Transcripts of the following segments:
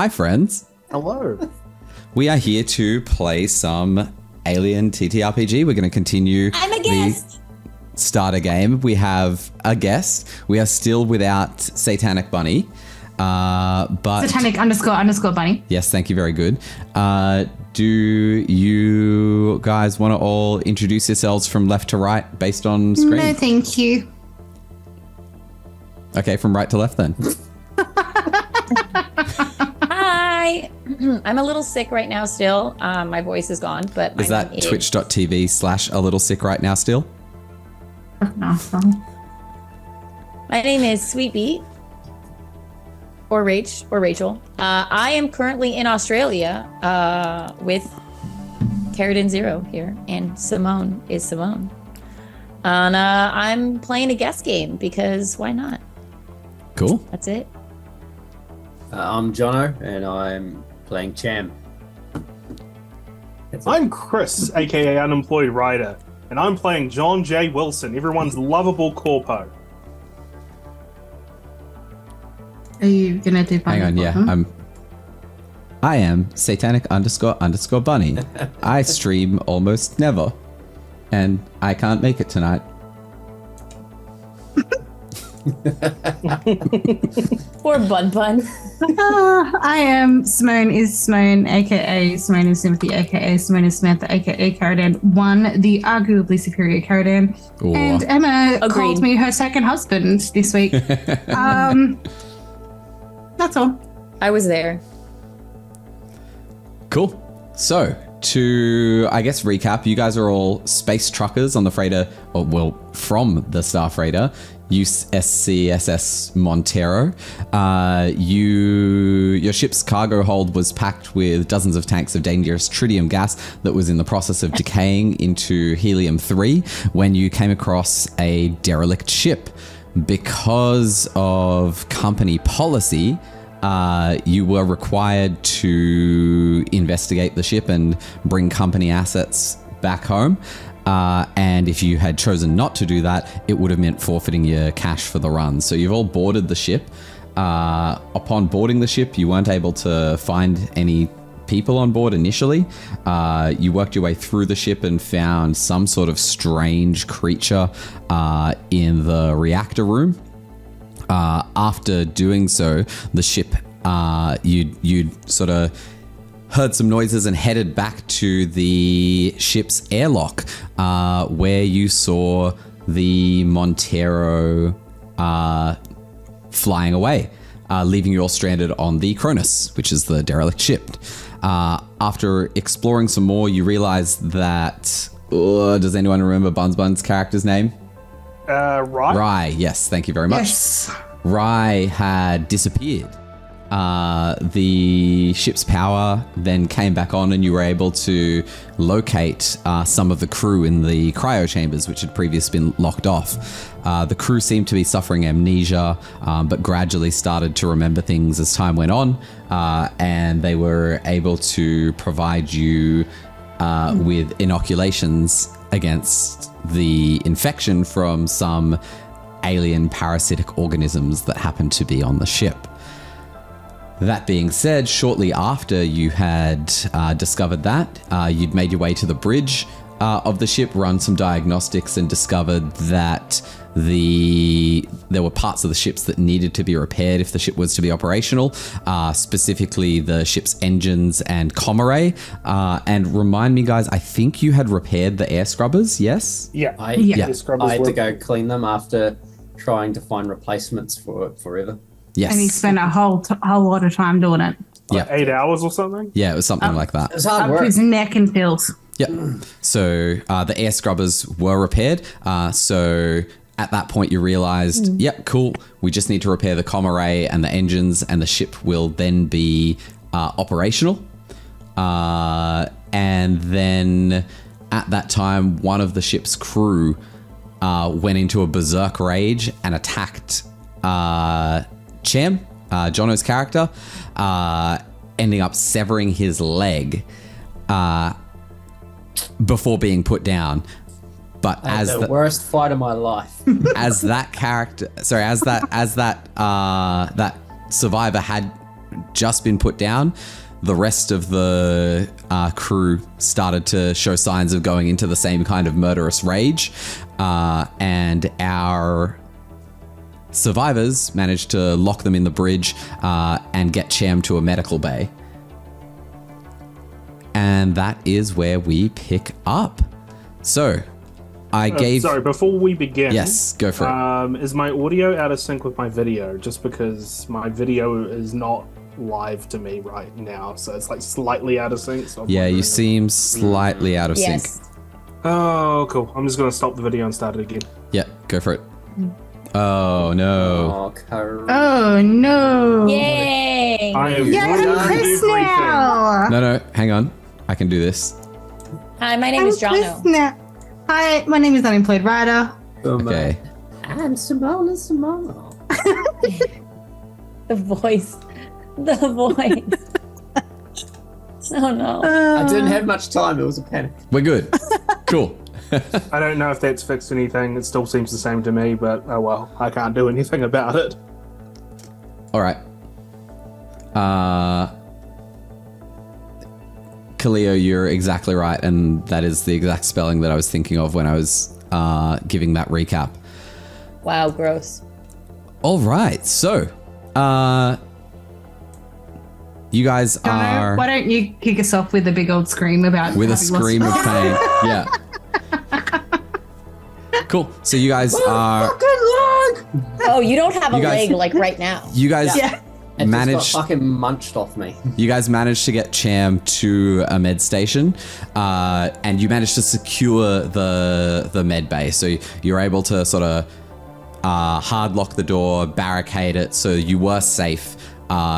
Hi, friends. Hello. We are here to play some Alien TTRPG. We're going to continue I'm a guest. the starter game. We have a guest. We are still without Satanic Bunny. But Satanic _ bunny. yes, thank you. Very good. Do you guys want to all introduce yourselves from left to right based on screen? No, thank you. Okay, from right to left then. Hi. I'm a little sick right now still. My voice is gone, but my Is that name twitch.tv/a little sick right now still? Awesome. My name is SwtBeat. Or Rachel. I am currently in Australia with KaradanZero here, and SimoneIsSimone. And I'm playing a guest game because why not? Cool. That's it. I'm Jono, and I'm playing Cham. I'm Chris, aka UnemployedWriter, and I'm playing John J. Wilson, everyone's lovable corpo. Are you gonna do bunny? Hang on, yeah. I am Satanic _ bunny. I stream almost never. And I can't make it tonight. Poor Bun. I am SimoneIsSimone, aka SimoneIsSimone, aka SimoneIsSimone, aka Karadan1, the arguably superior Karadan. Ooh. And Emma Agreed. called me her second husband this week. That's all. I was there. Cool. So, to, I guess, recap, you guys are all space truckers on the freighter, from the star freighter, USCSS Montero. Your ship's cargo hold was packed with dozens of tanks of dangerous tritium gas that was in the process of decaying into helium-3 when you came across a derelict ship. Because of company policy, you were required to investigate the ship and bring company assets back home. And if you had chosen not to do that, it would have meant forfeiting your cash for the run. So you've all boarded the ship. Upon boarding the ship, you weren't able to find any people on board initially. You worked your way through the ship and found some sort of strange creature in the reactor room. After doing so, the ship, you'd sort of heard some noises and headed back to the ship's airlock, where you saw the Montero flying away, leaving you all stranded on the Cronus, which is the derelict ship. After exploring some more, you realize that... does anyone remember Bun's character's name? Right? Yes, thank you very much. Yes. Rye had disappeared. The ship's power then came back on and you were able to locate some of the crew in the cryo chambers, which had previously been locked off. The crew seemed to be suffering amnesia, but gradually started to remember things as time went on, and they were able to provide you with inoculations against the infection from some alien parasitic organisms that happened to be on the ship. That being said, shortly after you had discovered that, you'd made your way to the bridge of the ship, run some diagnostics, and discovered that there were parts of the ships that needed to be repaired if the ship was to be operational, specifically the ship's engines and comm array. And remind me, guys, I think you had repaired the air scrubbers, yes? Yeah. I Scrubbers had to were- go clean them after trying to find replacements for it forever. Yes. And he spent a whole lot of time doing it. Yeah. 8 hours or something? Yeah, it was something like that. It was hard Up work. his neck and pills. Yep. So the air scrubbers were repaired. So at that point, you realized, yep, cool. We just need to repair the comm array and the engines, and the ship will then be operational. And then at that time, one of the ship's crew went into a berserk rage and attacked Cham, Jono's character, ending up severing his leg before being put down. But I had the worst fight of my life. as that character, sorry, as that survivor had just been put down, the rest of the crew started to show signs of going into the same kind of murderous rage. And our survivors managed to lock them in the bridge and get Cham to a medical bay. And that is where we pick up. So, I gave... Sorry, before we begin... Yes, go for it. Is my audio out of sync with my video? Just because my video is not live to me right now, so it's like slightly out of sync. So Yeah, you seem slightly out of sync. Yes. Oh, cool. I'm just going to stop the video and start it again. Yeah, go for it. Oh, no. Oh, Oh no! Yay! I am Yeah, ruining I'm Chris everything. now. No, hang on. I can do this. Hi, my name I'm is Chris Jono. now. Hi, my name is UnemployedWriter. Okay. I'm Simone. The voice. The voice. Oh no. I didn't have much time. It was a panic. We're good. Cool. I don't know if that's fixed anything. It still seems the same to me, but oh well. I can't do anything about it. All right. Kaleo, you're exactly right, and that is the exact spelling that I was thinking of when I was giving that recap. Wow, gross. All right, so you guys are Why don't you kick us off with a big old scream about with a having lost- scream of pain. Yeah. Cool. So you guys are Oh, you don't have a You guys- leg like right now. you guys Yeah. It managed just got fucking munched off me. You guys managed to get Cham to a med station, and you managed to secure the med bay. So you're able to sort of hard lock the door, barricade it, so you were safe.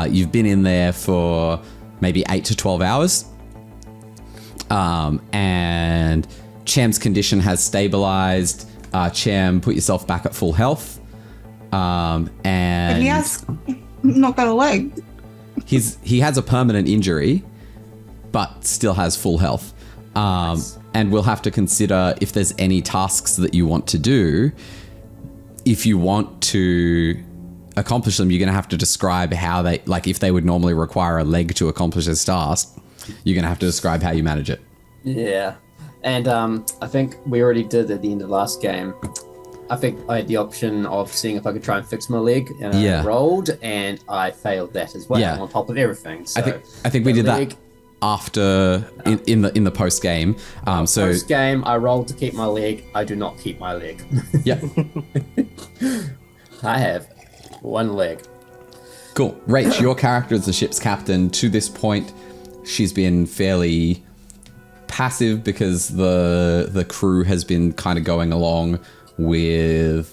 You've been in there for maybe 8 to 12 hours, and Cham's condition has stabilized. Cham, put yourself back at full health, and But he has not got a leg. he has a permanent injury, but still has full health. And we'll have to consider if there's any tasks that you want to do. If you want to accomplish them, you're going to have to describe how they, like if they would normally require a leg to accomplish this task, you're going to have to describe how you manage it. Yeah. And I think we already did at the end of the last game. I think I had the option of seeing if I could try and fix my leg, and Yeah. I rolled, and I failed that as well. Yeah. On top of everything. So I think we the did leg- that after in the post game. So First game, I rolled to keep my leg. I do not keep my leg. yeah, I have one leg. cool. Rach, your character is the ship's captain. To this point, she's been fairly passive because the crew has been kind of going along within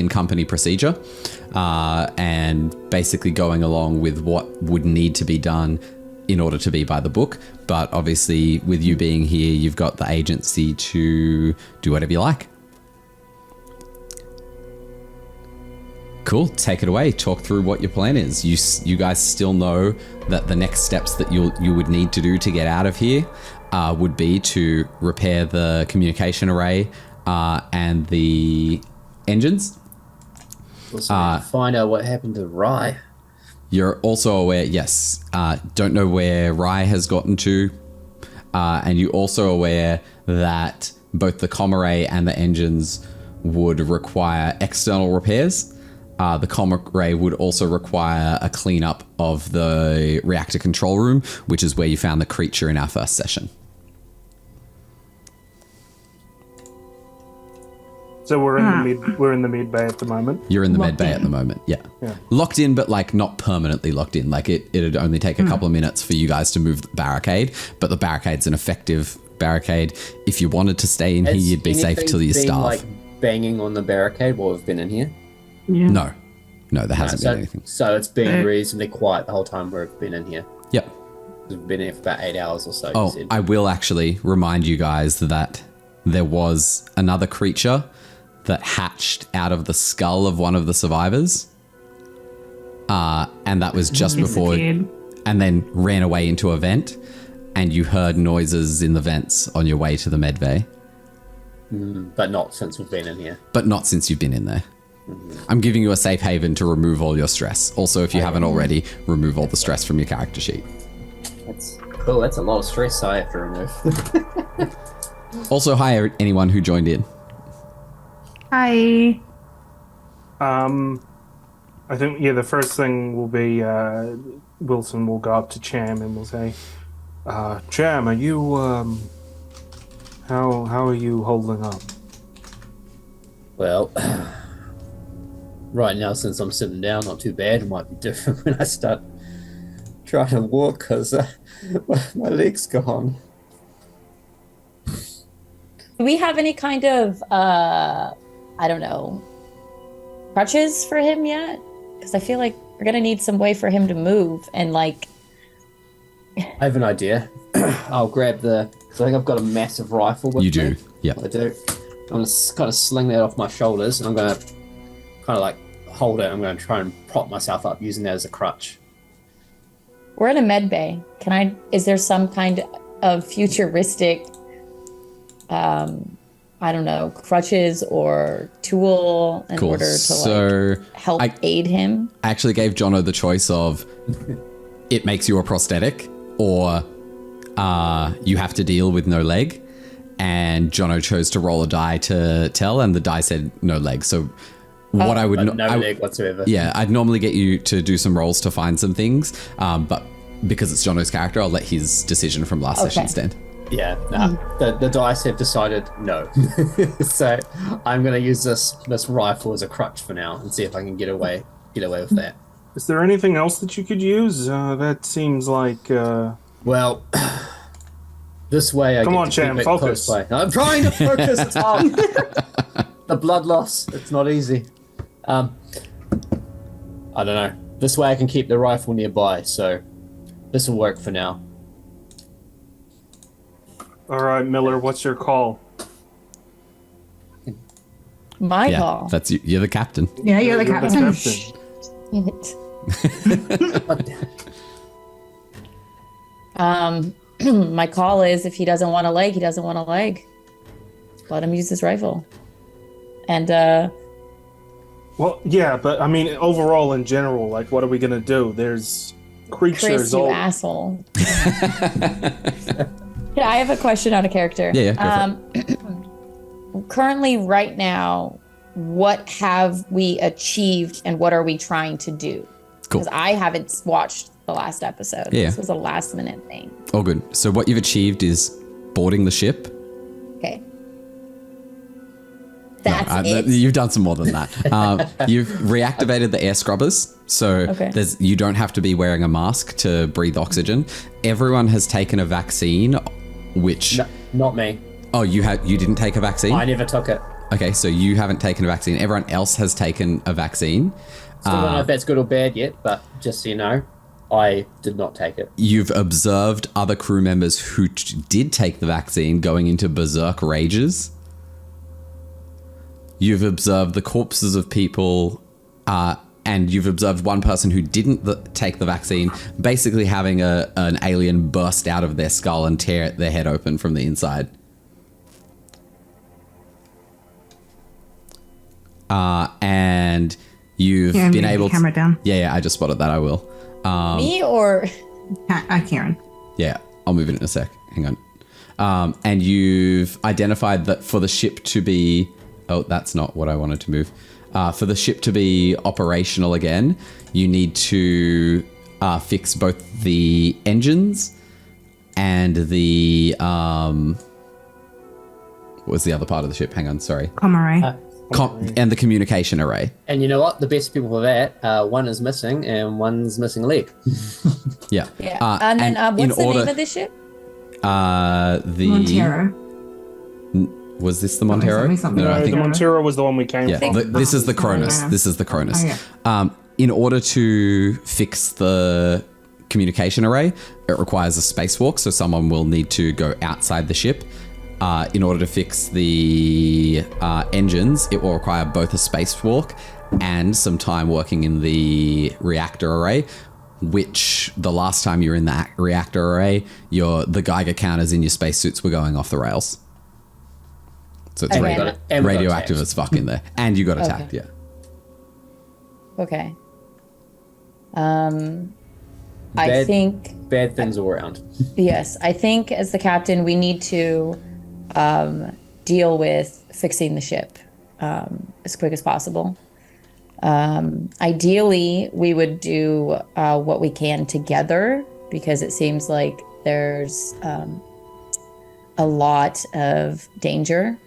company procedure, and basically going along with what would need to be done in order to be by the book. But obviously, with you being here, you've got the agency to do whatever you like. Cool. Take it away. Talk through what your plan is. You guys still know that the next steps that you would need to do to get out of here would be to repair the communication array and the engines. Also, find out what happened to Rye. You're also aware, yes, don't know where Rye has gotten to, and you're also aware that both the comm array and the engines would require external repairs. The comm array would also require a cleanup of the reactor control room, which is where you found the creature in our first session. So we're in the mid bay at the moment. You're in the med Locked bay in. at the moment, yeah. Yeah. Locked in, but like not permanently locked in. Like it'd only take a couple of minutes for you guys to move the barricade, but the barricade's an effective barricade. If you wanted to stay in here, Has you'd be safe till you anything been, starve. like banging on the barricade while we've been in here. Yeah. No, there hasn't so, been anything. So it's been reasonably quiet the whole time we've been in here. Yep. We've been here for about 8 hours or so. Oh, you said. I will actually remind you guys that there was another creature that hatched out of the skull of one of the survivors. And that was just before, Disappeared. and then ran away into a vent, and you heard noises in the vents on your way to the med bay, But not since we've been in here. but not since you've been in there. I'm giving you a safe haven to remove all your stress. Also, if you haven't already, remove all the stress from your character sheet. That's cool. That's a lot of stress I have to remove. Also, hi anyone who joined in. Hi. I think the first thing will be Wilson will go up to Cham and will say, Cham, are you how are you holding up? Well, right now, since I'm sitting down, not too bad. It might be different when I start trying to walk because my leg's gone. Do we have any kind of, I don't know, crutches for him yet? Because I feel like we're going to need some way for him to move and like... I have an idea. I'll grab I think I've got a massive rifle with me. You do, yeah. I do. I'm going to kind of sling that off my shoulders and I'm going to kind of like hold it. I'm going to try and prop myself up using that as a crutch. We're in a med bay. Is there some kind of futuristic, I don't know, crutches or tool in order to help aid him? I actually gave Jono the choice of it makes you a prosthetic or you have to deal with no leg. And Jono chose to roll a die to tell, and the die said no leg. So what I would no leg whatsoever. Yeah, I'd normally get you to do some rolls to find some things, but because it's Jono's character, I'll let his decision from last session stand. Yeah, the dice have decided no. So I'm going to use this rifle as a crutch for now and see if I can get away with that. Is there anything else that you could use? That seems like... Well, this way I Come get on, to Cham, keep it focus. close by. I'm trying to focus. It's hard. The blood loss. It's not easy. I don't know. This way I can keep the rifle nearby, so this will work for now. All right, Miller, what's your call? My Yeah, call. that's you. You're the captain. Yeah, you're the captain. Damn it. My call is if he doesn't want a leg, he doesn't want a leg. Let him use his rifle. And Well, yeah, but I mean, overall, in general, like, what are we gonna do? There's creatures Chris, you all... asshole. Yeah, I have a question on a character. Yeah, go for it. Currently, right now, what have we achieved and what are we trying to do? Cool. Because I haven't watched the last episode. Yeah. This was a last minute thing. All good. So what you've achieved is boarding the ship. Okay. That's it. You've done some more than that. You've reactivated the air scrubbers, so you don't have to be wearing a mask to breathe oxygen. Everyone has taken a vaccine, which... No, not me. Oh, you didn't take a vaccine? I never took it. Okay, so you haven't taken a vaccine. Everyone else has taken a vaccine. Still don't know if that's good or bad yet, but just so you know, I did not take it. You've observed other crew members who did take the vaccine going into berserk rages. You've observed the corpses of people, and you've observed one person who didn't take the vaccine basically having an alien burst out of their skull and tear their head open from the inside. And you've been able to... Camera down. Yeah, I just spotted that. I will. Me or... Karen. Yeah, I'll move it in a sec. Hang on. And you've identified that for the ship to be... Oh, that's not what I wanted to move. For the ship to be operational again, you need to fix both the engines and the... what was the other part of the ship? Hang on, sorry. And the communication array. And you know what? The best people for that, one is missing and one's missing a leg. Yeah. Yeah. And then what's the name of this ship? The Montero. Was this the Montero? No, I think the Montero was the one we came from. This is the Cronus. This is the Cronus. In order to fix the communication array, it requires a spacewalk, so someone will need to go outside the ship. In order to fix the engines, it will require both a spacewalk and some time working in the reactor array, which the last time you were in that reactor array, the Geiger counters in your spacesuits were going off the rails. So it's radioactive as fuck in there. And you got attacked, yeah. Okay. I Bad- think Bad things all around. yes. I think as the captain, we need to deal with fixing the ship as quick as possible. Ideally, we would do what we can together because it seems like there's a lot of danger.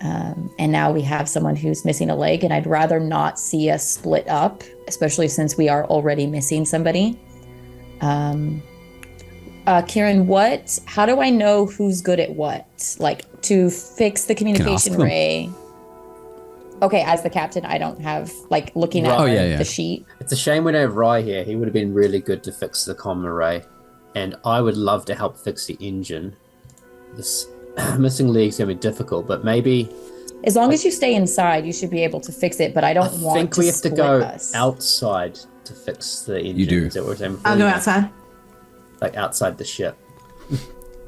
And now we have someone who's missing a leg, and I'd rather not see us split up, especially since we are already missing somebody. Kieran, how do I know who's good at what? Like to fix the communication them. ray. Okay, as the captain, I don't have like looking at yeah. the sheet. It's a shame we don't have Rye here. He would have been really good to fix the comm array. And I would love to help fix the engine. This missing leg's going to be difficult, but maybe... As long as you stay inside, you should be able to fix it, but I don't want think to we have to split go us. outside to fix the engine. You do. Is that what we're saying? I'll go outside. Like outside the ship.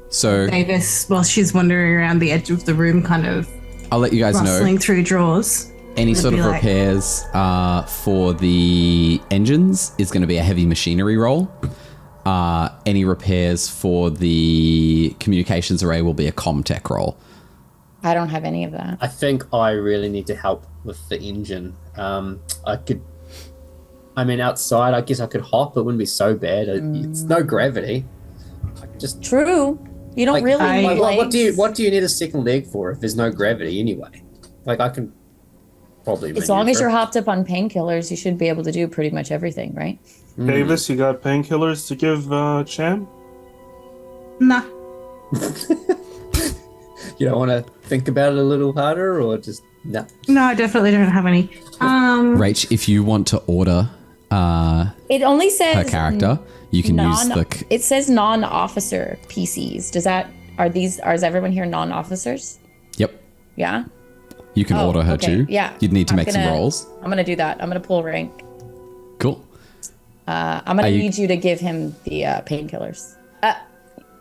So Davis, while she's wandering around the edge of the room, kind of I'll let you guys rustling know through drawers. any It'd sort of be like- repairs for the engines is going to be a heavy machinery roll. Any repairs for the communications array will be a comtech roll. I don't have any of that. I think I really need to help with the engine. Outside, I guess I could hop. It wouldn't be so bad. It's no gravity. Just True. You don't like, really I- need legs. what do you need a second leg for if there's no gravity anyway? Like I can probably. As long as maneuver. you're hopped up on painkillers, you should be able to do pretty much everything, right? Davis, you got painkillers to give Cham? Nah. You don't want to think about it a little harder, or just no. No, I definitely don't have any. Rach, if you want to order It only says her character, you can use the... It says non-officer PCs. Is everyone here non-officers? Yep. Yeah. You can order her okay. too. Yeah. You'd need to make some rolls. I'm gonna do that. I'm gonna pull rank. Cool. I'm gonna need you to give him the painkillers.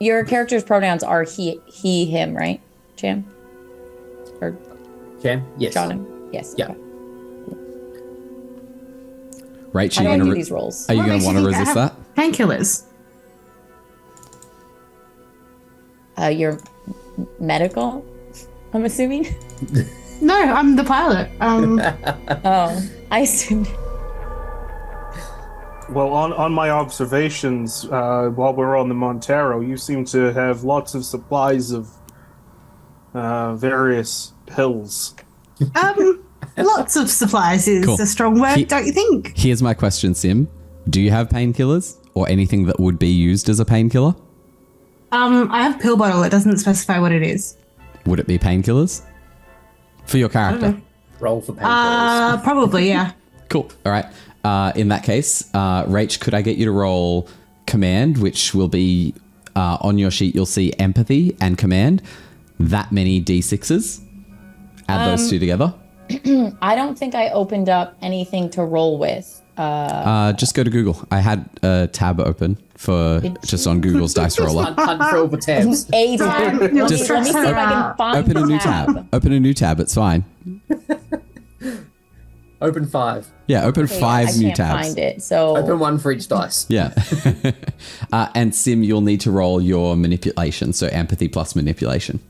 Your character's pronouns are he, him, right? Cham? Or Cham? Yes. John? Yes. Yeah. Okay. Rach, How do I you do gonna these rolls? are you What going makes to want to think I resist have that? Painkillers. You're medical, I'm assuming? No, I'm the pilot. Oh, I assumed. Well, on my observations, while we're on the Montero, you seem to have lots of supplies of various pills. Lots of supplies is Cool. a strong word, don't you think? Here's my question, Sim. Do you have painkillers or anything that would be used as a painkiller? I have pill bottle. It doesn't specify what it is. Would it be painkillers? For your character? Roll for painkillers. Probably, yeah. Cool. All right. In that case, Rach, could I get you to roll command, which will be on your sheet, you'll see empathy and command. That many D6s. Add those two together. I don't think I opened up anything to roll with. Just go to Google. I had a tab open for just on Google's dice roller. Hunt for all the tabs. A tab. Let me Just see if I can find Open a the new tab. tab. Open a new tab. It's fine. Open 5. Yeah, open Okay, 5 new I can't tabs. find it. So Open 1 for each dice. Yeah. And Sim, you'll need to roll your manipulation. So empathy plus manipulation.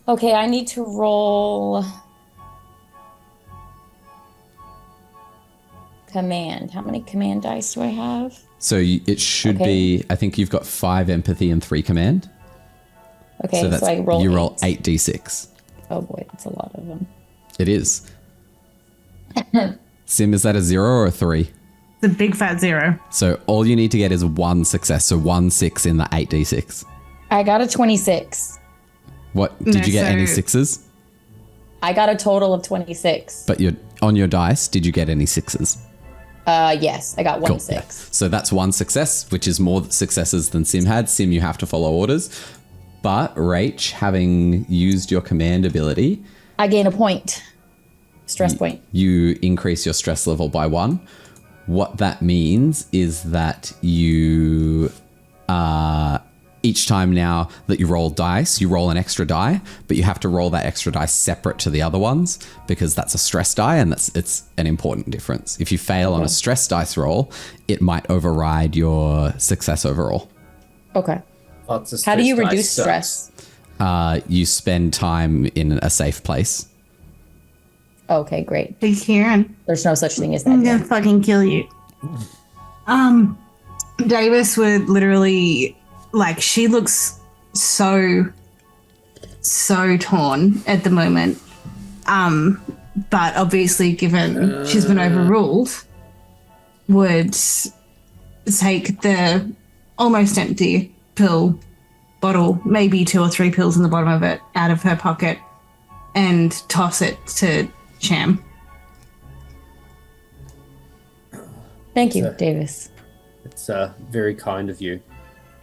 okay, I need to roll command. How many command dice do I have? So it should be, I think you've got 5 empathy and 3 command. Okay, So so, that's, I roll you roll 8. 8d6. Oh boy, that's a lot of them. It is. Sim, is that a 0 or a 3? The big fat 0. So all you need to get is 1 success. So 1 6 in the 8d6. I got a 26. What, did No, you get any so- 6s? I got a total of 26. But on your dice, did you get any 6s? Yes, I got one Cool. 6. So that's 1 success, which is more successes than Sim had. Sim, you have to follow orders. But Rach, having used your command ability, I gain a point. Stress point. you increase your stress level by 1. What that means is that you each time now that you roll dice, you roll an extra die, but you have to roll that extra die separate to the other ones because that's a stress die, and it's an important difference. If you fail on a stress dice roll, it might override your success overall. Okay. Oh, it's a How do you stress dice reduce sucks. stress? You spend time in a safe place. Okay, great. Hey, Kieran. There's no such thing as that. I'm gonna yet. fucking kill you. Davis would literally, like, she looks so torn at the moment. But obviously, given she's been overruled, would take the almost empty pill bottle, maybe 2 or 3 pills in the bottom of it, out of her pocket and toss it to Cham. Thank you, So- Davis. It's very kind of you.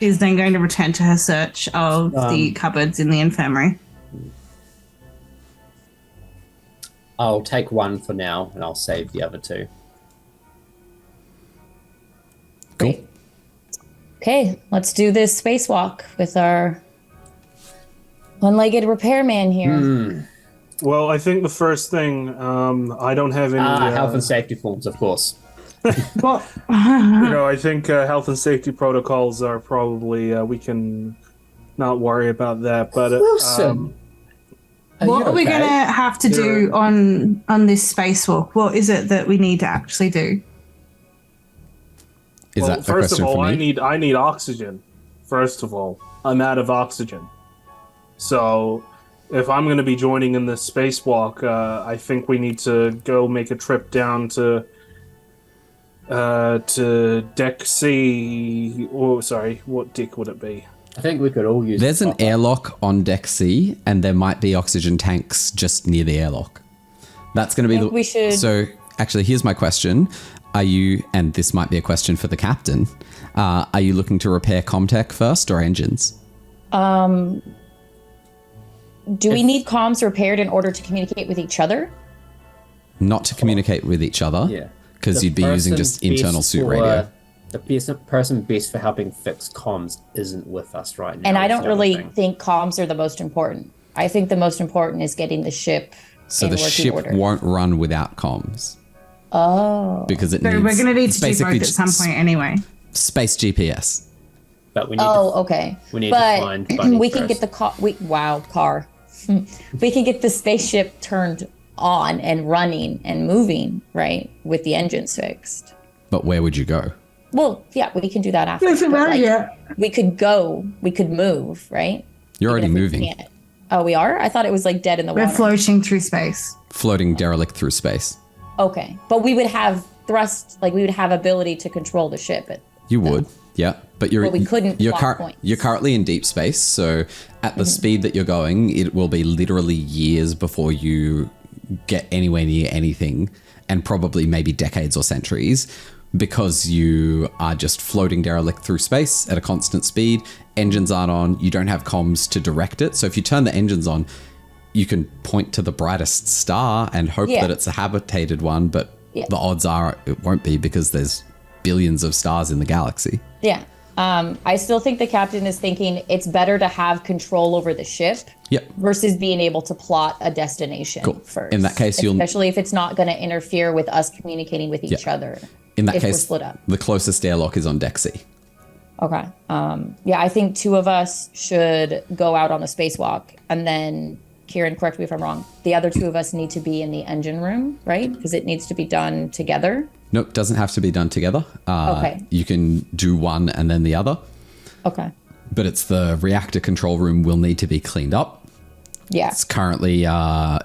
She's then going to return to her search of the cupboards in the infirmary. I'll take one for now, and I'll save the other 2. Great. Okay, let's do this spacewalk with our one-legged repairman here. Well, I think the first thing, I don't have any... Health and safety forms, of course. Well, I think health and safety protocols are probably... we can not worry about that, but... Wilson, what are we going to have to do on this spacewalk? What is it that we need to actually do? Is that a first of question all, for me? I need oxygen. First of all, I'm out of oxygen. So, if I'm going to be joining in this spacewalk, I think we need to go make a trip down to Deck C. Oh, sorry, what deck would it be? I think we could all use. There's an copper. airlock on Deck C, and there might be oxygen tanks just near the airlock. That's going to be think we should- So, actually, here's my question. Are you, and this might be a question for the captain, are you looking to repair Comtech first or engines? Do we need comms repaired in order to communicate with each other? Not to communicate with each other, Yeah. because The you'd be using person just internal best suit for- radio. The person best for helping fix comms isn't with us right now. And I is don't the other really thing. think comms are the most important. I think the most important is getting the ship So in the working ship order. won't run without comms. Oh. Because it So needs... we're going to need it's to do basically both at some just point anyway. Space GPS. But we need Oh, okay. we need but to find Bunny we can first. get the car. Car. We can get the spaceship turned on and running and moving, right? With the engines fixed. But where would you go? Well, yeah, we can do that after. Doesn't but, matter like, yet. we could move, right? You're already Even if we moving. can't. Oh, we are? I thought it was like dead in the We're water. floating through space. Floating derelict through space. Okay. But we would have thrust, like we would have ability to control the ship. You would, yeah. But you're But we couldn't You're, plot points. you're currently in deep space, so at the speed that you're going, it will be literally years before you get anywhere near anything, and probably maybe decades or centuries, because you are just floating derelict through space at a constant speed. Engines aren't on. You don't have comms to direct it. So if you turn the engines on, you can point to the brightest star and hope Yeah. that it's a habitated one, but Yeah. the odds are it won't be because there's billions of stars in the galaxy. Yeah. I still think the captain is thinking it's better to have control over the ship Yep. versus being able to plot a destination Cool. first. In that case, you'll- especially if it's not going to interfere with us communicating with each Yeah. other. In that if we're case, split up. the closest airlock is on Deck C. Okay. Yeah, I think 2 of us should go out on the spacewalk, and then Kieran, correct me if I'm wrong. The other 2 of us need to be in the engine room, right? Because it needs to be done together. Nope, doesn't have to be done together. Okay. You can do one and then the other, Okay. but it's the reactor control room will need to be cleaned up. Yeah. It's currently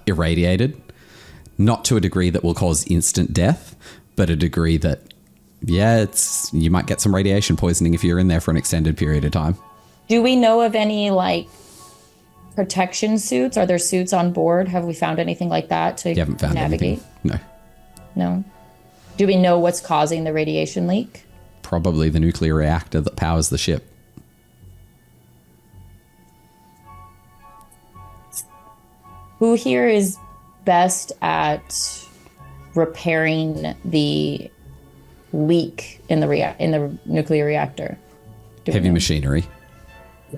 irradiated, not to a degree that will cause instant death, but a degree that, yeah, you might get some radiation poisoning if you're in there for an extended period of time. Do we know of any like protection suits? Are there suits on board? Have we found anything like that to You haven't found navigate? anything. No. No. Do we know what's causing the radiation leak? Probably the nuclear reactor that powers the ship. Who here is best at repairing the leak in the nuclear reactor? Do we Heavy know? machinery.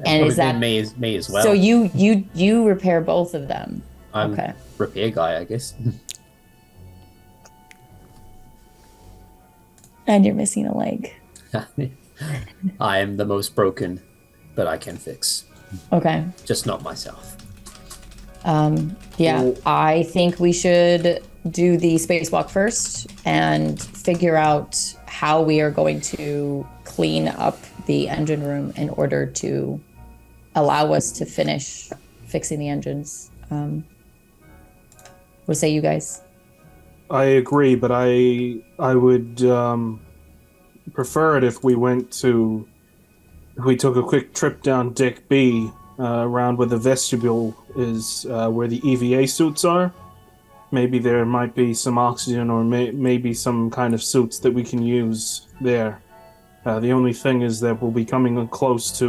And is that me as well? So you repair both of them? I'm okay. repair guy, I guess. And you're missing a leg. I am the most broken, but I can fix. Okay. Just not myself. Yeah, Cool. I think we should do the spacewalk first and figure out how we are going to clean up the engine room in order to allow us to finish fixing the engines. What say you guys? I agree, but I would prefer it if we took a quick trip down Deck B, around where the vestibule is, where the EVA suits are. Maybe there might be some oxygen or maybe some kind of suits that we can use there. The only thing is that we'll be coming close to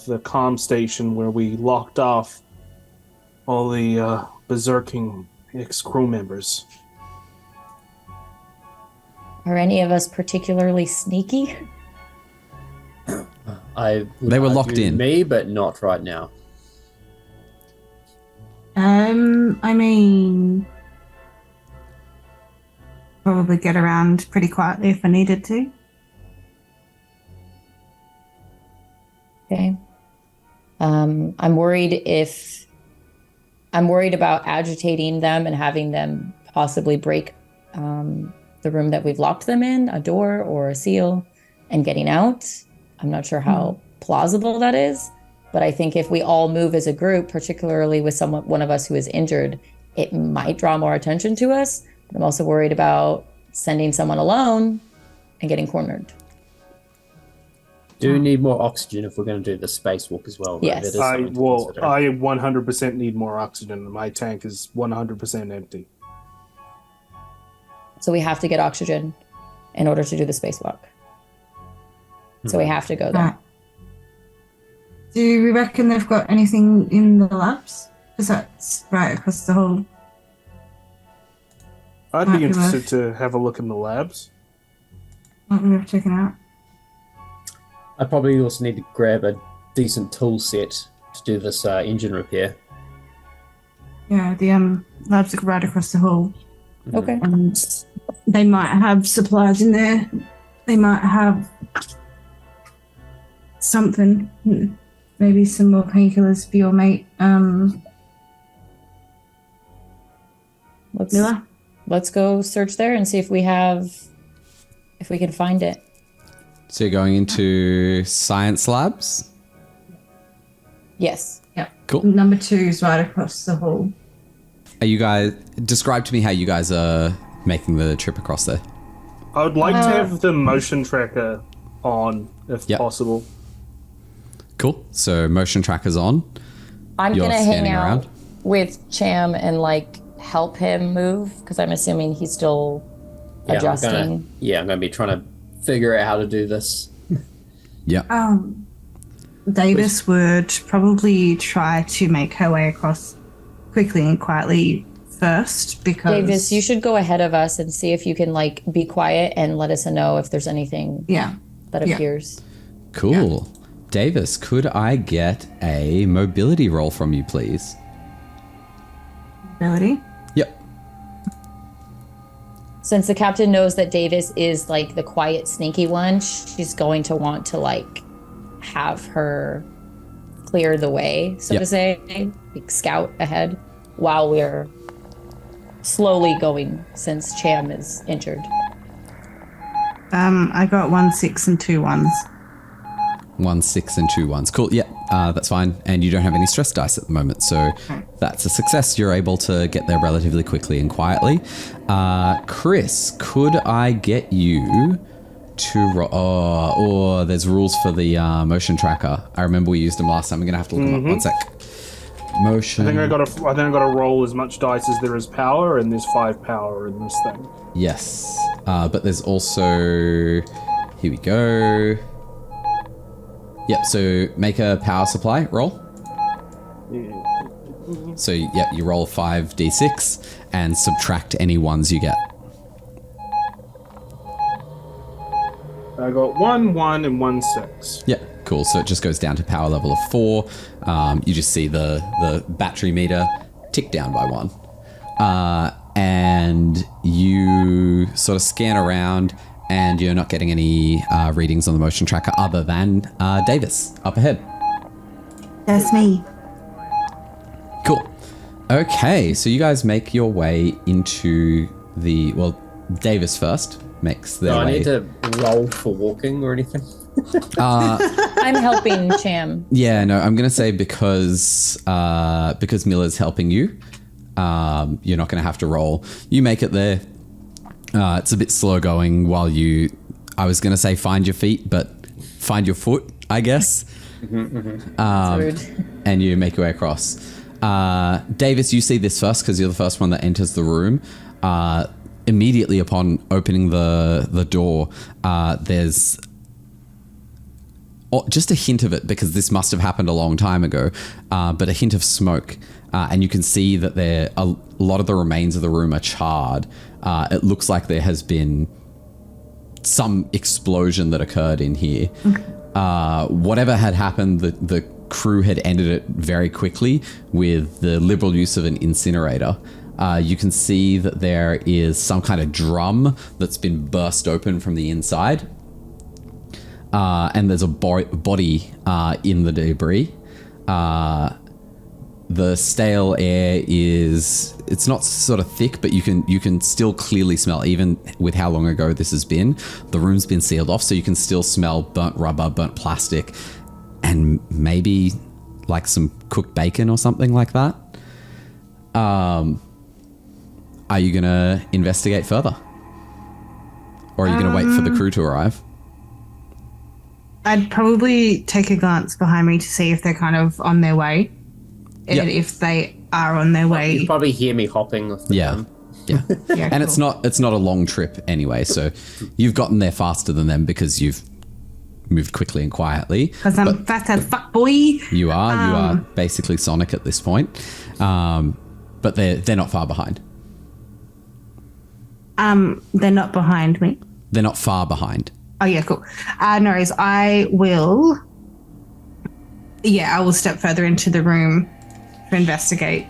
the comm station where we locked off all the berserking ex-crew members. Are any of us particularly sneaky? They were locked in. Me, but not right now. I mean, probably get around pretty quietly if I needed to. Okay. I'm worried about agitating them and having them possibly break the room that we've locked them in, a door or a seal, and getting out. I'm not sure how plausible that is, but I think if we all move as a group, particularly with one of us who is injured, it might draw more attention to us. But I'm also worried about sending someone alone and getting cornered. Do need more oxygen if we're going to do the spacewalk as well. Right? Yes. That is something to consider. I 100% need more oxygen. My tank is 100% empty. So we have to get oxygen in order to do the spacewalk. So we have to go there. Right. Do we reckon they've got anything in the labs? Because that's right across the whole. I'd Might be be interested worth- to have a look in the labs. Might be worth checking out. I probably also need to grab a decent tool set to do this engine repair. Yeah, the labs are right across the hall. Okay. And they might have supplies in there. They might have something. Maybe some more painkillers for your mate. Leah? Let's go search there and see if we can find it. So you're going into science labs? Yes. Yeah. Cool. Number 2 is right across the hall. Are you guys... Describe to me how you guys are making the trip across there. I would like to have the motion tracker on, if Yep. possible. Cool. So motion tracker's on. I'm You're going to hang standing out around? with Cham and help him move because I'm assuming he's still adjusting. I'm going to be trying to figure out how to do this. Yeah. Davis would probably try to make her way across quickly and quietly first because... Davis, you should go ahead of us and see if you can be quiet and let us know if there's anything that appears. Cool. Davis, could I get a mobility roll from you, please? Ability? Yep. Since the captain knows that Davis is the quiet, sneaky one, she's going to want to have her clear the way, so to say, scout ahead while we're slowly going since Cham is injured. I got 1 6 and 2 1s. 1 6 and 2 1s. Cool. Yeah, that's fine. And you don't have any stress dice at the moment, so that's a success. You're able to get there relatively quickly and quietly. Chris, could I get you to there's rules for the motion tracker. I remember we used them last time. I'm gonna have to look them up. 1 sec. Motion. I think I got to roll as much dice as there is power, and there's 5 power in this thing. Yes, but there's also. Here we go. Yep. So make a power supply roll. So yep, you roll 5d6 and subtract any ones you get. I got 1 1 and 1 6. Yeah, Cool. So it just goes down to power level of 4. You just see the battery meter tick down by 1. And you sort of scan around, and you're not getting any readings on the motion tracker other than Davis up ahead. That's me. Cool. Okay, so you guys make your way into the... Well, Davis first makes their Do I way... need to roll for walking or anything? I'm helping Cham. Yeah, no, I'm going to say because Miller's helping you, you're not going to have to roll. You make it there. It's a bit slow going while you... I was going to say find your feet, but find your foot, I guess. Rude. And you make your way across. Davis, you see this first because you're the first one that enters the room. Immediately upon opening the door, there's just a hint of it, because this must have happened a long time ago, but a hint of smoke. And you can see that a lot of the remains of the room are charred. It looks like there has been some explosion that occurred in here. Whatever had happened, the crew had ended it very quickly with the liberal use of an incinerator. You can see that there is some kind of drum that's been burst open from the inside. And there's a body in the debris. The stale air it's not sort of thick, but you can still clearly smell, even with how long ago this has been. The room's been sealed off, so you can still smell burnt rubber, burnt plastic, and maybe like some cooked bacon or something like that. Are you going to investigate further? Or are you going to wait for the crew to arrive? I'd probably take a glance behind me to see if they're kind of on their way. Yep. And if they are on their way. You probably hear me hopping off the Yeah. ground. Yeah. And it's not a long trip anyway, so you've gotten there faster than them because you've moved quickly and quietly. Because I'm fast as fuck, boy. You are basically Sonic at this point. But they're not far behind. They're not behind me. They're not far behind. Oh yeah, cool. No worries. I will step further into the room to investigate.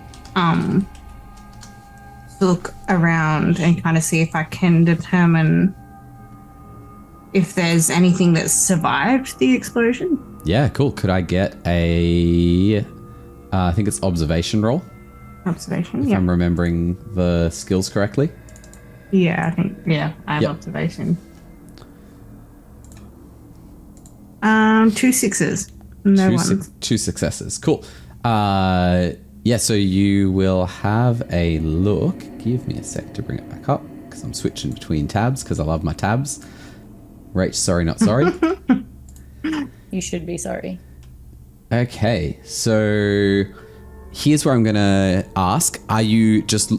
Look around and kind of see if I can determine if there's anything that's survived the explosion. Yeah, cool. Could I get I think it's observation roll? Observation, If I'm remembering the skills correctly. Yeah, I think, I have Yep. observation. 2 6s. No ones. 2 successes. Cool. So you will have a look. Give me a sec to bring it back up, because I'm switching between tabs because I love my tabs. Rach, sorry, not sorry. You should be sorry. Okay, so here's where I'm going to ask. Are you just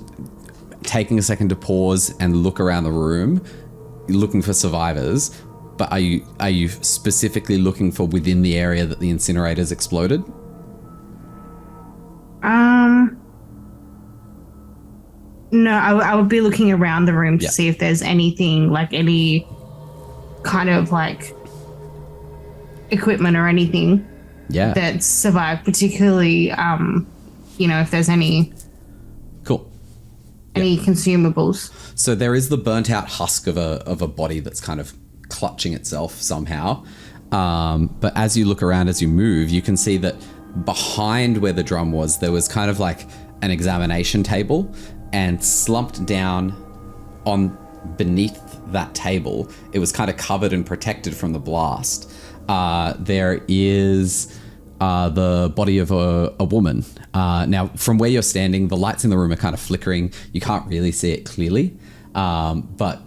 taking a second to pause and look around the room, looking for survivors, but are you specifically looking for within the area that the incinerators exploded? No, I would be looking around the room to see if there's anything, like any kind of like equipment or anything that's survived, particularly, if there's any consumables. So there is the burnt out husk of a body that's kind of clutching itself somehow. But as you look around, as you move, you can see that behind where the drum was, there was kind of like an examination table, and slumped down on beneath that table, it was kind of covered and protected from the blast. There is the body of a woman. Now, from where you're standing, the lights in the room are kind of flickering. You can't really see it clearly, but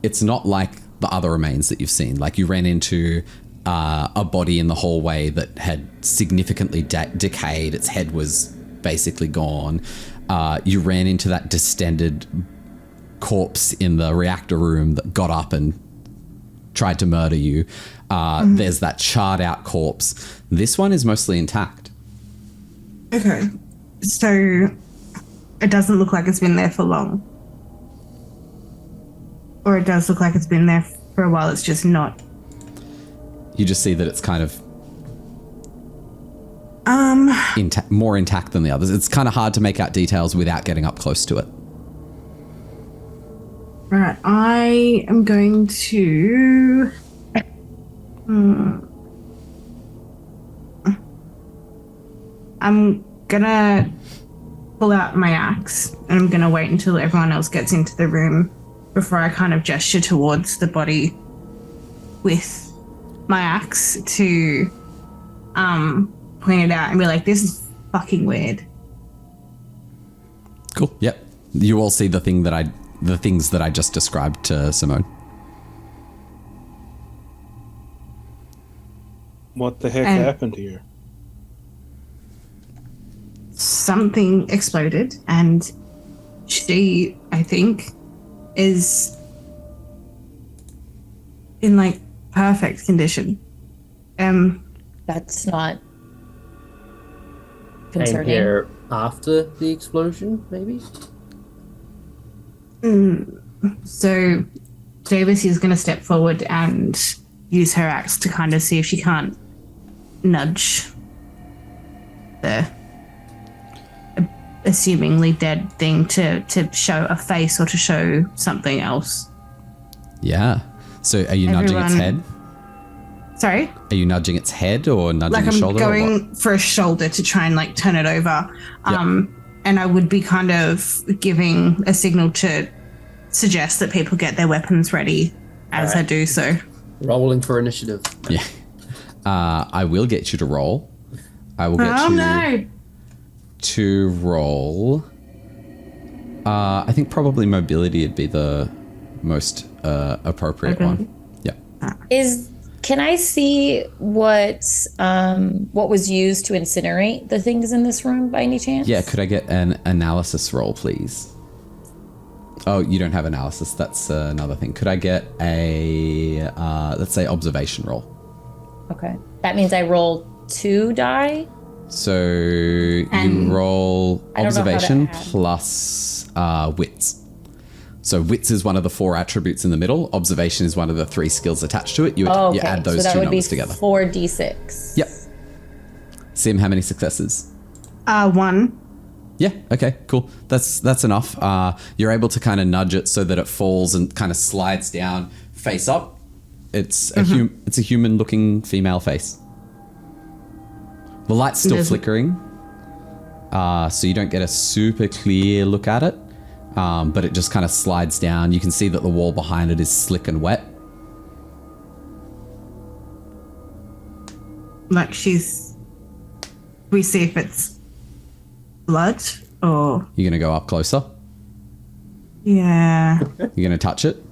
it's not like the other remains that you've seen. Like, you ran into a body in the hallway that had significantly decayed. Its head was basically gone. You ran into that distended corpse in the reactor room that got up and tried to murder you. There's that charred out corpse. This one is mostly intact. Okay. So it doesn't look like it's been there for long. Or it does look like it's been there for a while, it's just not. You just see that it's kind of more intact than the others. It's kind of hard to make out details without getting up close to it. All right, I am going to. I'm gonna pull out my axe and I'm gonna wait until everyone else gets into the room before I kind of gesture towards the body with my axe to point it out and be like, this is fucking weird. Cool. Yep. You all see the things that I just described to Simone. What the heck And- happened here? Something exploded and she, I think, is in like perfect condition. That's not Came concerning. here after the explosion, maybe? So Davis is going to step forward and use her axe to kind of see if she can't nudge the assumingly dead thing to show a face or to show something else. Yeah. So are you nudging its head? Sorry? Are you nudging its head or nudging Like the I'm shoulder? or what? going for a shoulder to try and like turn it over. And I would be kind of giving a signal to suggest that people get their weapons ready as I do so. Rolling for initiative. Yeah. I will get you to roll. I will get Oh you no! to roll. I think probably mobility would be the most appropriate one. Yeah. Can I see what was used to incinerate the things in this room by any chance? Yeah. Could I get an analysis roll, please? Oh, you don't have analysis. That's another thing. Could I get a, let's say, observation roll? Okay. That means I roll 2 die. So you roll I don't know how to observation add. plus wits. So wits is one of the 4 attributes in the middle. Observation is one of the 3 skills attached to it. You add those so that 2 would be numbers together. 4d6. Yep. Sim, how many successes? 1. Yeah. Okay. Cool. That's enough. You're able to kind of nudge it so that it falls and kind of slides down, face up. It's a it's a human-looking female face. The light's still flickering, so you don't get a super clear look at it. But it just kind of slides down. You can see that the wall behind it is slick and wet. Like we see if it's blood or... You're gonna go up closer. Yeah. You're gonna touch it.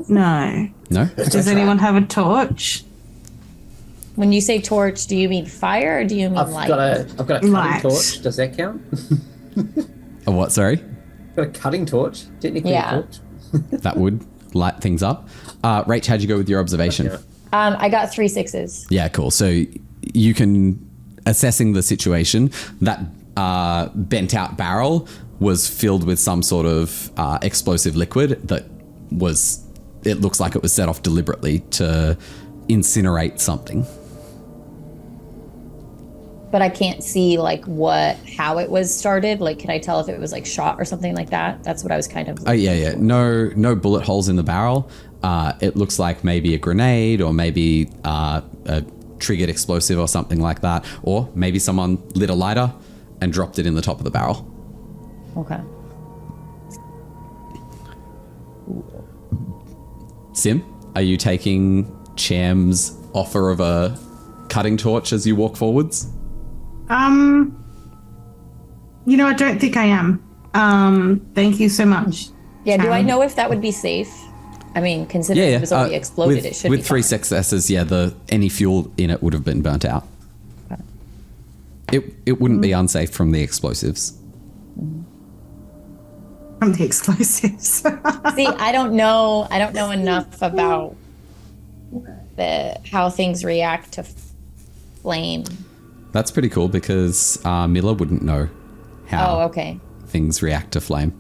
No. No. Does anyone have a torch? When you say torch, do you mean fire or do you mean I've light? got a cutting Light. torch. Does that count? A what? Sorry. Got a cutting torch. Technically Yeah. a torch. That would light things up. Rach, how'd you go with your observation? Yeah. I got 3 6s. Yeah, cool. So you can, assessing the situation, that bent out barrel was filled with some sort of explosive liquid that was, it looks like it was set off deliberately to incinerate something. But I can't see like how it was started. Like, can I tell if it was like shot or something like that? That's what I was kind of. Oh yeah. No bullet holes in the barrel. It looks like maybe a grenade or maybe a triggered explosive or something like that. Or maybe someone lit a lighter and dropped it in the top of the barrel. Okay. Sim, are you taking Cham's offer of a cutting torch as you walk forwards? I don't think I am. Thank you so much. Yeah. Do I Cham. know if that would be safe? I mean, considering it was already exploded, with, it should with be 3 fine. successes, yeah, any fuel in it would have been burnt out. Okay. It wouldn't be unsafe from the explosives. From the explosives. See, I don't know enough about how things react to flame. That's pretty cool because Miller wouldn't know how Oh, okay. things react to flame.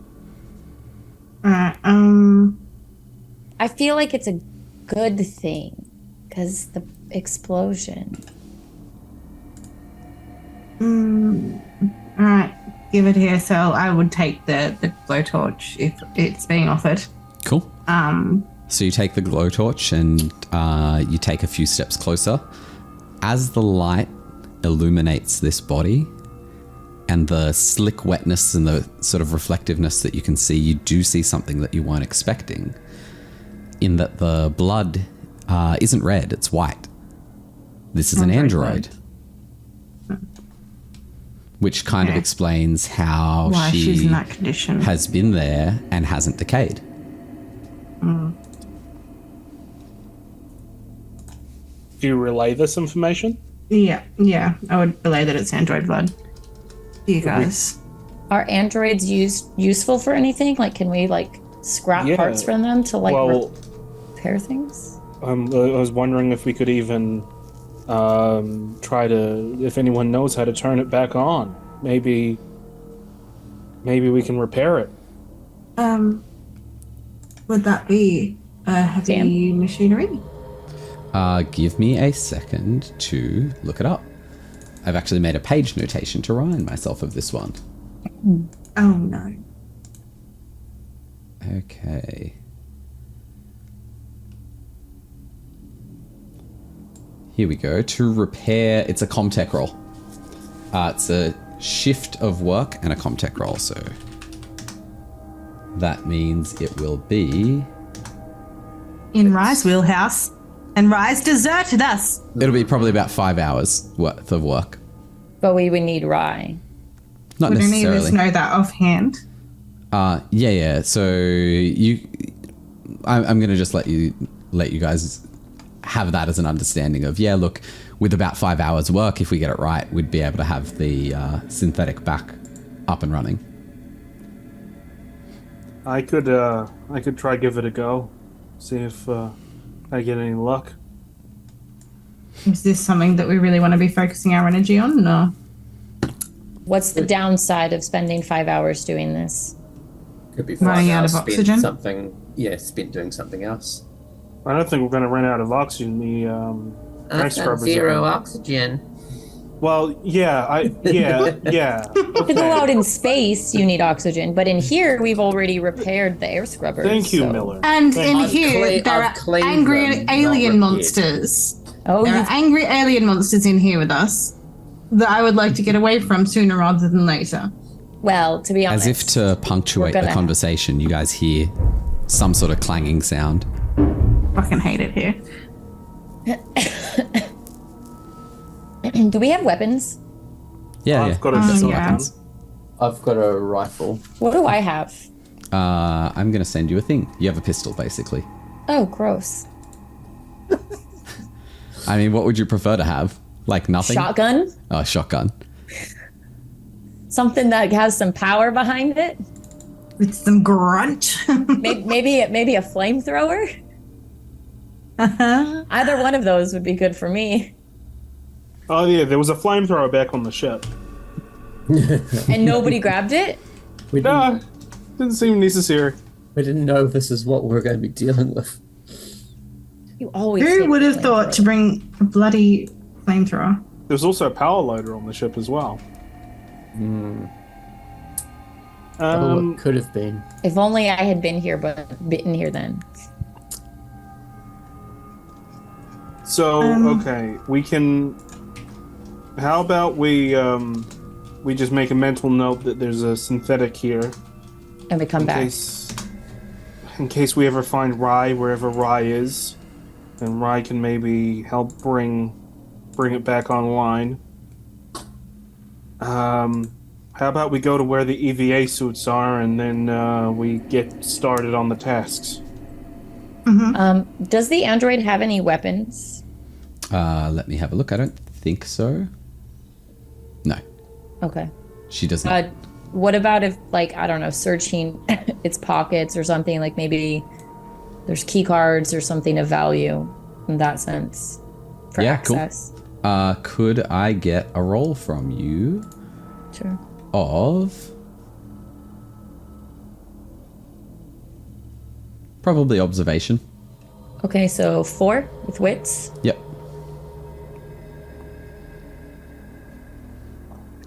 I feel like it's a good thing because the explosion. All right, give it here. So I would take the blowtorch if it's being offered. Cool. So you take the glowtorch and you take a few steps closer. As the light illuminates this body and the slick wetness and the sort of reflectiveness that you can see, you do see something that you weren't expecting, in that the blood isn't red, it's white. This is an android. Which kind of explains how why she she's in that condition. has been there and hasn't decayed. Do you relay this information? Yeah, I would relay that it's android blood. You guys. Are androids useful for anything? Like, can we like scrap parts from them to like repair things? I was wondering if we could even try to, if anyone knows how to turn it back on. Maybe we can repair it. Would that be heavy machinery? Give me a second to look it up. I've actually made a page notation to remind myself of this one. Oh no. Okay. Here we go. To repair, it's a Comtech roll. It's a shift of work and a Comtech roll, so that means it will be... In Rye's wheelhouse. And Rye's deserted us. It'll be probably about 5 hours worth of work. But we would need rye. Not Would any of necessarily. us know that offhand? Yeah. So I'm going to just let you guys have that as an understanding of, yeah, look, with about 5 hours work, if we get it right, we'd be able to have the synthetic back up and running. I could try give it a go. See if I get any luck. Is this something that we really want to be focusing our energy on? No. What's the downside of spending 5 hours doing this? Could be Running out of spent oxygen? Spent doing something else. I don't think we're going to run out of oxygen. The I've got zero oxygen. Well, yeah. To go out in space, you need oxygen, but in here, we've already repaired the air scrubbers. Thank you, so- Miller. And in I've here, there I've are cleaned angry them, not alien repaired. monsters. Oh, There you are angry alien monsters in here with us that I would like to get away from sooner rather than later. well, to be honest. As if to punctuate We're the gonna- conversation, you guys hear some sort of clanging sound. Fucking hate it here. Do we have weapons? Yeah, I've got a Oh, shotgun. yeah. I've got a rifle. What do I have? I'm going to send you a thing. You have a pistol, basically. Oh, gross. I mean, what would you prefer to have? Like nothing? Shotgun? Oh, shotgun. Something that has some power behind it? With some grunt. Maybe a flamethrower? Either one of those would be good for me. Oh yeah, there was a flamethrower back on the ship. And nobody grabbed it? We didn't, Didn't seem necessary. we didn't know this is what we were going to be dealing with. You always Who take would the have thought to flamethrower. bring a bloody flamethrower? There's also a power loader on the ship as well. Oh, it could have been. If only I had been here, but bitten here then. So okay, we can. How about we just make a mental note that there's a synthetic here And we come back. in case we ever find Rye wherever Rye is, and Rye can maybe help bring it back online. How about we go to where the EVA suits are, and then we get started on the tasks. Does the android have any weapons? Let me have a look. I don't think so. No, Okay. she does not. What about if, like, I don't know, searching its pockets or something, like maybe there's key cards or something of value in that sense for Yeah, cool. access? Could I get a roll from you Sure. of probably observation? Okay, so 4 with wits. Yep.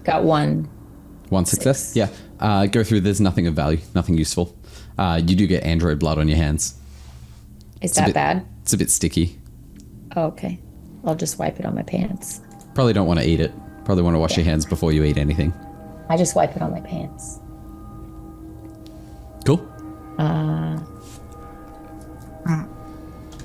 Got one. One success? Yeah. Go through. There's nothing of value, nothing useful. You do get android blood on your hands. Is that bad? It's a bit sticky. Oh, okay. I'll just wipe it on my pants. Probably don't want to eat it. Probably want to wash your hands before you eat anything. I just wipe it on my pants. Cool.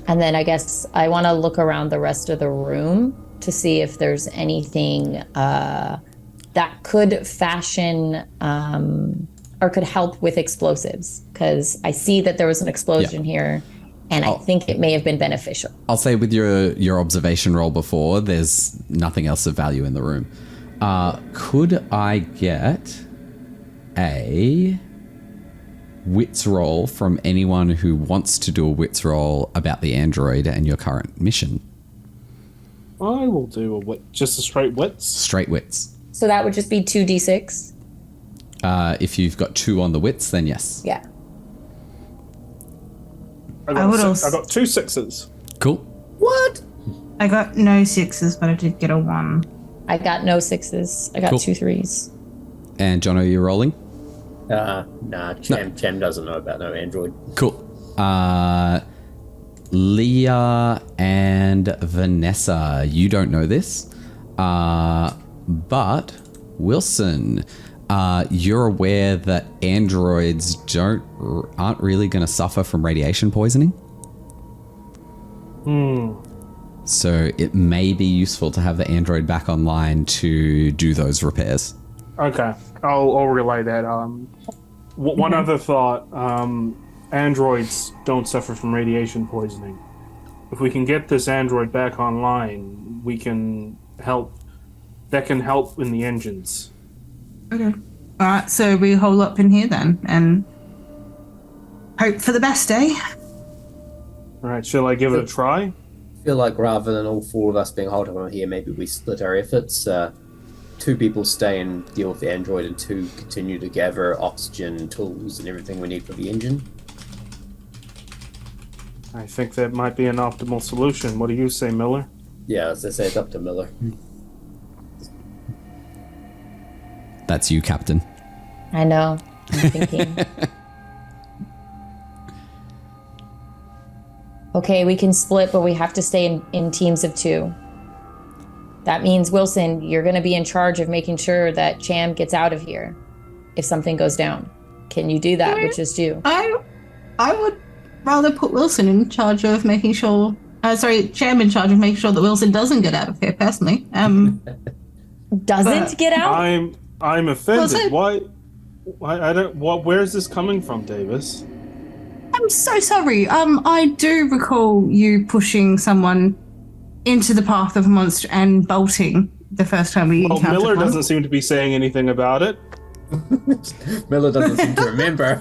And then I guess I want to look around the rest of the room to see if there's anything that could fashion or could help with explosives. Because I see that there was an explosion here, and I think it may have been beneficial. I'll say with your observation roll before, there's nothing else of value in the room. Could I get a wits roll from anyone who wants to do a wits roll about the android and your current mission? I will do a wit, just a straight wits. Straight wits. So that would just be 2d6? If you've got 2 on the wits, then yes. Yeah. I got 2 6s. Cool. What? I got no 6s, but I did get a 1. I got no 6s. I got Cool. 2 3s. And Jono, you're rolling? Nah, Cham doesn't know about no android. Cool. Leah and Vanessa, you don't know this, but Wilson, you're aware that androids aren't really going to suffer from radiation poisoning. So it may be useful to have the android back online to do those repairs. Okay, I'll relay that. One other thought: androids don't suffer from radiation poisoning. If we can get this android back online, we can help. That can help in the engines. Okay. All right, so we hole up in here then and hope for the best, eh? All right, shall I give it a try? I feel like rather than all 4 of us being holed up here, maybe we split our efforts. 2 people stay and deal with the android, and 2 continue to gather oxygen, tools, and everything we need for the engine. I think that might be an optimal solution. What do you say, Miller? Yeah, as I say, it's up to Miller. That's you, Captain. I know. I'm thinking. Okay, we can split, but we have to stay in teams of 2. That means, Wilson, you're going to be in charge of making sure that Cham gets out of here if something goes down. Can you do that with just you? I would rather put Wilson in charge of making sure... Cham in charge of making sure that Wilson doesn't get out of here, personally. Doesn't get out? I'm offended. Why? I don't... Where's this coming from, Davis? I'm so sorry. I do recall you pushing someone into the path of a monster and bolting the first time we encountered Miller one. doesn't seem to be saying anything about it. Miller doesn't seem to remember.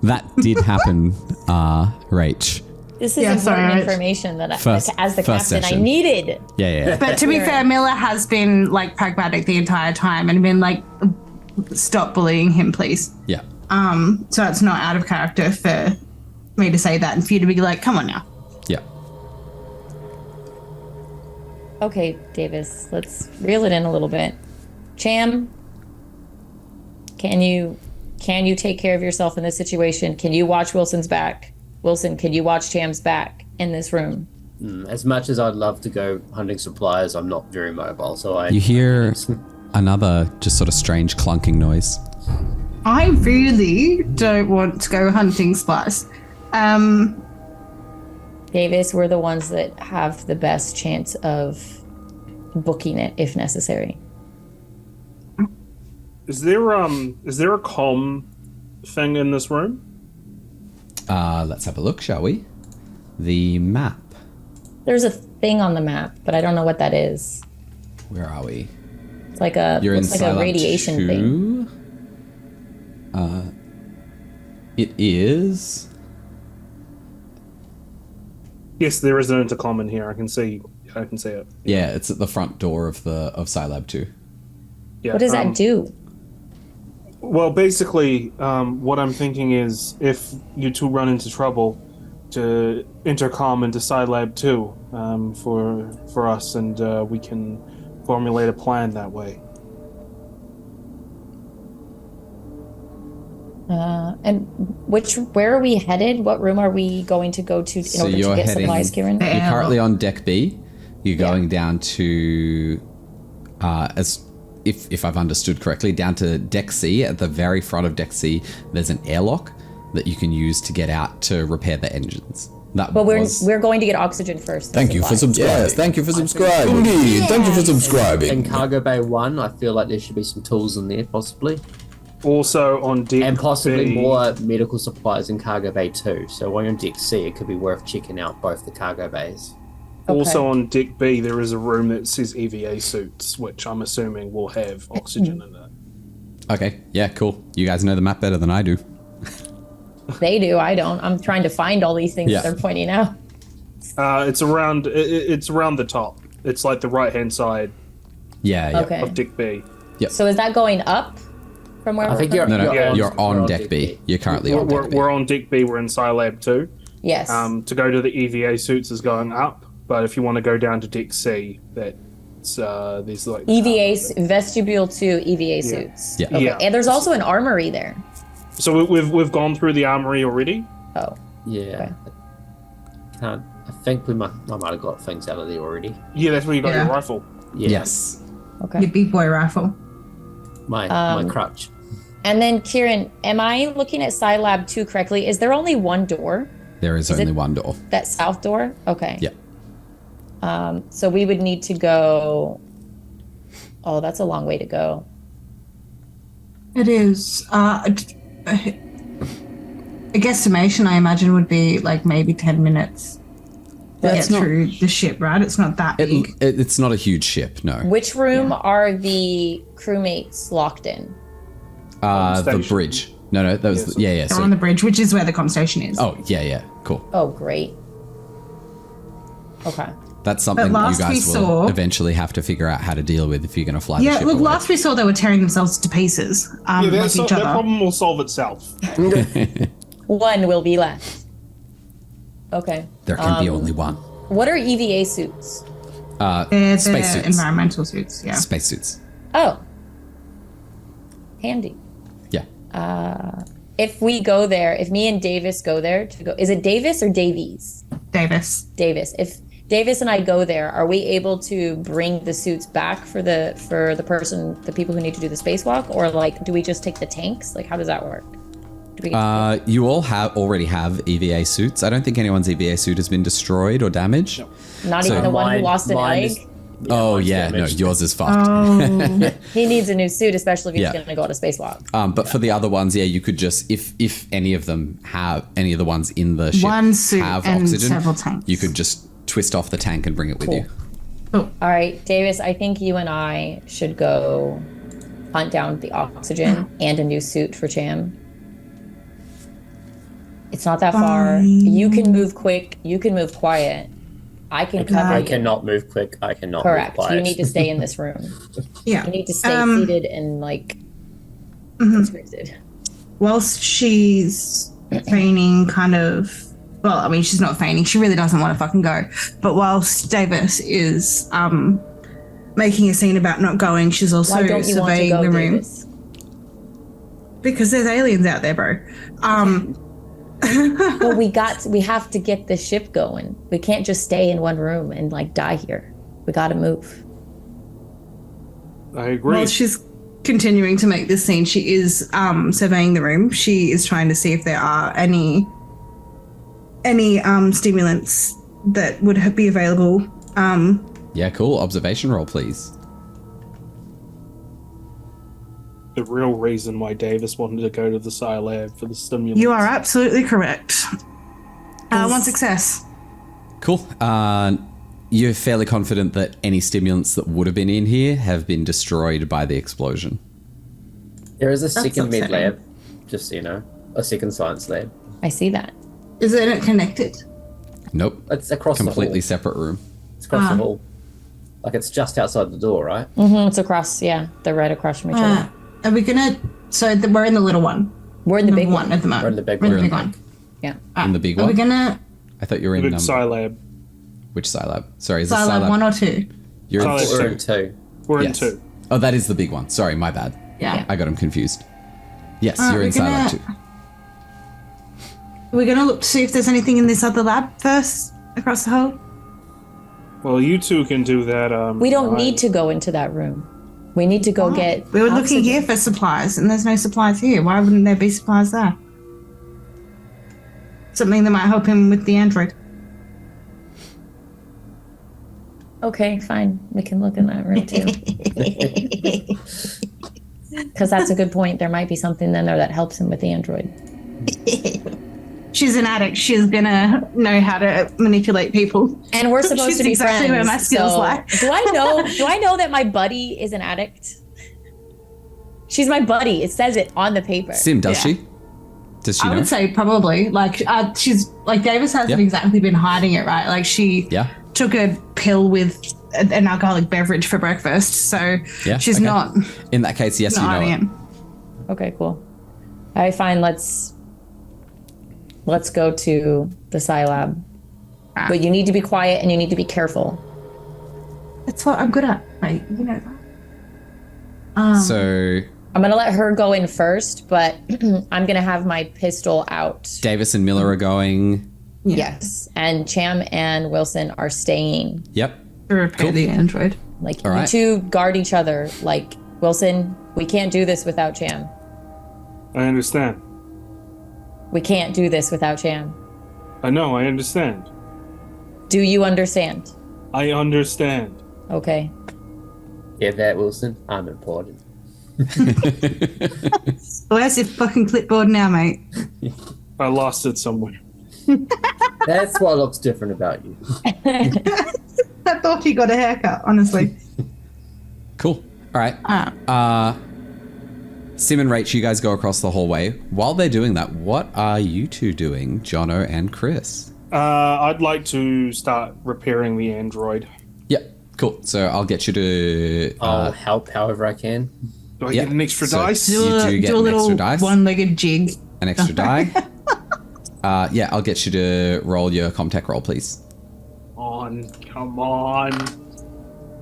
That did happen, Rach. This is important information that as the captain, session. I needed. Yeah. But to be fair, Miller has been like pragmatic the entire time and been like, stop bullying him, please. Yeah. So it's not out of character for me to say that and for you to be like, come on now. Yeah. Okay, Davis, let's reel it in a little bit. Cham, can you take care of yourself in this situation? Can you watch Wilson's back? Wilson, can you watch Cham's back in this room? As much as I'd love to go hunting supplies, I'm not very mobile, so You hear another just sort of strange clunking noise. I really don't want to go hunting supplies. Davis, we're the ones that have the best chance of booking it if necessary. Is there a comm thing in this room? Let's have a look, shall we? The map. There's a thing on the map, but I don't know what that is. Where are we? It's like a radiation thing. It is. Yes, there is an intercom in here. I can see it. Yeah, it's at the front door of Scilab 2. Yeah. What does that do? Well, basically, what I'm thinking is if you 2 run into trouble, to intercom into Scilab 2 for us, and we can formulate a plan that way. And where are we headed? What room are we going to go to in order to get supplies, Kieran? You're currently on deck B. You're going down to, if I've understood correctly, down to deck C. At the very front of deck C, there's an airlock that you can use to get out to repair the engines. But we're going to get oxygen first. Thank you for subscribing. Yes, thank you for subscribing. Indeed, thank you for subscribing. In Cargo Bay 1, I feel like there should be some tools in there, possibly. Also on deck And possibly B, more medical supplies in Cargo Bay 2. So while you're on deck C, it could be worth checking out both the cargo bays. Also on deck B, there is a room that says EVA suits, which I'm assuming will have oxygen in it. Okay, yeah, cool. You guys know the map better than I do. They do. I don't. I'm trying to find all these things that they're pointing out. It's around the top. It's like the right-hand side Yeah. Okay. of deck B. So is that going up from where I think you're, No, Yeah. you're on deck B. You're currently on deck B. We're on deck B. We're in Scilab 2. Yes. To go to the EVA suits is going up, but if you want to go down to deck C, that's there's like EVA vestibule 2 EVA suits. Yeah. Okay. Yeah. And there's also an armory there. So we've gone through the armory already. Oh. Yeah. I think I might have got things out of there already. Yeah, that's where you got Yeah. your rifle. Yeah. Yes. Okay. Your big boy rifle. My crutch. And then Kieran, am I looking at Scilab 2 correctly? Is there only one door? There is only one door. That south door? Okay. Yeah. So we would need to go. Oh, that's a long way to go. It is. A guesstimation, I imagine, would be like maybe 10 minutes to get through the ship, right? It's not that big. It's not a huge ship, no. Which room are the crewmates locked in? The Station. bridge. No, that was yeah. They're So, on the bridge, which is where the comm station is. oh yeah, cool. Oh, great. Okay. That's something you last guys we will saw- eventually have to figure out how to deal with if you're going to fly the Yeah, ship look, away. last we saw they were tearing themselves to pieces, Yeah, like that each other. problem will solve itself. One will be left. Okay. There can be only one. What are EVA suits? They're Spacesuits. environmental suits, yeah. Spacesuits. Oh. Handy. Yeah. If we go there, if me and Davis go there to go, is it Davis or Davies? Davis. Davis. If Davis and I go there, are we able to bring the suits back for the people who need to do the spacewalk, or like do we just take the tanks? Like how does that work? Do we You all already have EVA suits. I don't think anyone's EVA suit has been destroyed or damaged. not so even the one who Mine- lost an mine egg? is- Oh mine's yeah, no, damaged. yours is fucked. Oh, He needs a new suit, especially if he's Yeah. going to go on a spacewalk. But for the other ones, yeah, you could just if any of them have any of the ones in the ship One suit have and oxygen, several tanks. you could just twist off the tank and bring it with you. All right, Davis, I think you and I should go hunt down the oxygen and a new suit for Cham. It's not that far. You can move quick. You can move quiet. I can cover I you. cannot move quick. I cannot Correct. move quiet. You need to stay in this room. yeah. You need to stay seated and like constricted. Whilst she's feigning kind of, well, I mean, she's not feigning. She really doesn't want to fucking go. But whilst Davis is making a scene about not going, she's also Why don't you want to surveying go, the room. Davis? Because there's aliens out there, bro. Well, we have to get the ship going. We can't just stay in one room and like die here. We got to move. I agree. While she's continuing to make this scene, she is surveying the room. She is trying to see if there are any stimulants that would be available. Yeah, cool. Observation roll, please. The real reason why Davis wanted to go to the Psi Lab for the stimulants. You are absolutely correct. One success. Cool. You're fairly confident that any stimulants that would have been in here have been destroyed by the explosion. There is a second med upsetting. lab, just so you know, a second science lab. I see that. Is it connected? Nope. It's across Completely the hall. separate room. It's across the hall. Like it's just outside the door, right? It's across. Yeah, they're right across from each other. Are we gonna? So we're in the little one. We're in the big Number one. at the moment. We're in the big We're in one. the big one. Yeah. In the big Are one? we gonna? I thought you were The in big Psi Lab. which Scilab? Sorry, is it Silab Scilab? 1 or 2? You're in Scilab We're two. in two. We're in Yes. two. Oh, that is the big one. Sorry, my bad. Yeah. I got him confused. Yes, you're we're inside lab gonna- 2. We're gonna look to see if there's anything in this other lab first across the hall. Well, you two can do that. We don't need to go into that room. We need to go get. We were looking oxygen. here for supplies, and there's no supplies here. Why wouldn't there be supplies there? Something that might help him with the android. Okay, fine. We can look in that room too. Because that's a good point. There might be something in there that helps him with the android. She's an addict. She's gonna know how to manipulate people. And we're supposed She's to be exactly friends. where my skills so lie. do I know that my buddy is an addict? She's my buddy. It says it on the paper. Sim, does Yeah. she? Does she I know? would say probably. Like, she's like Davis hasn't Yeah. exactly been hiding it, right? Like, she Yeah. took a pill with an alcoholic beverage for breakfast, so Yeah, she's okay. not In that case, yes, you know hiding it. it. Okay, cool. All right, fine. Let's go to the Psi Lab. But you need to be quiet and you need to be careful. That's what I'm good at, right? You know that. So I'm gonna let her go in first, but I'm gonna have my pistol out. Davis and Miller are going. Yes, and Cham and Wilson are staying. Yep. To repair the android. Like All you right. two guard each other. Like Wilson, we can't do this without Cham. I understand. We can't do this without Cham. I know. I understand. Do you understand? I understand. Okay. Get that, Wilson? I'm important. Where's your fucking clipboard now, mate? I lost it somewhere. That's what looks different about you. I thought you got a haircut, honestly. Cool. All right. Sim and Rach, you guys go across the hallway. While they're doing that, what are you two doing, Jono and Chris? I'd like to start repairing the android. Yep. Cool. So I'll get you to. I'll help however I can. Do I Yeah. get an extra So- dice? You do get a an little extra dice. one-legged jig. An extra die. Yeah, I'll get you to roll your Comtech roll, please. Come on.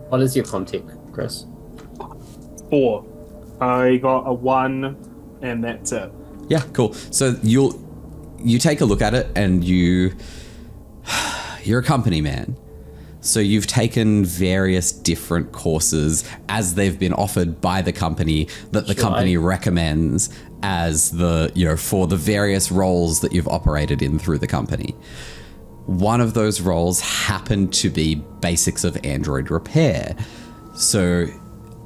What is your contact, Chris? 4. I got a 1, and that's it. Yeah, cool. So you take a look at it, and you're a company man. So you've taken various different courses as they've been offered by the company that the company recommends as for the various roles that you've operated in through the company. One of those roles happened to be basics of Android repair. So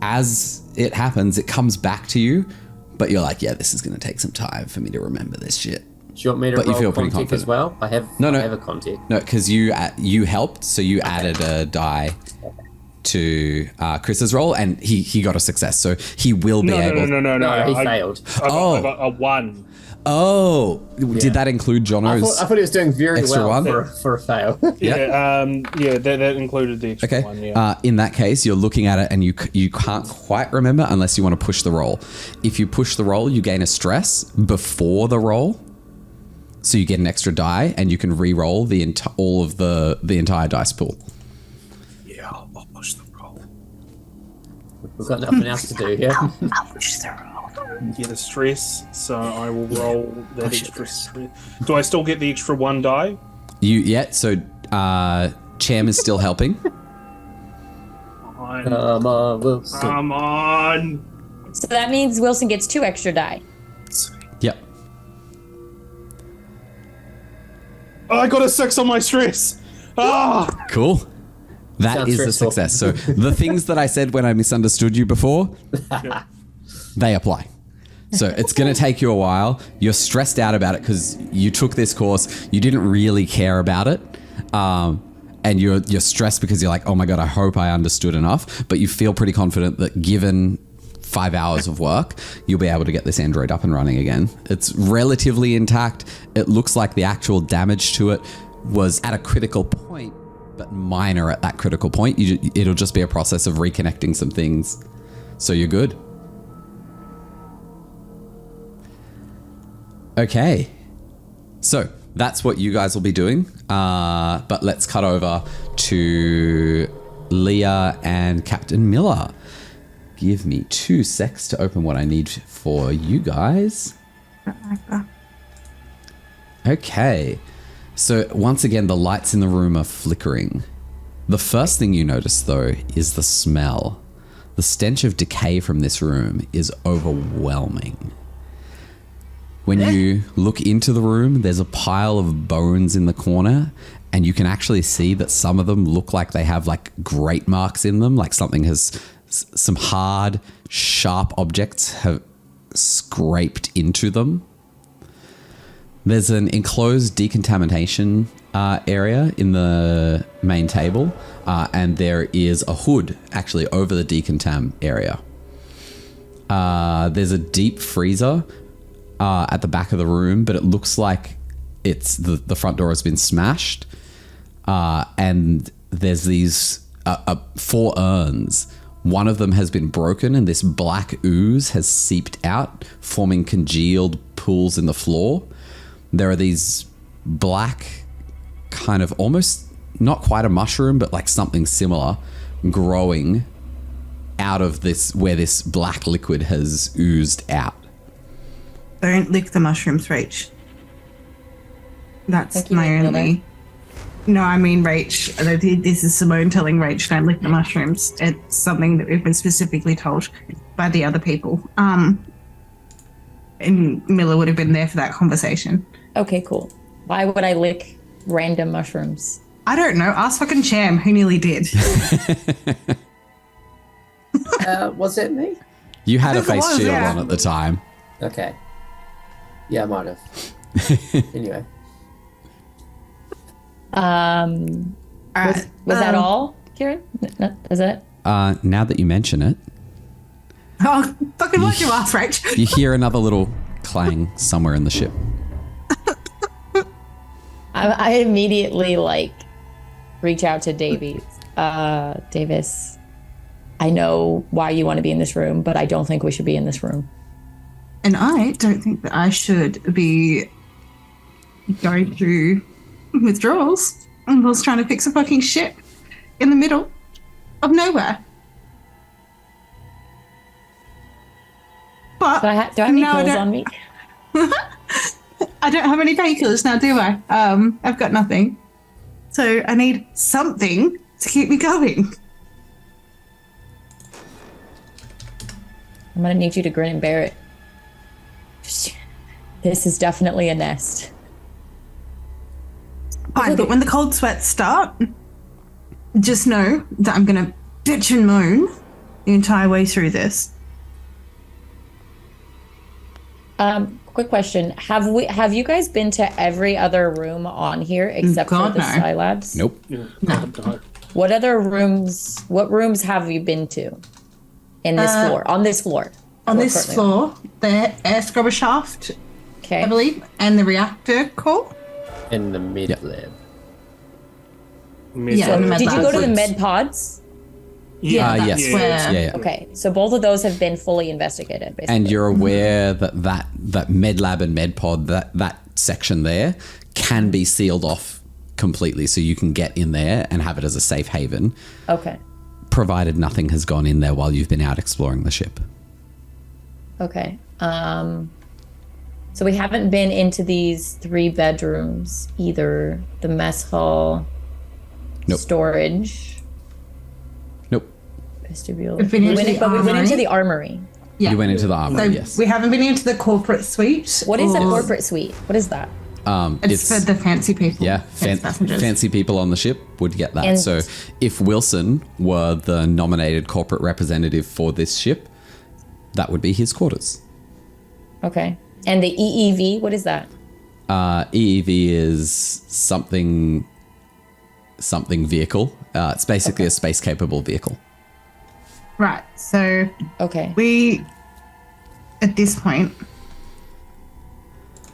as it happens, it comes back to you, but you're like, yeah, this is going to take some time for me to remember this shit. Do you want me to But you roll feel pretty contact as confident. well? I have a contact. No, because you helped, so you added a die to Chris's roll, and he got a success, so he will be able. No. No, he failed. I got a 1. Oh, did that include I Jono's? thought he was doing very Extra well one? for a fail. Yeah, that included the extra Okay. 1, yeah. In that case, you're looking at it and you can't quite remember unless you want to push the roll. If you push the roll, you gain a stress before the roll, so you get an extra die and you can re-roll all of the entire dice pool. Yeah, I'll push the roll. We've got nothing else to do here. Get a stress, so I will roll that extra stress. Do I still get the extra 1 die? So Cham is still helping. Wilson. Come on. So that means Wilson gets 2 extra die. Yep. Oh, I got a 6 on my stress. Ah! Cool. That Sounds is a stressful. success. So the things that I said when I misunderstood you before, they apply. So it's going to take you a while. You're stressed out about it because you took this course. You didn't really care about it. And you're stressed because you're like, oh my God, I hope I understood enough. But you feel pretty confident that given 5 hours of work, you'll be able to get this android up and running again. It's relatively intact. It looks like the actual damage to it was at a critical point, but minor at that critical point. It'll just be a process of reconnecting some things. So you're good. Okay. So that's what you guys will be doing. But let's cut over to Leah and Captain Miller. Give me 2 secs to open what I need for you guys. Okay. So once again, the lights in the room are flickering. The first thing you notice, though, is the smell. The stench of decay from this room is overwhelming. When you look into the room, there's a pile of bones in the corner, and you can actually see that some of them look like they have like grate marks in them, like something has, some hard, sharp objects have scraped into them. There's an enclosed decontamination area in the main table, and there is a hood actually over the decontam area. There's a deep freezer at the back of the room, but it looks like it's the front door has been smashed, and there's these 4 urns. One of them has been broken, and this black ooze has seeped out, forming congealed pools in the floor. There are these black, kind of almost not quite a mushroom, but like something similar, growing out of this, where this black liquid has oozed out. Don't lick the mushrooms, Rach. That's my only. No, I mean, Rach. This is Simone telling Rach, don't lick the mushrooms. It's something that we've been specifically told by the other people. And Miller would have been there for that conversation. Okay, cool. Why would I lick random mushrooms? I don't know. Ask fucking Cham, who nearly did. Was it me? You had a I think it face was, shield yeah. on at the time. Okay. Yeah, I might have. Anyway. Was that all, Kieran? No, is that it? Now that you mention it, Oh, fucking watch your ass, Rach. you hear another little clang somewhere in the ship. I immediately reach out to Davies. Davis, I know why you want to be in this room, but I don't think we should be in this room. And I don't think that I should be going through withdrawals and was trying to fix a fucking ship in the middle of nowhere. But Do I have any no, I pills don't- on me? I don't have any painkillers now, do I? I've got nothing. So I need something to keep me going. I'm gonna need you to grin and bear it. This is definitely a nest. Fine, but when the cold sweats start, just know that I'm gonna bitch and moan the entire way through this. Quick question: Have you guys been to every other room on here except God, for the no. Sky Labs? Nope. Yeah. Oh, God. What other rooms? What rooms have you been to? In this floor? On this floor? On We're this currently floor, the air scrubber shaft, Okay. I believe, and the reactor core. In the mid lab. Yeah, in the med Did you go to the labs. med pods? Yeah, yes. that's where. Yeah. Okay, so both of those have been fully investigated, basically. And you're aware that med lab and med pod, that section there can be sealed off completely, so you can get in there and have it as a safe haven, Okay. provided nothing has gone in there while you've been out exploring the ship. Okay. So we haven't been into these 3 bedrooms either. The mess hall, Nope. storage, Nope. vestibule. We've been into the But we went into armory. the armory. Yeah. You went into the armory, So yes. we haven't been into the corporate suite. What is a or- corporate suite? What is that? It's for the fancy people. Yeah, fancy passengers. fancy people on the ship would get that. And- So if Wilson were the nominated corporate representative for this ship, that would be his quarters. Okay. And the EEV, what is that? EEV is something vehicle. It's basically a space capable vehicle. Right. So Okay. we, at this point,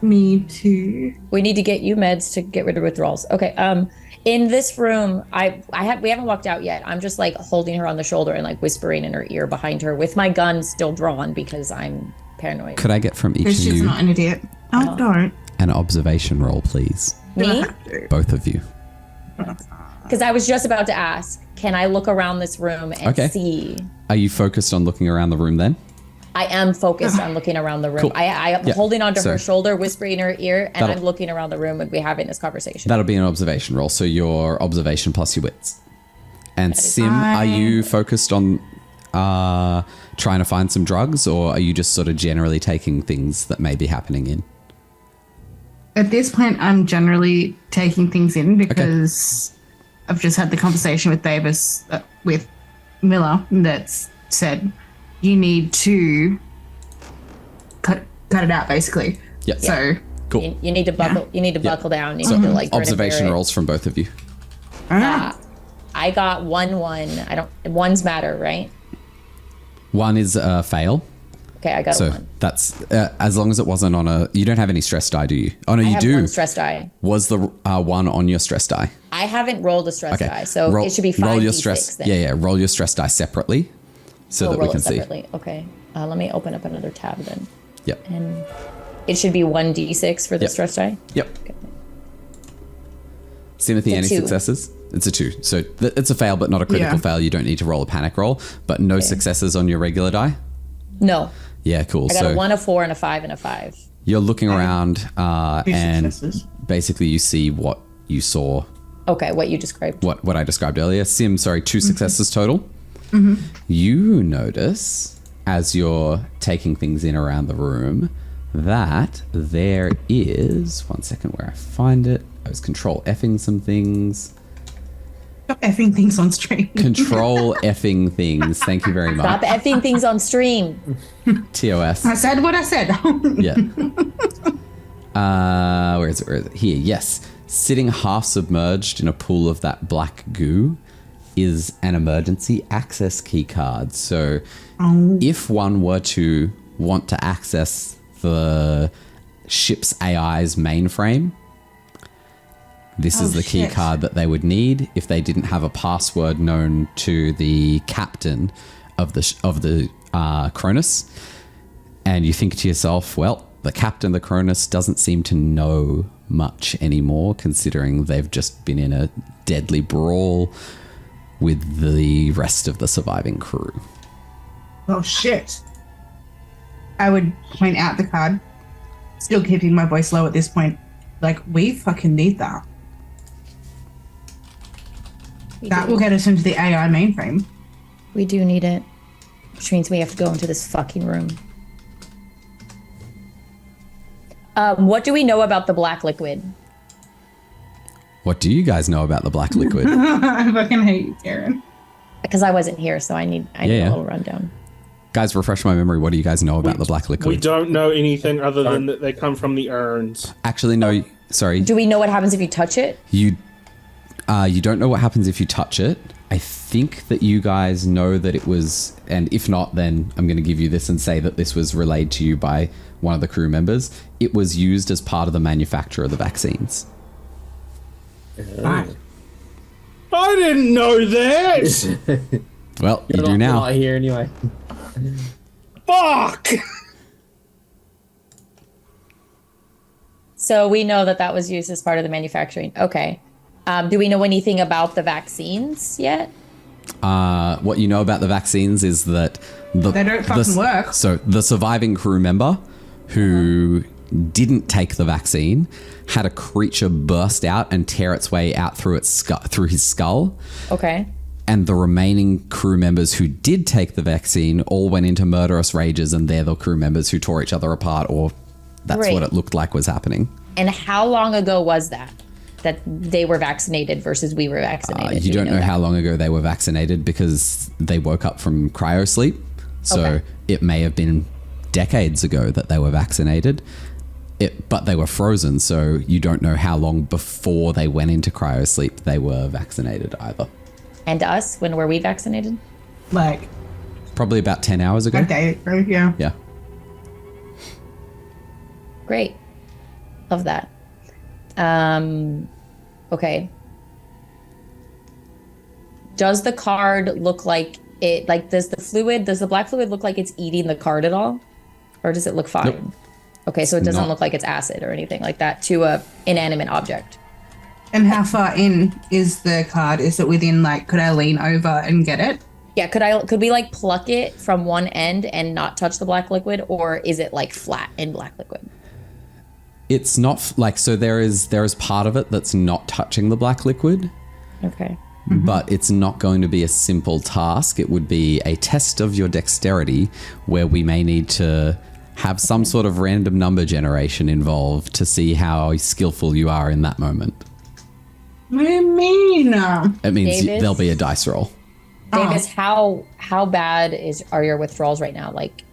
need to. We need to get you meds to get rid of withdrawals. Okay. In this room, we haven't walked out yet. I'm just holding her on the shoulder and whispering in her ear behind her with my gun still drawn because I'm paranoid. Could I get from each Because of she's you not an idiot. Oh, don't. an observation roll, please? Me? I have to. Both of you. Because I was just about to ask, can I look around this room and see? Are you focused on looking around the room then? I am focused on looking around the room. Cool. I am holding onto her shoulder, whispering in her ear, and I'm looking around the room and we're having this conversation. That'll be an observation roll. So your observation plus your wits. And Sim, are you focused on trying to find some drugs, or are you just sort of generally taking things that may be happening in? At this point, I'm generally taking things in because I've just had the conversation with Davis, with Miller, that's said you need to cut it out, basically. Yeah. So cool. You need to buckle. You need to buckle down. You need to like observation rolls from both of you. I got 1-1. I don't. Ones matter, right? One is a fail. Okay, I got a 1. That's as long as it wasn't on a. You don't have any stress die, do you? Oh no, I you have do. one stress die. Was the one on your stress die? I haven't rolled a stress die, so it should be 5d6 roll your stress. then. Yeah. Roll your stress die separately, so that we roll can it see. separately. Okay, let me open up another tab then. Yep. And it should be 1d6 for the stress die. Yep. Okay. Timothy, any 2. successes? It's a 2. So it's a fail, but not a critical fail. You don't need to roll a panic roll, but no successes on your regular die? No. Yeah, cool. I got a 1, a 4, and a 5, and a 5. You're looking around and successes. basically you see what you saw. Okay, what you described. What I described earlier. Sim, sorry, 2 successes total. You notice, as you're taking things in around the room, that there is... One second where I find it. I was control F'ing some things. Stop effing things on stream. Control effing things. Thank you very much. Stop effing things on stream. TOS. I said what I said. Yeah. Where is it? Here, yes. Sitting half submerged in a pool of that black goo is an emergency access key card. So if one were to want to access the ship's AI's mainframe, this is the key card that they would need if they didn't have a password known to the captain of the Cronus. And you think to yourself, well, the captain of the Cronus doesn't seem to know much anymore, considering they've just been in a deadly brawl with the rest of the surviving crew. Oh shit. I would point out the card, still keeping my voice low at this point. Like, we fucking need that. That will get us into the AI mainframe. We do need it. Which means we have to go into this fucking room. What do we know about the black liquid? What do you guys know about the black liquid? I fucking hate you, Karen. Because I wasn't here, so I need a little rundown. Guys, refresh my memory. What do you guys know about the black liquid? We don't know anything other than that they come from the urns. Actually, no. Sorry. Do we know what happens if you touch it? You don't know what happens if you touch it. I think that you guys know that it was, and if not, then I'm going to give you this and say that this was relayed to you by one of the crew members. It was used as part of the manufacture of the vaccines. I didn't know that! Well, you do You're now. not here anyway. Fuck! So we know that was used as part of the manufacturing. Okay. Do we know anything about the vaccines yet? What you know about the vaccines is that They don't fucking work. So the surviving crew member who didn't take the vaccine had a creature burst out and tear its way out through his skull. Okay. And the remaining crew members who did take the vaccine all went into murderous rages, and they're the crew members who tore each other apart, or that's what it looked like was happening. And how long ago was that they were vaccinated versus we were vaccinated? You don't know how long ago they were vaccinated because they woke up from cryosleep. So it may have been decades ago that they were vaccinated. But they were frozen, so you don't know how long before they went into cryosleep they were vaccinated either. And us, when were we vaccinated? Like, Probably about 10 hours ago. a day ago, yeah. Yeah. Great. Love that. Okay. Does the card look like it, like, does the black fluid look like it's eating the card at all? Or does it look fine? Nope. Okay, so it doesn't not. look like it's acid or anything like that to a inanimate object. And how far in is the card? Is it within, like, could I lean over and get it? Yeah, could we like pluck it from one end and not touch the black liquid, or is it like flat in black liquid? It's not like, so there is part of it that's not touching the black liquid, Okay. but it's not going to be a simple task. It would be a test of your dexterity where we may need to have some sort of random number generation involved to see how skillful you are in that moment. What do you mean? It means Davis? there'll be a dice roll. Davis, how bad are your withdrawals right now? Like,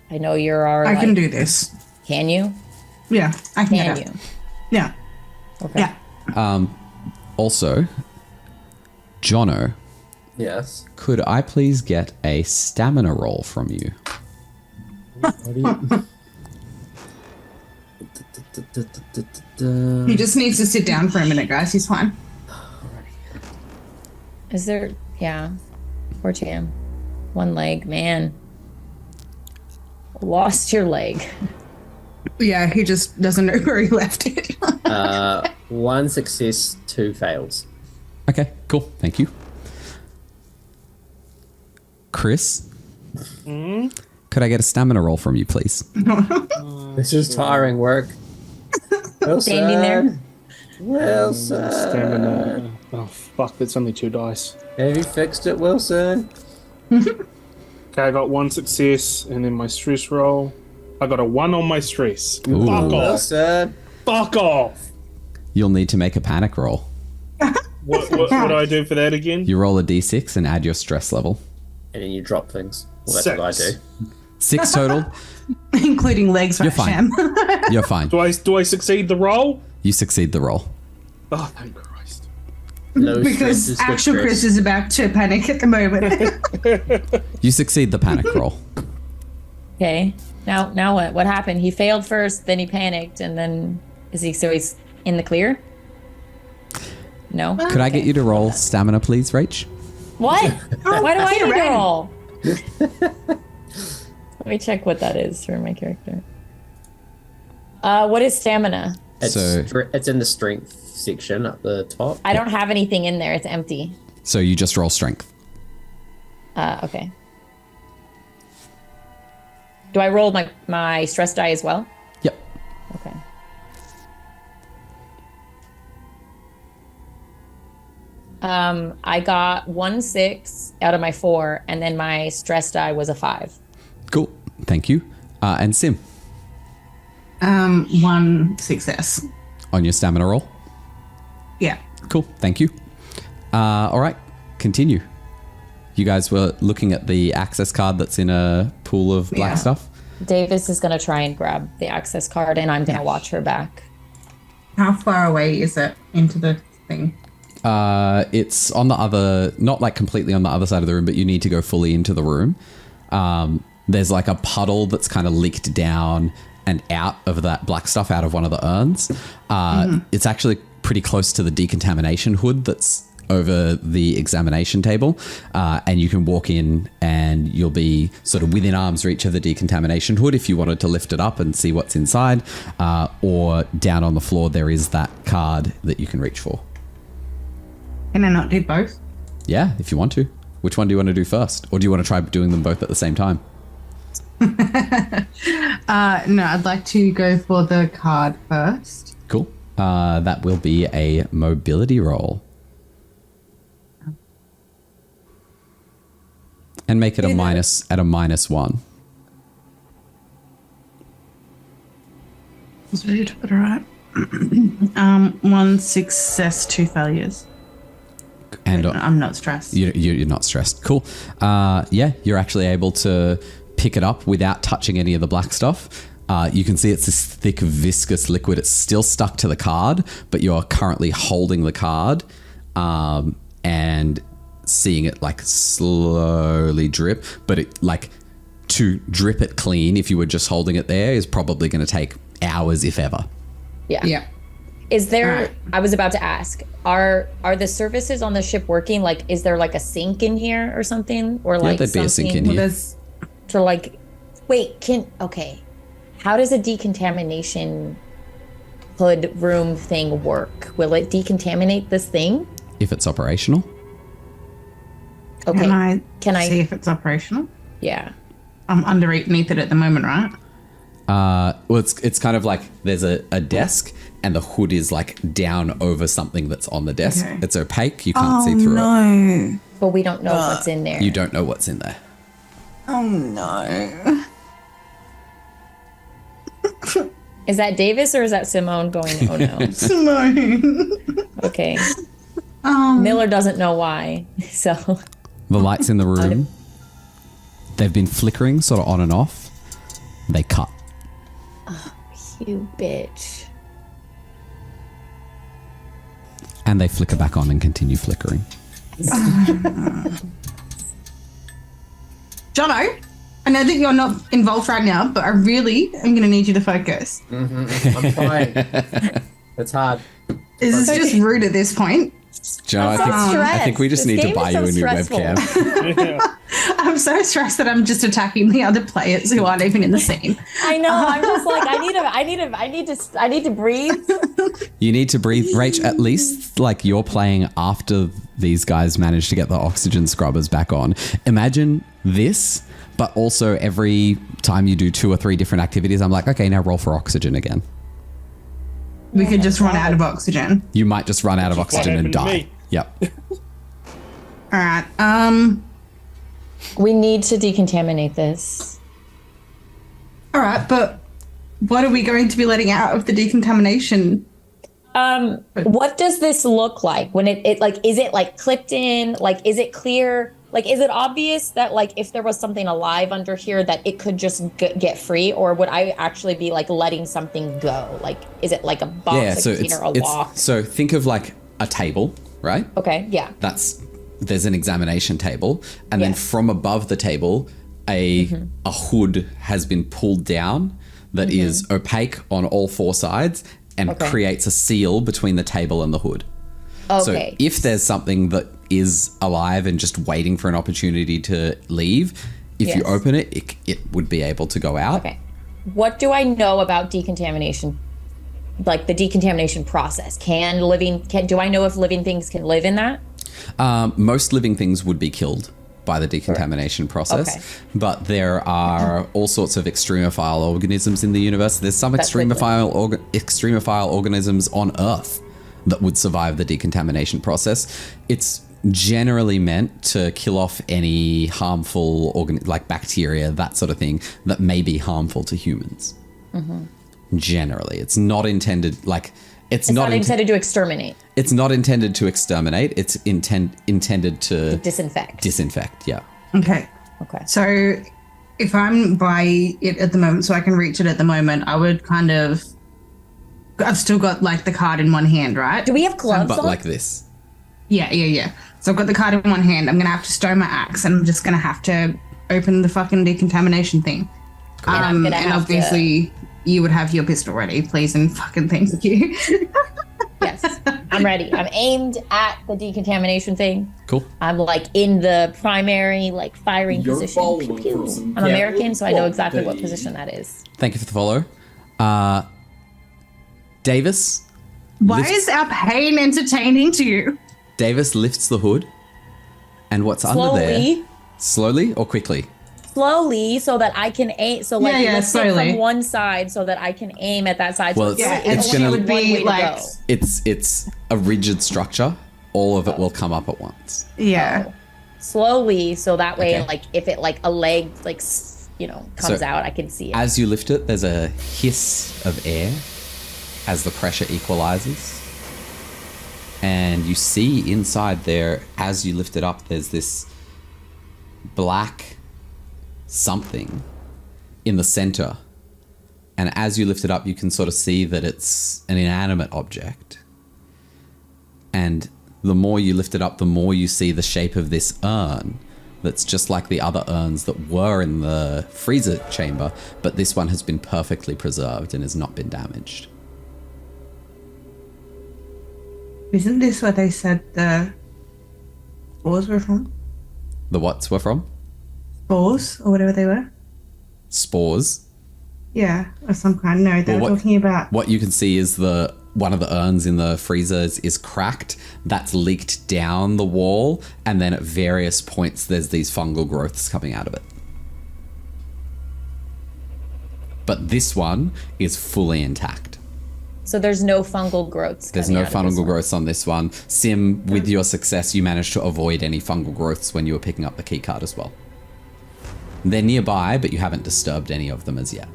I know you're already. I can do this. Can you? Yeah, I can Can get it. you? Yeah. Okay. Yeah. Also, Jono, Yes. could I please get a stamina roll from you? What do you... He just needs to sit down for a minute, guys. He's fine. Is there? Yeah. Poor Cham. One leg, man. Lost your leg. Yeah, he just doesn't know where he left it. 1 success, 2 fails. Okay, cool. Thank you. Chris? Could I get a stamina roll from you, please? This is tiring work. Wilson. Standing there. Wilson. Stamina. Oh, fuck, that's only 2 dice. Have you fixed it, Wilson? Okay, I got 1 success, and then my stress roll. I got a 1 on my stress. Ooh. Fuck off. Wilson. Fuck off. You'll need to make a panic roll. What do I do for that again? You roll a d6 and add your stress level. And then you drop things. Well, that's what I 6. do. 6 total. Including legs, right, You're fine. Sham? You're fine. Do I succeed the roll? You succeed the roll. Oh, thank Christ. No stress Because is good actual stress. Chris is about to panic at the moment. You succeed the panic roll. Okay. Now what? What happened? He failed first, then he panicked, and then he's in the clear? No. Could I get you to roll stamina, please, Rach? What? Why do I need to ran. roll? Let me check what that is for my character. What is stamina? It's, So- it's in the strength section at the top. I don't have anything in there. It's empty. So you just roll strength. Okay. Do I roll my stress die as well? Yep. Okay. I got 1 6 out of my 4, and then my stress die was a 5. Cool. Thank you. And Sim, 1 success. on your stamina roll. Yeah. Cool. Thank you. All right. Continue. You guys were looking at the access card that's in a pool of black Yeah. stuff. Davis is going to try and grab the access card, and I'm going to watch her back. How far away is it into the thing? It's on the other, not like completely on the other side of the room, but you need to go fully into the room. There's like a puddle that's kind of leaked down and out of that black stuff out of one of the urns. It's actually pretty close to the decontamination hood that's over the examination table, and you can walk in and you'll be sort of within arm's reach of the decontamination hood if you wanted to lift it up and see what's inside, or down on the floor there is that card that you can reach for. Can I not do both? Yeah, if you want to. Which one do you want to do first? Or do you want to try doing them both at the same time? No, I'd like to go for the card first. Cool. That will be a mobility roll. And make it a -1. It's rude, but alright. 1 success, 2 failures. And I'm not stressed. you're not stressed. Cool. Yeah, you're actually able to pick it up without touching any of the black stuff. You can see it's this thick, viscous liquid. It's still stuck to the card, but you're currently holding the card and seeing it like slowly drip. But it like to drip it clean, if you were just holding it there, is probably going to take hours, if ever. Yeah. Yeah. Is there? Alright. I was about to ask. Are the services on the ship working? Like, is there like a sink in here or something, or like there'd be a sink in something here. There's to like? Wait, okay. How does a decontamination hood room thing work? Will it decontaminate this thing? If it's operational. Okay. Can I see if it's operational? Yeah. I'm underneath it at the moment, right? Well, it's kind of like there's a desk and the hood is like down over something that's on the desk. Okay. It's opaque. You can't see through it. No. But we don't know what's in there. You don't know what's in there. Oh no. Is that Davis or is that Simone going, oh no? Simone. Okay. Miller doesn't know why, so. The lights in the room, they've been flickering sort of on and off. They cut. You bitch. And they flicker back on and continue flickering. Jono, I know that you're not involved right now, but I really am going to need you to focus. I'm trying. It's hard. This is just rude at this point. Joe, I think we just This need to game buy is you so a new stressful. webcam. I'm so stressed that I'm just attacking the other players who aren't even in the scene. I know. I'm just like I need to breathe. You need to breathe. Rach, at least like you're playing after these guys manage to get the oxygen scrubbers back on. Imagine this, but also every time you do 2 or 3 different activities, I'm like, okay, now roll for oxygen again. We could just run out of oxygen. You might just run out of oxygen and happened to die. me. Yep. All right. We need to decontaminate this. All right, but what are we going to be letting out of the decontamination? What does this look like when it like, is it like clipped in? Like, is it clear? Like, is it obvious that like if there was something alive under here that it could just get free, or would I actually be like letting something go? Like, is it like a box, Yeah, a so container, a lock? so think of like a table, right? Okay, yeah. There's an examination table, and then Yes. from above the table, a hood has been pulled down that is opaque on all 4 sides and Okay. creates a seal between the table and the hood. Okay. So if there's something that is alive and just waiting for an opportunity to leave, if you Yes. open it, it would be able to go out. Okay. What do I know about decontamination? Like the decontamination process. Do I know if living things can live in that? Most living things would be killed by the decontamination process, Okay. but there are all sorts of extremophile organisms in the universe. There's some That's good. extremophile organisms on Earth that would survive the decontamination process. It's generally meant to kill off any harmful like bacteria, that sort of thing, that may be harmful to humans. Generally, it's not intended like it's not intended to exterminate. It's not intended to exterminate. It's intended to Disinfect. disinfect. Yeah. Okay. Okay. So if I'm by it at the moment, so I can reach it at the moment, I would kind of. I've still got like the card in one hand, right? Do we have gloves But on? like this. Yeah. So I've got the card in one hand. I'm gonna have to stow my axe, and I'm just gonna have to open the fucking decontamination thing. I'm gonna and have obviously you would have your pistol ready, please, and fucking thank you. Yes. I'm ready. I'm aimed at the decontamination thing. Cool. I'm like in the primary like firing You're position. following Pew, pew. person. I'm Yeah. American, so I know Well, exactly what they- position that is. Thank you for the follow. Davis. Why Lift- is our pain entertaining to you? Davis lifts the hood, and what's under there? Slowly or quickly? Slowly, so that I can aim. So like Yeah, lift it slowly. from one side, so that I can aim at that side. Well, so it's- only it's gonna- one It would way be to like- go. It's a rigid structure. All of it will come up at once. Yeah. Slowly, so that way, Okay. like if it like a leg like comes So, out, I can see it. As you lift it, there's a hiss of air as the pressure equalizes. And you see inside there, as you lift it up, there's this black something in the center. And as you lift it up, you can sort of see that it's an inanimate object. And the more you lift it up, the more you see the shape of this urn that's just like the other urns that were in the freezer chamber, but this one has been perfectly preserved and has not been damaged. Isn't this what they said the spores were from? The whats were from? Spores, or whatever they were? Spores. Yeah, of some kind. No, they were talking about. What you can see is one of the urns in the freezers is cracked. That's leaked down the wall, and then at various points there's these fungal growths coming out of it. But this one is fully intact. So there's no fungal growths. There's no fungal growths on this one. Sim, with your success, you managed to avoid any fungal growths when you were picking up the key card as well. They're nearby, but you haven't disturbed any of them as yet.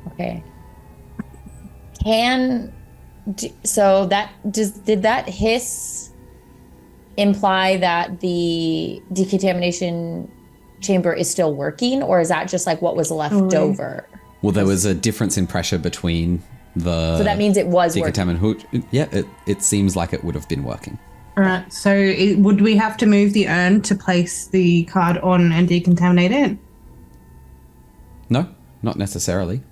Okay. Did that hiss imply that the decontamination chamber is still working, or is that just like what was left over? Well, there was a difference in pressure between the. So that means it was working. Yeah, it seems like it would have been working. All right. So would we have to move the urn to place the card on and decontaminate it? No, not necessarily.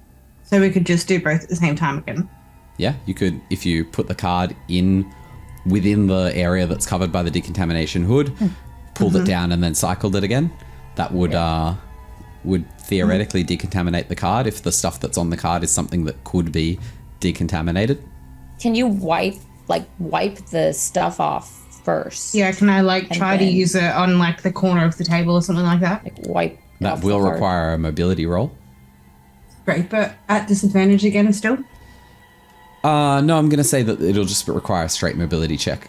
So we could just do both at the same time again. Yeah, you could, if you put the card within the area that's covered by the decontamination hood, pulled it down and then cycled it again. That would theoretically decontaminate the card if the stuff that's on the card is something that could be decontaminated. Can you wipe the stuff off first? Yeah, can I try to use it on the corner of the table or something like that? Wipe. That will require a mobility roll. Great, but at disadvantage again still? No, I'm going to say that it'll just require a straight mobility check.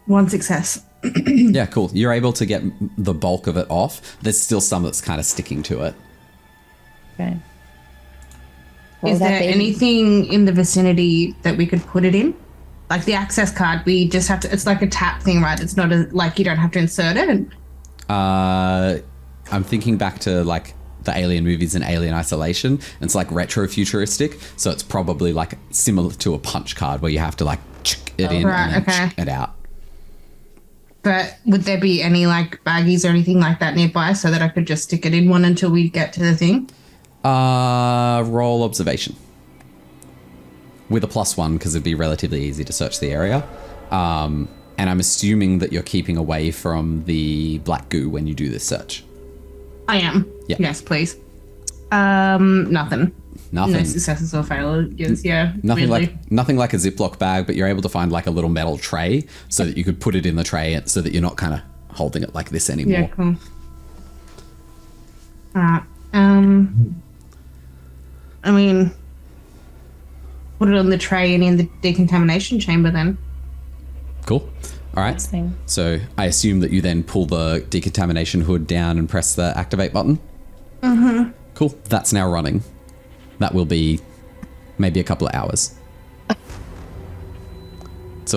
1 success. Yeah, cool. You're able to get the bulk of it off. There's still some that's kind of sticking to it. Okay. Is there anything in the vicinity that we could put it in? Like the access card, we just have to, it's like a tap thing, right? It's not you don't have to insert it. I'm thinking back to the Alien movies and Alien Isolation. It's retro-futuristic, so it's probably similar to a punch card where you have to chick it in and then chick it out. But would there be any baggies or anything like that nearby so that I could just stick it in one until we get to the thing? Roll observation. With a +1 because it'd be relatively easy to search the area. And I'm assuming that you're keeping away from the black goo when you do this search. I am. Yeah. Yes, please. Nothing. Nothing. No successes or failures. Yeah. Nothing weirdly. nothing like a Ziploc bag, but you're able to find a little metal tray so that you could put it in the tray so that you're not kind of holding it like this anymore. Yeah, cool. Alright. I mean, put it on the tray and in the decontamination chamber then. Cool. All right. So I assume that you then pull the decontamination hood down and press the activate button. Mm-hmm. Cool. That's now running. That will be maybe a couple of hours.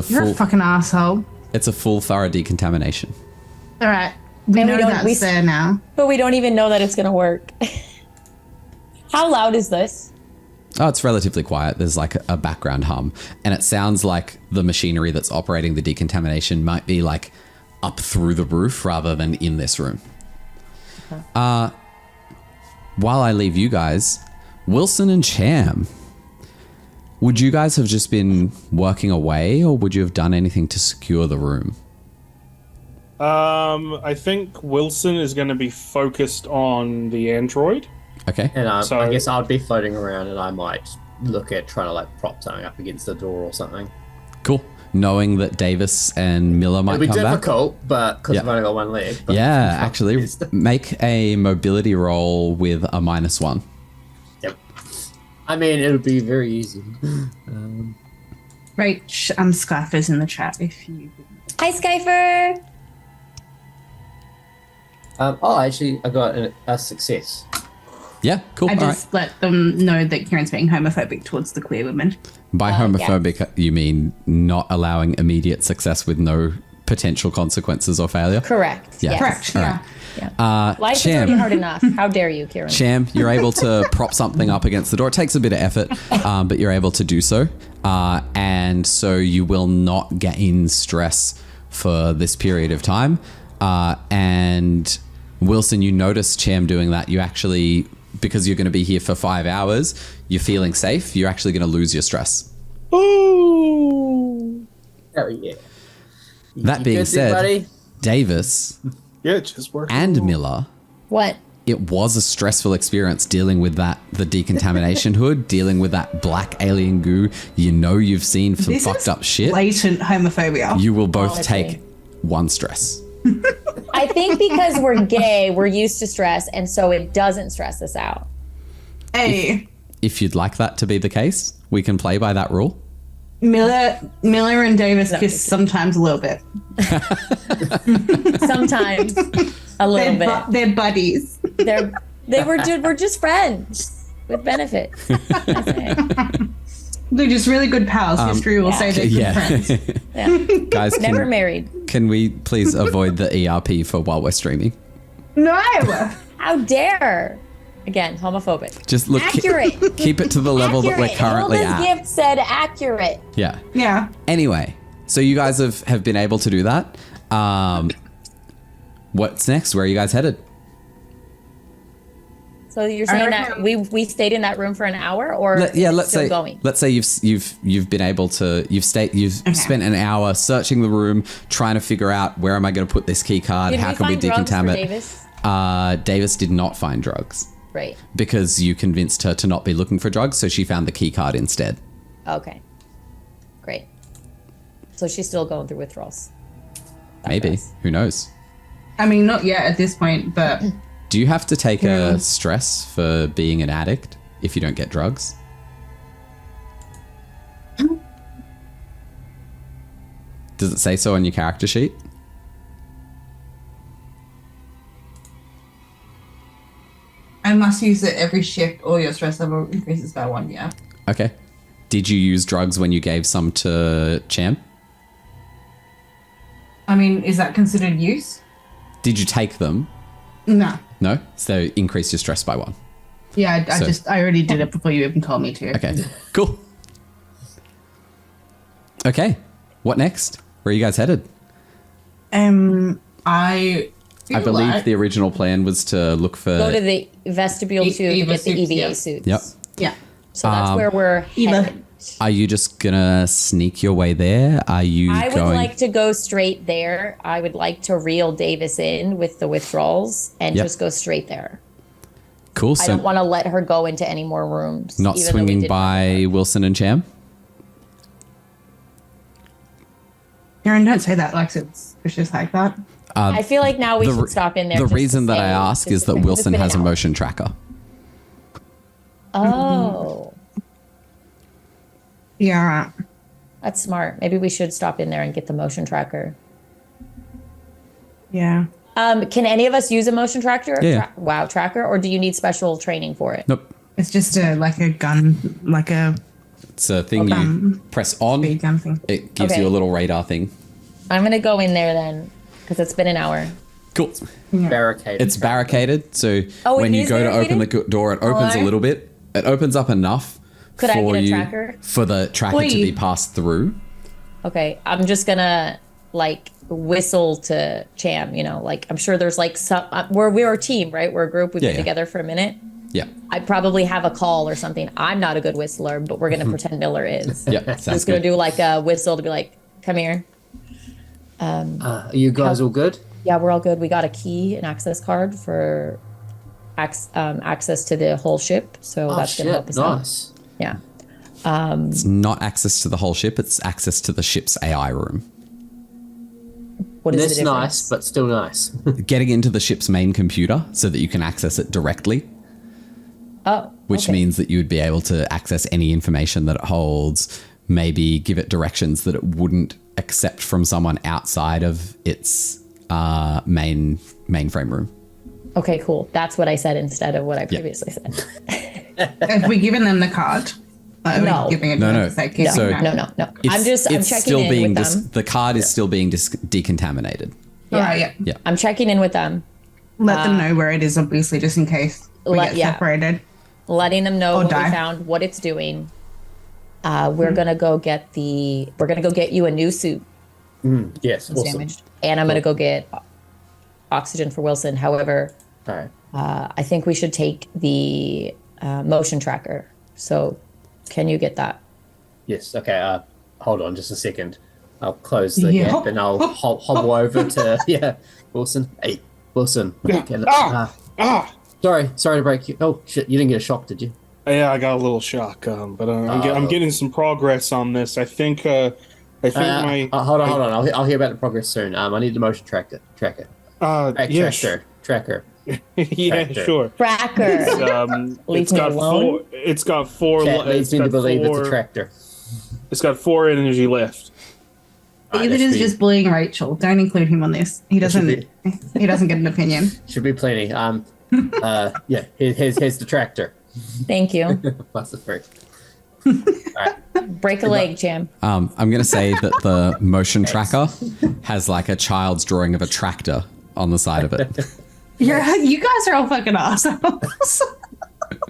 You're a fucking asshole. It's a full thorough decontamination. All right. We know that's there now. But we don't even know that it's going to work. How loud is this? Oh, it's relatively quiet. There's a background hum. And it sounds like the machinery that's operating the decontamination might be up through the roof rather than in this room. Okay. While I leave you guys, Wilson and Cham, would you guys have just been working away or would you have done anything to secure the room? I think Wilson is going to be focused on the android. Okay. And I guess I'd be floating around and I might look at trying to prop something up against the door or something. Cool. Knowing that Davis and Miller might come back. It'll be difficult, but because I've only got one leg. But yeah, actually, make a mobility roll with a -1. Yep. I mean, it'll be very easy. Right, Skyfer's in the chat if you... Hi, Skyfer! Actually, I got a success. Yeah, cool. I just let them know that Kieran's being homophobic towards the queer women. By homophobic, you mean not allowing immediate success with no potential consequences or failure? Correct. Yeah. Yes. Correct, All yeah. right. Life is already hard enough. How dare you, Kieran? Cham, you're able to prop something up against the door. It takes a bit of effort, but you're able to do so. And so you will not gain stress for this period of time. And Wilson, you notice Cham doing that. You actually... because you're going to be here for 5 hours, you're feeling safe, you're actually going to lose your stress. Ooh. Oh, yeah. That being said, Davis, Yeah, just work. And Miller, What? it was a stressful experience dealing with the decontamination hood, dealing with that black alien goo. You know you've seen some This fucked is up shit. blatant homophobia. You will both Honestly. take one stress. I think because we're gay, we're used to stress, and so it doesn't stress us out. Hey, If you'd like that to be the case, we can play by that rule. Miller and Davis No, kiss sometimes a little bit. Sometimes a little bit. They're buddies. We're just friends with benefits. That's it. They're just really good pals. History will say they're good Yeah. friends. Yeah. Guys, Never married. can we please avoid the ERP for while we're streaming? No! How dare? Again, homophobic. Just look, Accurate. keep it to the level that we're Accurate. currently Hilda's at. gift said accurate. Yeah. Yeah. Anyway, so you guys have been able to do that. What's next? Where are you guys headed? So you're saying that we stayed in that room for an hour, or Let's still say going? let's say you've been able to you've spent an hour searching the room, trying to figure out where am I going to put this key card? Did How we can we find drugs for decontaminate? Davis? Davis did not find drugs Right. because you convinced her to not be looking for drugs, so she found the key card instead. Okay. Great. So she's still going through withdrawals. Maybe. nice. Who knows? I mean, not yet at this point, but Do you have to take a stress for being an addict if you don't get drugs? Does it say so on your character sheet? I must use it every shift or your stress level increases by 1, yeah. Okay. Did you use drugs when you gave some to Cham? I mean, is that considered use? Did you take them? No. No? So increase your stress by 1. Yeah, I already did Oh. it before you even told me to. Okay. Cool. Okay. What next? Where are you guys headed? I believe the original plan was to look for... Go to the vestibule to EVA get the suits, EVA yeah. suits. Yep. Yeah. So that's where we're Eva. headed. Are you just gonna sneak your way there? Are you I would going... like to go straight there. I would like to reel Davis in with the withdrawals and Yep. just go straight there. Cool. I So don't want to let her go into any more rooms. not even though we swinging did by Wilson and Cham? Aaron, don't say that like it's just like that. I feel like now we The should stop in there. The just to reason that I say- ask just is to that say, 'cause it's Wilson been has a an hour. motion tracker. Oh, Yeah, right. that's smart. Maybe we should stop in there and get the motion tracker. Yeah. Can any of us use a motion tracker? Yeah. Wow, tracker, or do you need special training for it? Nope. It's just like a gun, like a It's a thing you press on. speed gun thing. It gives Okay. you a little radar thing. I'm gonna go in there then, because it's been an hour. Cool. Barricade. It's barricaded, so Oh, it when you is go to open the barricaded? door, it opens a Alright. little bit. It opens up enough Could I for get a you tracker? for the tracker to be Please. passed through. Okay, I'm just gonna like whistle to Cham. You know, like I'm sure there's like some. We're a team, right? We're a group. We've Yeah, been yeah. together for a minute. Yeah. I probably have a call or something. I'm not a good whistler, but we're gonna pretend Miller is. Yeah. Just Sounds gonna good. do like a whistle to be like, "Come here." Are you guys all good? Yeah, we're all good. We got a key, an access card for access to the whole ship, so Oh that's gonna help shit! us out. Nice. Yeah. It's not access to the whole ship, it's access to the ship's AI room. What is That's the difference? nice, but still nice. Getting into the ship's main computer so that you can access it directly, Oh, which okay. means that you would be able to access any information that it holds, maybe give it directions that it wouldn't accept from someone outside of its mainframe room. Okay, cool. That's what I said instead of what I previously said. Have we given them the card? Are we No. giving it No, to them no. to say, No, So- no. I'm It's checking still in being with them. the card is still being decontaminated. All right, yeah. Yeah. I'm checking in with them, Let them know where it is, obviously, just in case we get yeah. separated. letting them know Or what die. we found, what it's doing. We're gonna go get you a new suit. Yes. It's Awesome. damaged, and I'm gonna go get oxygen for Wilson. However, All right. I think we should take the motion tracker. So, can you get that? Yes. Okay. Hold on, just a second. I'll close the Yeah. gap and I'll hobble over to Wilson. Hey, Wilson. Sorry to break you. Oh shit! You didn't get a shock, did you? Yeah, I got a little shock, but I'm getting some progress on this. I think my hold on. I'll hear about the progress soon. I need the motion tracker. Yes. Tracker. Yeah, Tractor. sure. Tracker. It's got four. It's got four. That leads me to believe it's a four. tractor. It's got 4 energy left. Ethan is just bullying Rachel. Don't include him on this. He doesn't. He doesn't get an opinion. Should be plenty. Yeah. Here's the tractor. Thank you. Plus the three. Break a leg, Cham. I'm going to say that the motion tracker has like a child's drawing of a tractor on the side of it. You guys are all fucking assholes.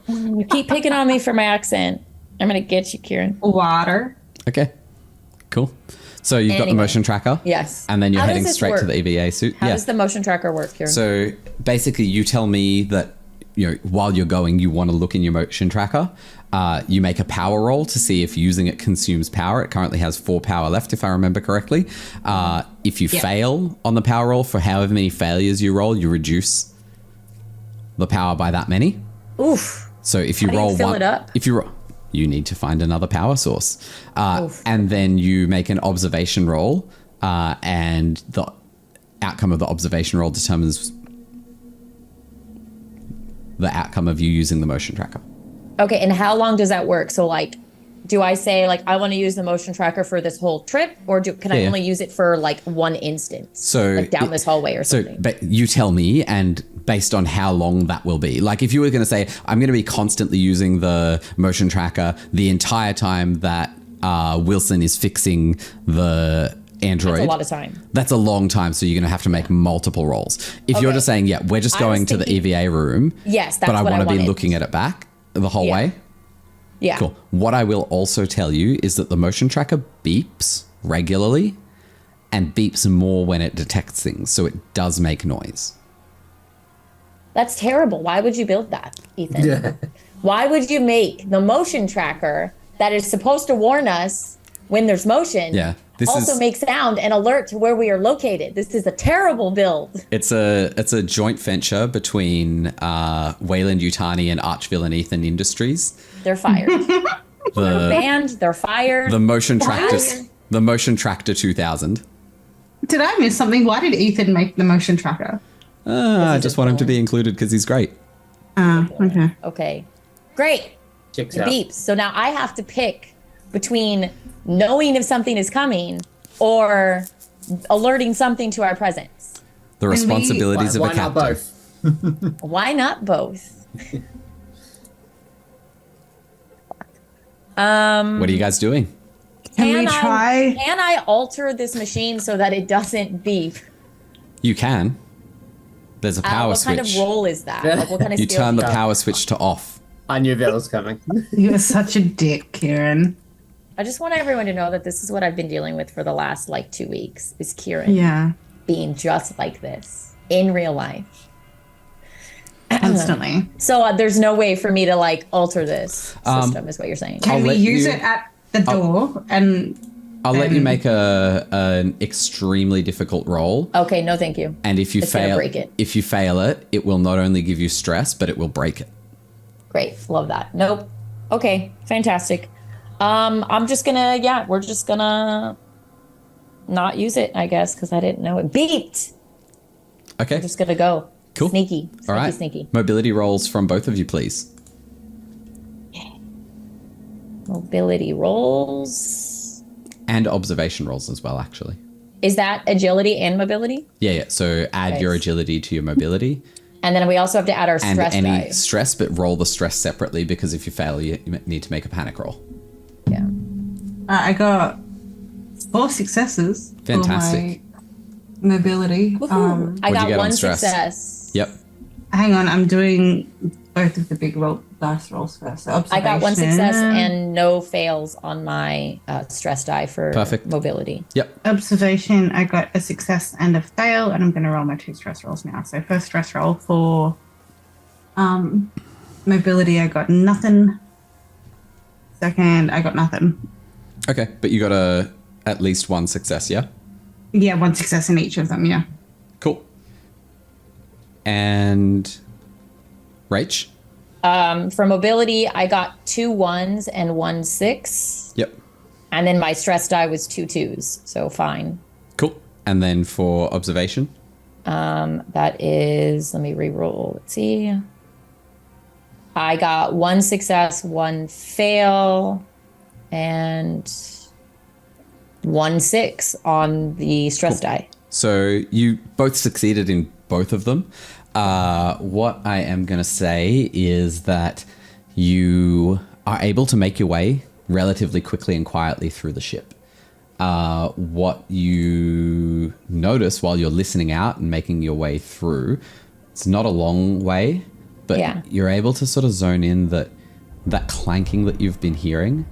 You keep picking on me for my accent. I'm gonna get you, Kieran. Water. Okay, cool. So you've got the motion tracker. Yes. And then you're How heading does this straight to work? the EVA suit. How does the motion tracker work, Kieran? So basically, you tell me that while you're going, you want to look in your motion tracker. You make a power roll to see if using it consumes power. It currently has 4 power left, if I remember correctly. If you fail on the power roll, for however many failures you roll, you reduce the power by that many. Oof. So if you How do you roll fill one, it up? you need to find another power source, and then you make an observation roll, and the outcome of the observation roll determines the outcome of you using the motion tracker. Okay, and how long does that work? So, like, do I say, like, I want to use the motion tracker for this whole trip, or can I only use it for, like, one instance? So, like, down this hallway or something? So, but you tell me, and based on how long that will be. Like, if you were going to say, I'm going to be constantly using the motion tracker the entire time that Wilson is fixing the Android. That's a lot of time. That's a long time, so you're going to have to make multiple rolls. If you're just saying, yeah, we're just going to the EVA room, yes, that's but I what want to be wanted. looking at it back the whole way. Yeah. Cool. What I will also tell you is that the motion tracker beeps regularly and beeps more when it detects things, so it does make noise. That's terrible. Why would you build that, Ethan? Why would you make the motion tracker that is supposed to warn us when there's motion also make sound and alert to where we are located? This is a terrible build. It's a joint venture between Wayland Yutani and Archvillain Ethan Industries. They're fired. They're banned. They're fired. The motion tractor 2000. Did I miss something? Why did Ethan make the motion tracker? I just want him to be included because he's great. Okay. Okay. Great. Checks It out. beeps. So now I have to pick between knowing if something is coming or alerting something to our presence. The responsibilities of a Why not captain. both? Why not both? What are you guys doing? Can we try? Can I alter this machine so that it doesn't beep? You can. There's a power what switch. kind of role is that? Like, what kind of You skill turn the do you have? power switch to off. I knew that was coming. You're such a dick, Kieran. I just want everyone to know that this is what I've been dealing with for the last 2 weeks. Is Kieran Yeah. being just like this in real life? Constantly. So there's no way for me to alter this system, is what you're saying. Can we let use you- it at the door and I'll let you make an extremely difficult roll, Okay, no, thank you. and if you It's gonna fail, break it. if you fail it, it will not only give you stress, but it will break it. Great, love that. Nope. Okay, fantastic. I'm just gonna, we're just gonna not use it, I guess, because I didn't know it beeped. Okay. I'm just gonna go. Cool. Sneaky, All right. sneaky. Mobility rolls from both of you, please. Mobility rolls. And observation rolls as well, actually. Is that agility and mobility? Yeah. So add your Nice. agility to your mobility. And then we also have to add our And stress any die. stress, but roll the stress separately because if you fail, you need to make a panic roll. Yeah. I got 4 successes. Fantastic. For my mobility. Woohoo. I What'd you got get on one stress? success. Yep. Hang on, I'm doing both of the big dice rolls first. So I got one success observation. and no fails on my stress die for Perfect. mobility. Yep. Observation, I got a success and a fail, and I'm going to roll my 2 stress rolls now. So first stress roll for mobility, I got nothing. Second, I got nothing. Okay. But you got at least one success, yeah? Yeah, 1 success in each of them, yeah. Cool. And Rach? For mobility, I got 2 1s and 1 6. Yep. And then my stress die was 2 2s, so fine. Cool. And then for observation? That is, let me re-roll. Let's see. I got 1 success, 1 fail, and 1 6 on the stress die. So you both succeeded in both of them. What I am going to say is that you are able to make your way relatively quickly and quietly through the ship. What you notice while you're listening out and making your way through, it's not a long way, but you're able to sort of zone in that clanking that you've been hearing,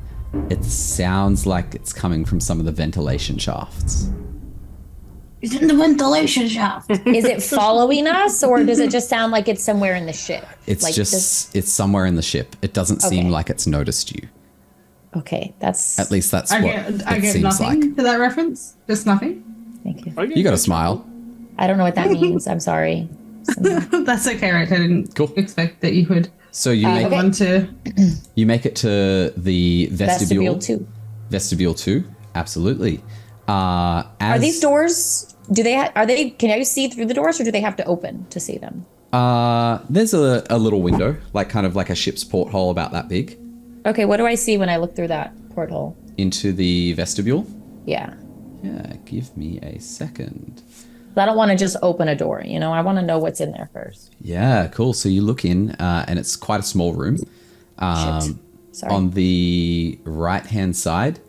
it sounds like it's coming from some of the ventilation shafts. It's in the ventilation shaft. Is it following us, or does it just sound like it's somewhere in the ship? It's like it's somewhere in the ship. It doesn't seem like it's noticed you. Okay, that's... At least that's I what get it seems nothing like. to that reference. Just nothing. Thank you. You got a smile. I don't know what that means. I'm sorry. That's okay, right? I didn't expect that you would. So you make want to. You make it to the vestibule. Vestibule 2. Vestibule 2, absolutely. Are these doors? Can you see through the doors, or do they have to open to see them? There's a little window, like kind of like a ship's porthole about that big. Okay, what do I see when I look through that porthole? Into the vestibule? Yeah. Yeah, give me a second. I don't want to just open a door, I want to know what's in there first. Yeah, cool. So you look in, and it's quite a small room. Shit. Sorry. On the right-hand side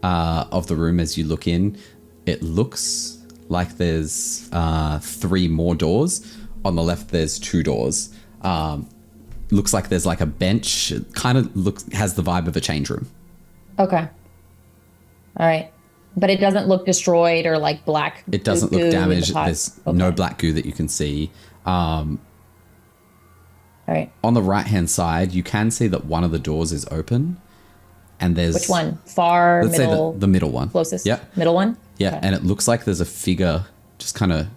of the room, as you look in, it looks like there's 3 more doors. On the left, there's 2 doors. Looks like there's like a bench. It kind of has the vibe of a change room. Okay. All right. But it doesn't look destroyed or like black. It doesn't look damaged. There's no black goo that you can see. All right. On the right-hand side, you can see that one of the doors is open. And there's... Which one? Far, let's middle? say the middle one. Closest? Yeah. Middle one? Yeah, Okay. and it looks like there's a figure just kind of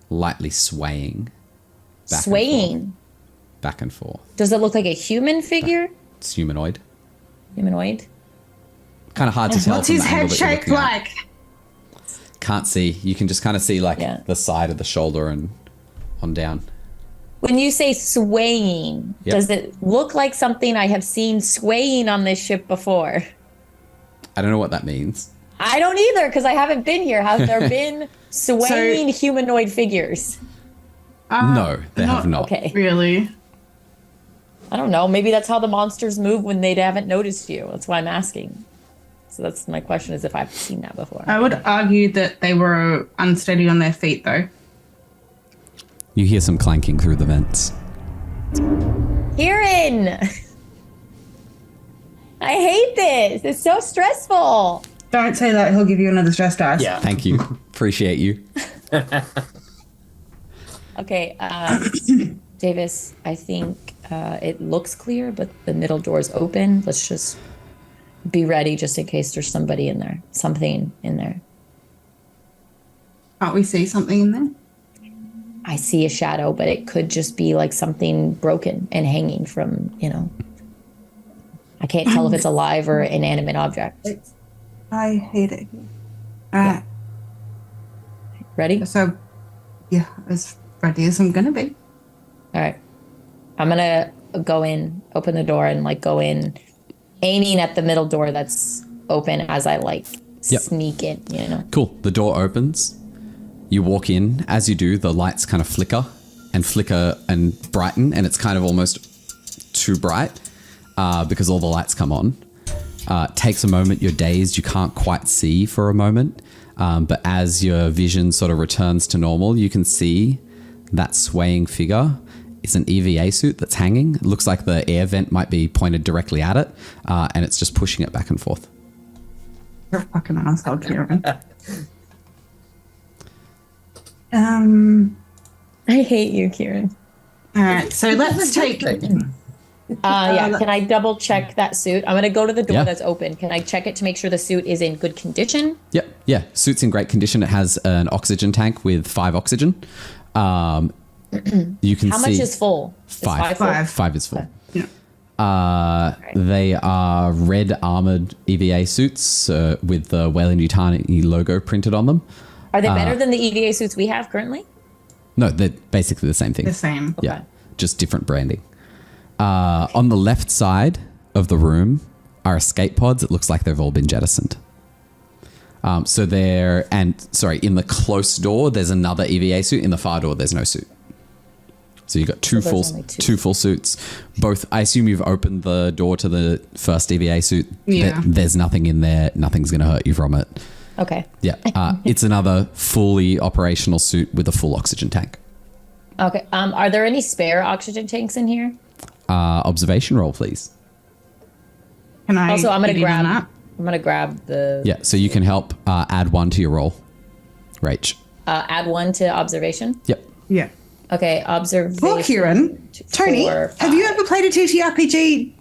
lightly swaying. Back and forth. Does it look like a human figure? It's humanoid. Humanoid? Kind of hard to tell. What's from his the angle head that you're shaped looking at. like? Can't see. You can just kind of see like the side of the shoulder and on down. When you say swaying, does it look like something I have seen swaying on this ship before? I don't know what that means. I don't either, because I haven't been here. Have there been swaying humanoid figures? No, they have not. Okay. Really? I don't know. Maybe that's how the monsters move when they haven't noticed you. That's why I'm asking. So that's my question, is if I've seen that before. I would argue that they were unsteady on their feet, though. You hear some clanking through the vents. Kieran! I hate this. It's so stressful. Don't say that. He'll give you another stress dice. Yeah. Thank you. Appreciate you. Okay, Davis, I think it looks clear, but the middle door's open. Let's just be ready just in case there's somebody in there, something in there. Can't we see something in there? I see a shadow, but it could just be like something broken and hanging from, I can't tell if it's alive or an inanimate object. I hate it. All right. Ready? So, yeah, as ready as I'm gonna be. All right. I'm gonna go in, open the door, and like go in, aiming at the middle door that's open as I sneak in. Cool. The door opens. You walk in. As you do, the lights kind of flicker and brighten, and it's kind of almost too bright because all the lights come on. Takes a moment. You're dazed. You can't quite see for a moment. But as your vision sort of returns to normal, you can see that swaying figure. It's an EVA suit that's hanging. It looks like the air vent might be pointed directly at it, and it's just pushing it back and forth. You're a fucking asshole, Kieran. I hate you, Kieran. All right, so let's take. Can I double check that suit? I'm gonna go to the door that's open. Can I check it to make sure the suit is in good condition? Yep. Yeah. Suit's in great condition. It has an oxygen tank with 5 oxygen. You can How see much is full? Is five. full? Five is full. Yeah. They are red armored EVA suits with the Weyland-Yutani logo printed on them. Are they better than the EVA suits we have currently? No, they're basically the same thing. The same. Yeah, just different branding. On the left side of the room are escape pods. It looks like they've all been jettisoned. In the close door, there's another EVA suit. In the far door, there's no suit. So you've got two full suits. Both, I assume you've opened the door to the first EVA suit. Yeah. There's nothing in there. Nothing's going to hurt you from it. Okay. Yeah. It's another fully operational suit with a full oxygen tank. Okay. Are there any spare oxygen tanks in here? Observation roll, please. Can I? Also, I'm get in on that? gonna grab the. Yeah. So you can help add 1 to your roll. Rach. Add 1 to observation. Yep. Yeah. Okay, observation. Poor Kieran. Tony, 4, have you ever played a TTRPG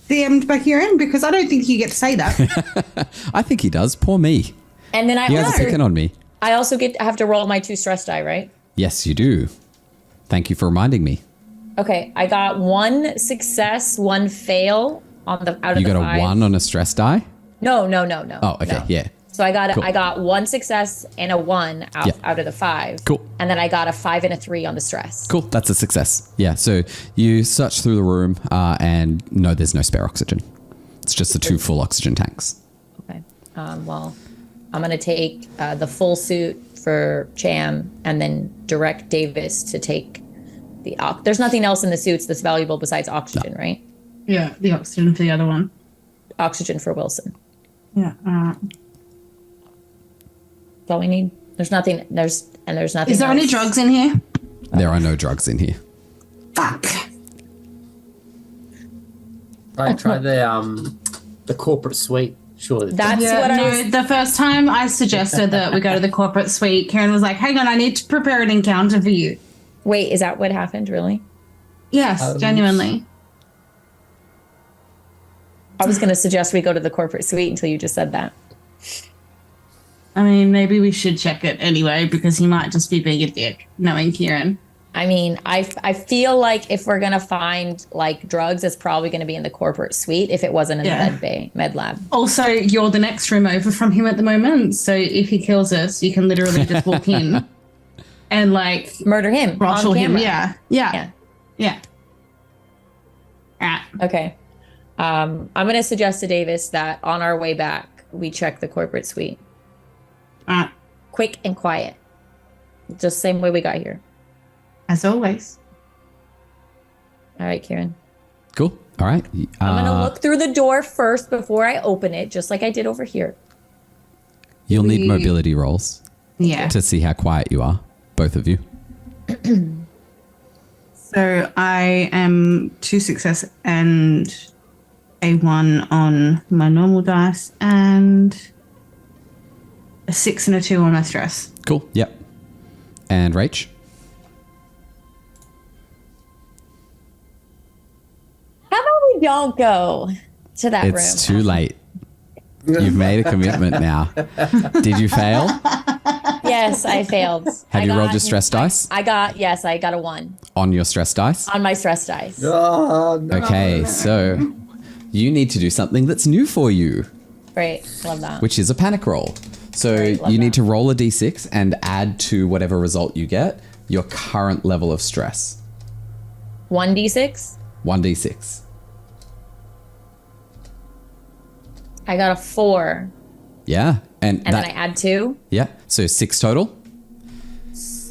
DM'd by Kieran? Because I don't think you get to say that. I think he does. Poor me. And then You guys are picking on me. I also have to roll my 2 stress die, right? Yes, you do. Thank you for reminding me. Okay, I got 1 success, 1 fail on the out of You the got 5. a 1 on a stress die? No. Oh, okay. no. Yeah. So I got Cool. I got 1 success and a 1 Yeah. out of the 5. Cool. And then I got a 5 and a 3 on the stress. Cool. That's a success. Yeah. So you search through the room and no, there's no spare oxygen. It's just the 2 full oxygen tanks. Okay. Well, I'm gonna take the full suit for Cham and then direct Davis to take the there's nothing else in the suits that's valuable besides oxygen, right? Yeah, the oxygen for the other one. Oxygen for Wilson. Yeah. That's all we need. There's nothing. There's nothing. Is there any else. drugs in here? There are no drugs in here. Fuck. Try the corporate suite. Surely. That's Yeah, what no, I was. the first time I suggested that we go to the corporate suite, Karen was like, hang on, I need to prepare an encounter for you. Wait, is that what happened? Really? Yes, genuinely. I was going to suggest we go to the corporate suite until you just said that. I mean, maybe we should check it anyway, because he might just be being a dick, knowing Kieran. I mean, I feel like if we're going to find like drugs, it's probably going to be in the corporate suite if it wasn't in the med lab. Also, you're the next room over from him at the moment, so if he kills us, you can literally just walk in and like Murder him. throttle on him. camera. Yeah. Alright. Okay. I'm going to suggest to Davis that on our way back, we check the corporate suite. Alright. Quick and quiet. Just same way we got here. As always. All right, Kieran. Cool. All right. I'm going to look through the door first before I open it, just like I did over here. You'll need mobility rolls Yeah. to see how quiet you are, both of you. So I am 2 success and a 1 on my normal dice and a 6 and a 2 on my stress. Cool. Yep. And Rach? How about we don't go to that room? It's too late. You've made a commitment now. Did you fail? Yes, I failed. Have you rolled your stress dice I got a 1 on your stress dice? on my stress dice. Oh, no. Okay, so you need to do something that's new for you, Great. Love that. which is a panic roll. So Great, love you need that. to roll a d6 and add to whatever result you get your current level of stress. 1d6. 1d6. I got a 4. Yeah. And And then I add 2. yeah. So 6 total.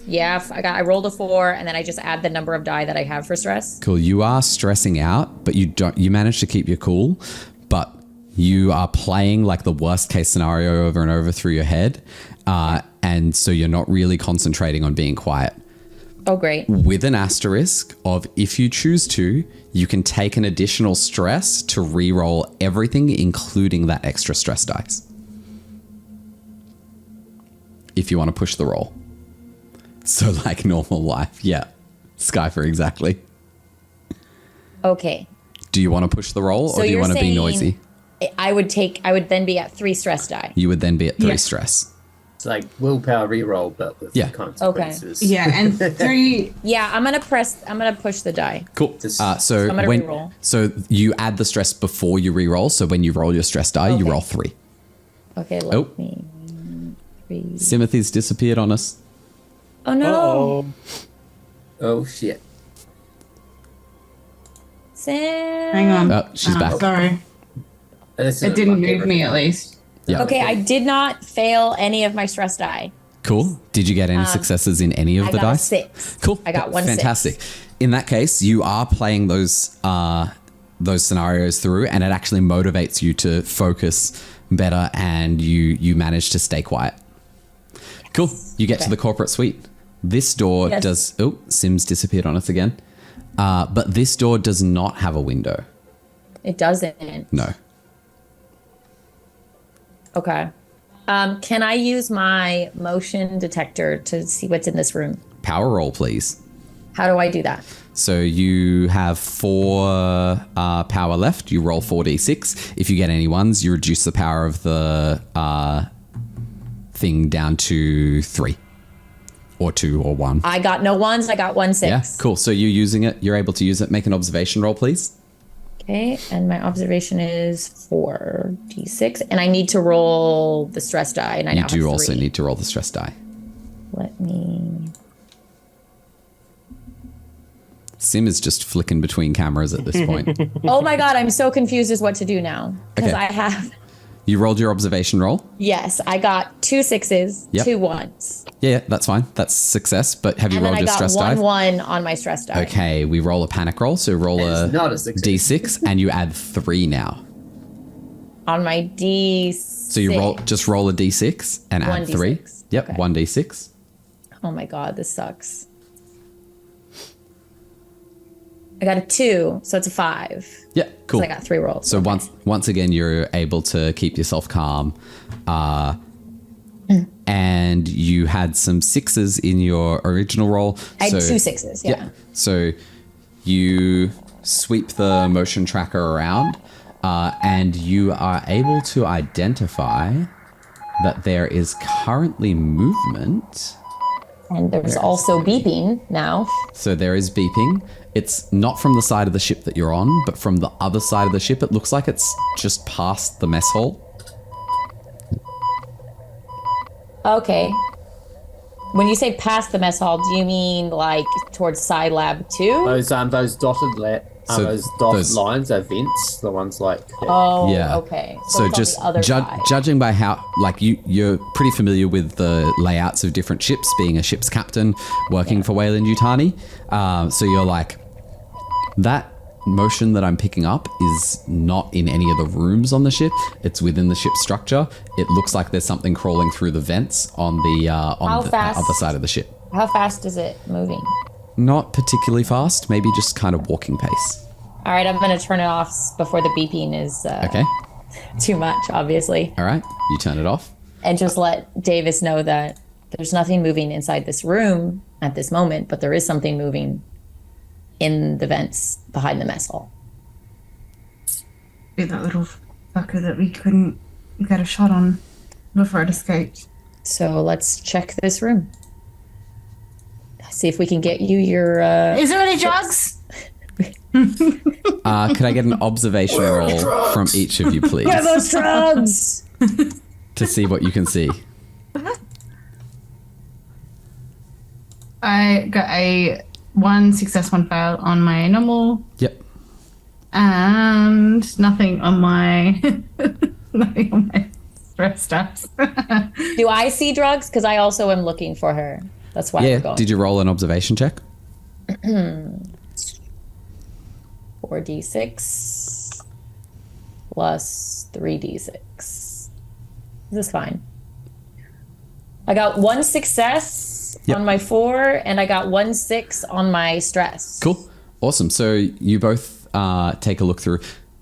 Yeah, I rolled a 4, and then I just add the number of die that I have for stress. Cool. You are stressing out, but you manage to keep your cool, but you are playing like the worst case scenario over and over through your head. And so you're not really concentrating on being quiet. Oh, great. With an asterisk of, if you choose to, you can take an additional stress to re-roll everything, including that extra stress dice. If you want to push the roll. So like normal life. Yeah. Skyfer, exactly. Okay. Do you want to push the roll So or do you you're want to be saying- noisy? I would then be at 3 stress die. You would then be at 3 Yeah. stress. It's like willpower reroll, but with Yeah. consequences. Yeah, and 3. Yeah, I'm gonna push the die. Cool. Just- So I'm gonna when reroll. so you add the stress before you reroll. So when you roll your stress die, you Okay. roll 3. Okay, let Oh. me. Timothy's disappeared on us. Oh no, Oh, Oh shit. Sam. Hang on. Oh, she's back. Sorry. This It is didn't my move me at least. Yeah. Okay, I did not fail any of my stress die. Cool. Did you get any successes in any of I the got a dice? 6. Cool. I got one Fantastic. 6. In that case, you are playing those scenarios through, and it actually motivates you to focus better, and you manage to stay quiet. Cool. You get to Okay. the corporate suite. This door Yes. does. Oh, Sim's disappeared on us again. But this door does not have a window. It doesn't. No. Okay. Can I use my motion detector to see what's in this room? Power roll, please. How do I do that? So you have 4 power left. You roll 4d6. If you get any ones, you reduce the power of the thing down to 3 or 2 or 1. I got no ones. I got 1 6. Yeah, cool. So you're using it. You're able to use it. Make an observation roll, please. Okay, and my observation is 4d6, and I need to roll the stress die, and I You now do have also 3. need to roll the stress die. Let me. Sim is just flicking between cameras at this point. Oh my god, I'm so confused as what to do now because Okay. I have. You rolled your observation roll. Yes, I got 2 6s, Yep. 2 1s, Yeah, that's fine. That's success. But have you and then rolled I your got stress 1 die? 1 on my stress die. Okay, we roll a panic roll. So roll It's a not a success. d6, and you add 3 now. On my D6. So you roll a d6 and add 3. 1d6. Yep, Okay. 1d6. Oh my god, this sucks. I got a 2, so it's a 5. Yeah, cool. So I got 3 rolls. So Okay. once again, you're able to keep yourself calm, and you had some 6s in your original roll. I had so, 2 6s, yeah. So you sweep the motion tracker around, and you are able to identify that there is currently movement. And there's also beeping now. So there is beeping. It's not from the side of the ship that you're on, but from the other side of the ship. It looks like it's just past the mess hall. Okay. When you say past the mess hall, do you mean like towards Sci Lab 2? Those dotted So those dotted those- lines are vents. The ones like Oh, Yeah. okay. So it's on just the other side. judging by how, like you're pretty familiar with the layouts of different ships, being a ship's captain, working for Wayland Yutani. So you're like, that motion that I'm picking up is not in any of the rooms on the ship. It's within the ship's structure. It looks like there's something crawling through the vents on the fast? other side of the ship. How fast is it moving? Not particularly fast, maybe just kind of walking pace. All right, I'm going to turn it off before the beeping is Okay. too much, obviously. All right. You turn it off. And just let Davis know that there's nothing moving inside this room at this moment, but there is something moving in the vents behind the mess hall. Be that little fucker that we couldn't get a shot on before it escaped. So let's check this room. See if we can get you your. Is there any drugs? Could I get an observation roll from each of you, please, those drugs! to see what you can see? I got a 1 success, 1 fail on my normal, Yep. and nothing on my stress stats. Do I see drugs? Because I also am looking for her. That's why Yeah. I'm going. Did you roll an observation check? 4d6 plus 3d6. This is fine. I got 1 success Yep. on my 4, and I got 1 6 on my stress. Cool. Awesome. So you both take a look through.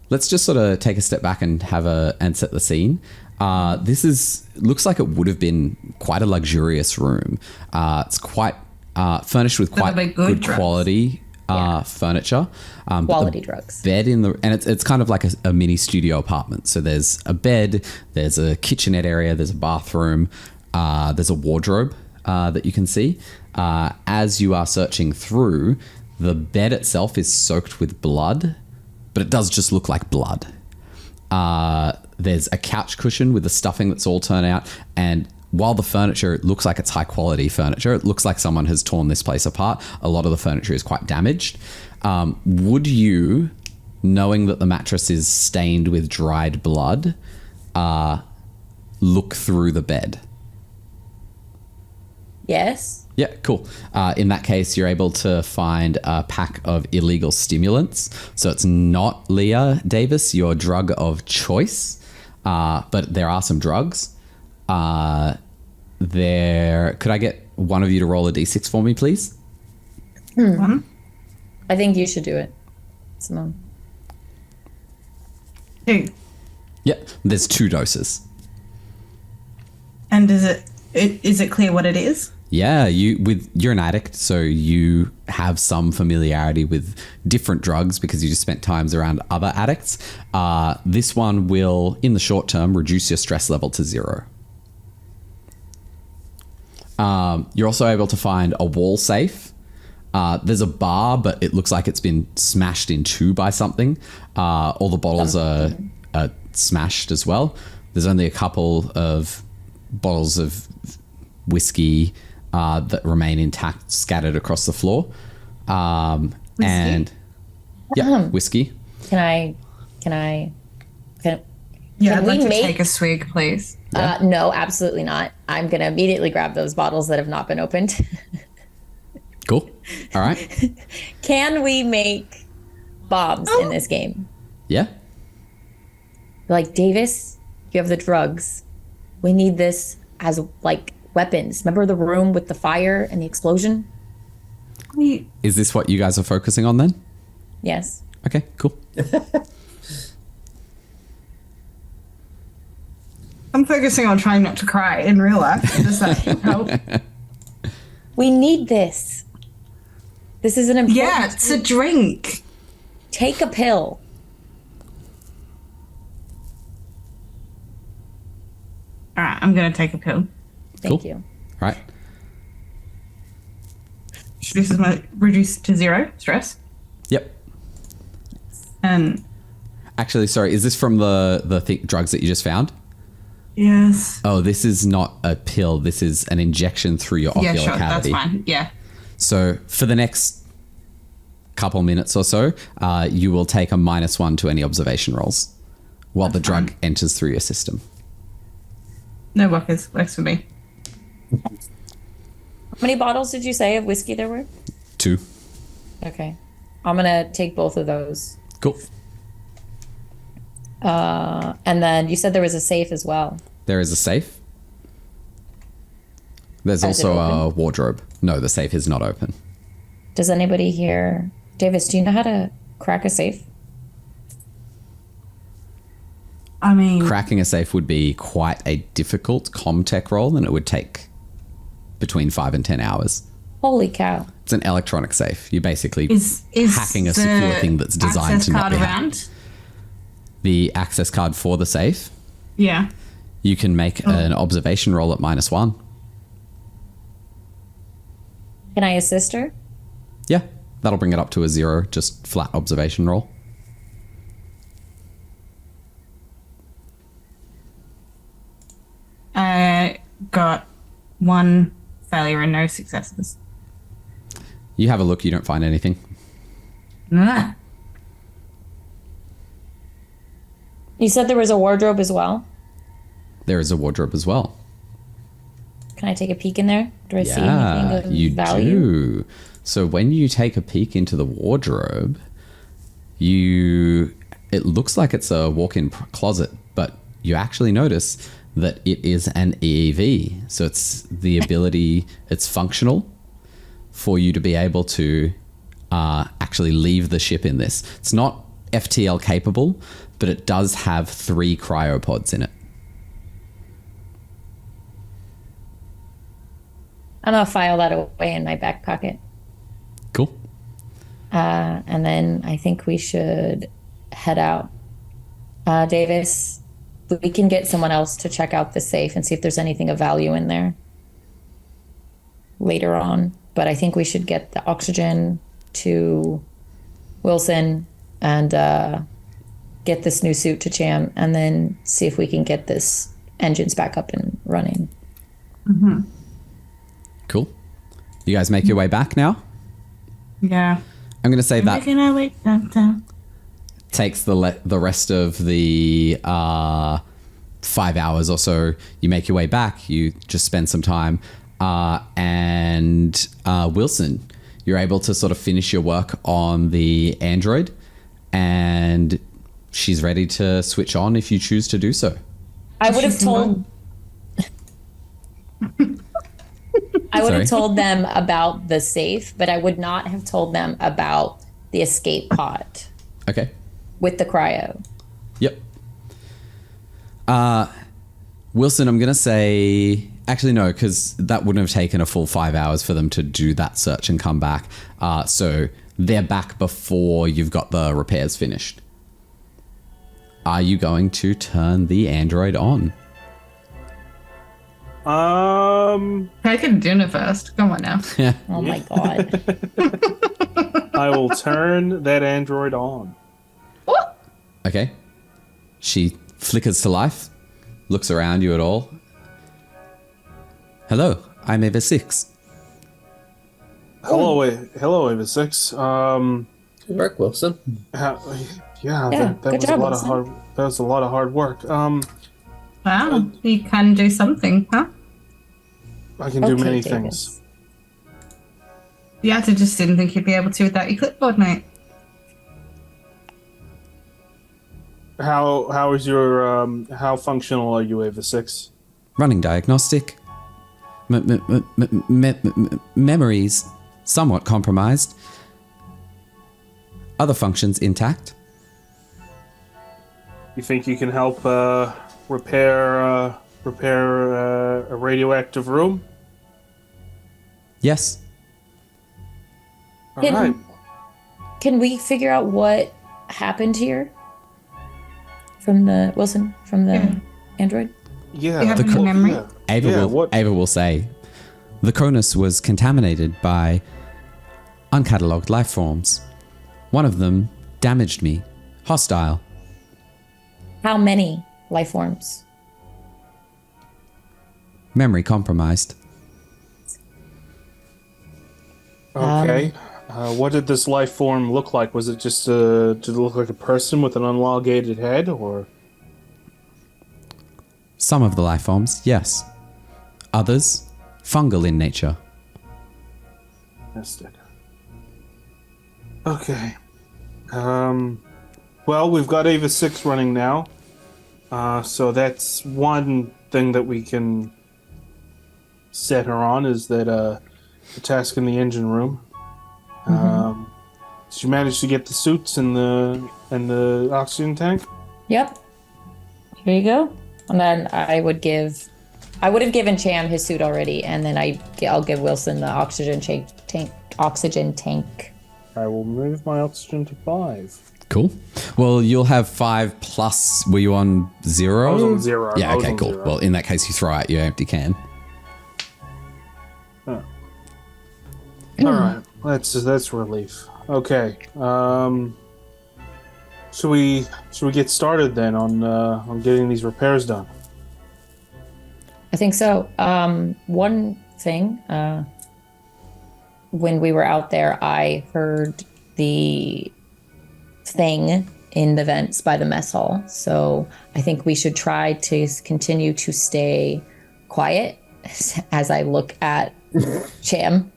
Let's just sort of take a step back and set the scene. This looks like it would have been quite a luxurious room. It's quite furnished with quite Probably good drugs. quality furniture. But the Quality drugs. bed and it's kind of like a mini studio apartment. So there's a bed, there's a kitchenette area, there's a bathroom, there's a wardrobe that you can see. As you are searching through, the bed itself is soaked with blood, but it does just look like blood. There's a couch cushion with the stuffing that's all turned out, and while the furniture looks like it's high quality furniture, it looks like someone has torn this place apart. A lot of the furniture is quite damaged. Would you, knowing that the mattress is stained with dried blood, look through the bed? Yes. Yeah, cool. In that case, you're able to find a pack of illegal stimulants. So it's not, Leah Davis, your drug of choice, but there are some drugs. Could I get one of you to roll a d6 for me, please? One. I think you should do it, Simone. 2. Yeah, there's 2 doses. And is it clear what it is? Yeah, you're an addict, so you have some familiarity with different drugs because you just spent times around other addicts. This one will, in the short term, reduce your stress level to 0. You're also able to find a wall safe. There's a bar, but it looks like it's been smashed in 2 by something. All the bottles are smashed as well. There's only a couple of bottles of whiskey that remain intact, scattered across the floor. And yeah, whiskey. Can Yeah, Can I'd we like to make- take a swig, please. no, absolutely not. I'm gonna immediately grab those bottles that have not been opened. Cool. All right. Can we make bombs in this game? Yeah. Like, Davis, you have the drugs. We need this as like weapons. Remember the room with the fire and the explosion? Is this what you guys are focusing on then? Yes. Okay, cool. I'm focusing on trying not to cry in real life. Does that help? We need this. This is an important. Yeah, it's a drink. Take a pill. All right, I'm going to take a pill. Thank Cool. you. All right. This is my reduced to 0 stress. Yep. And Actually, sorry, is this from the drugs that you just found? yes. Oh, this is not a pill. This is an injection through your Yeah, ocular sure, cavity. that's fine. Yeah. So for the next couple minutes or so, you will take a -1 to any observation rolls while the drug enters through your system. No workers. Works for me. How many bottles did you say of whiskey there were? 2. Okay. I'm gonna take both of those. Cool. And then you said there was a safe as well. There is a safe. There's Is it also a open? wardrobe. No, the safe is not open. Does anybody here, Davis, do you know how to crack a safe? I mean, Cracking a safe would be quite a difficult comtech roll, and it would take between 5 and 10 hours. Holy cow. It's an electronic safe. You're basically is hacking a the secure thing that's designed access to not card be hacked. around? The access card for the safe, Yeah. you can make an observation roll at -1. Can I assist her? Yeah, that'll bring it up to a 0, just flat observation roll. I got 1 failure and no successes. You have a look, you don't find anything. Ah. You said there was a wardrobe as well. There is a wardrobe as well. Can I take a peek in there? Do I see Yeah, anything of you value? do. So when you take a peek into the wardrobe, it looks like it's a walk-in closet, but you actually notice that it is an EEV. So it's the ability, it's functional for you to be able to actually leave the ship in this. It's not FTL capable, but it does have 3 cryopods in it. I'm gonna file that away in my back pocket. Cool. And then I think we should head out. Davis, we can get someone else to check out the safe and see if there's anything of value in there later on. But I think we should get the oxygen to Wilson and get this new suit to Cham, and then see if we can get this engines back up and running. Cool. You guys make your way back now? Yeah. I'm going to say that Making our way down. takes the rest of the 5 hours or so. You make your way back. You just spend some time. And Wilson, you're able to sort of finish your work on the android, and she's ready to switch on if you choose to do so. I would have told... I would have Sorry? told them about the safe, but I would not have told them about the escape pod Okay. with the cryo. Yep. Wilson, I'm going to say... Actually, no, because that wouldn't have taken a full 5 hours for them to do that search and come back. So they're back before you've got the repairs finished. Are you going to turn the android on? I can do it first. Come on now. Oh my god. I will turn that android on. Okay. She flickers to life, looks around you at all. Hello, I'm Ava 6. Hello, Ava 6. Good work, Wilson. Yeah, Yeah, that good was job, a lot of Wilson. hard. That was a lot of hard work. Wow, you can do something, huh? I can do Okay, many Davis. things. Yeah, I just didn't think you'd be able to without your clipboard, mate. How is your how functional are you, Ava 6? Running diagnostic. Memories somewhat compromised. Other functions intact. You think you can help repair a radioactive room? Yes. All right. Can we figure out what happened here? From the Wilson, from the android? Yeah. You have any memory? Yeah. Ava what? will say, the Cronus was contaminated by uncatalogued life forms. One of them damaged me. Hostile. How many life forms? Memory compromised. Okay. What did this life form look like? Was it just did it look like a person with an unlogated head, or? Some of the life forms, yes. Others, fungal in nature. Missed it. Okay. Well, we've got Ava 6 running now. So that's one thing that we can set her on, is that the task in the engine room. Did you manage to get the suits and the oxygen tank? Yep. Here you go. And then I would have given Cham his suit already, and then I'll give Wilson the oxygen tank. I will move my oxygen to 5. Cool. Well, you'll have 5 plus. Were you on 0? I was on 0. Yeah, I was okay, on cool. 0. Well, in that case, you throw out your empty can. All right, that's relief. Okay, should we get started then on getting these repairs done? I think so. One thing, when we were out there, I heard the thing in the vents by the mess hall. So I think we should try to continue to stay quiet as I look at Cham.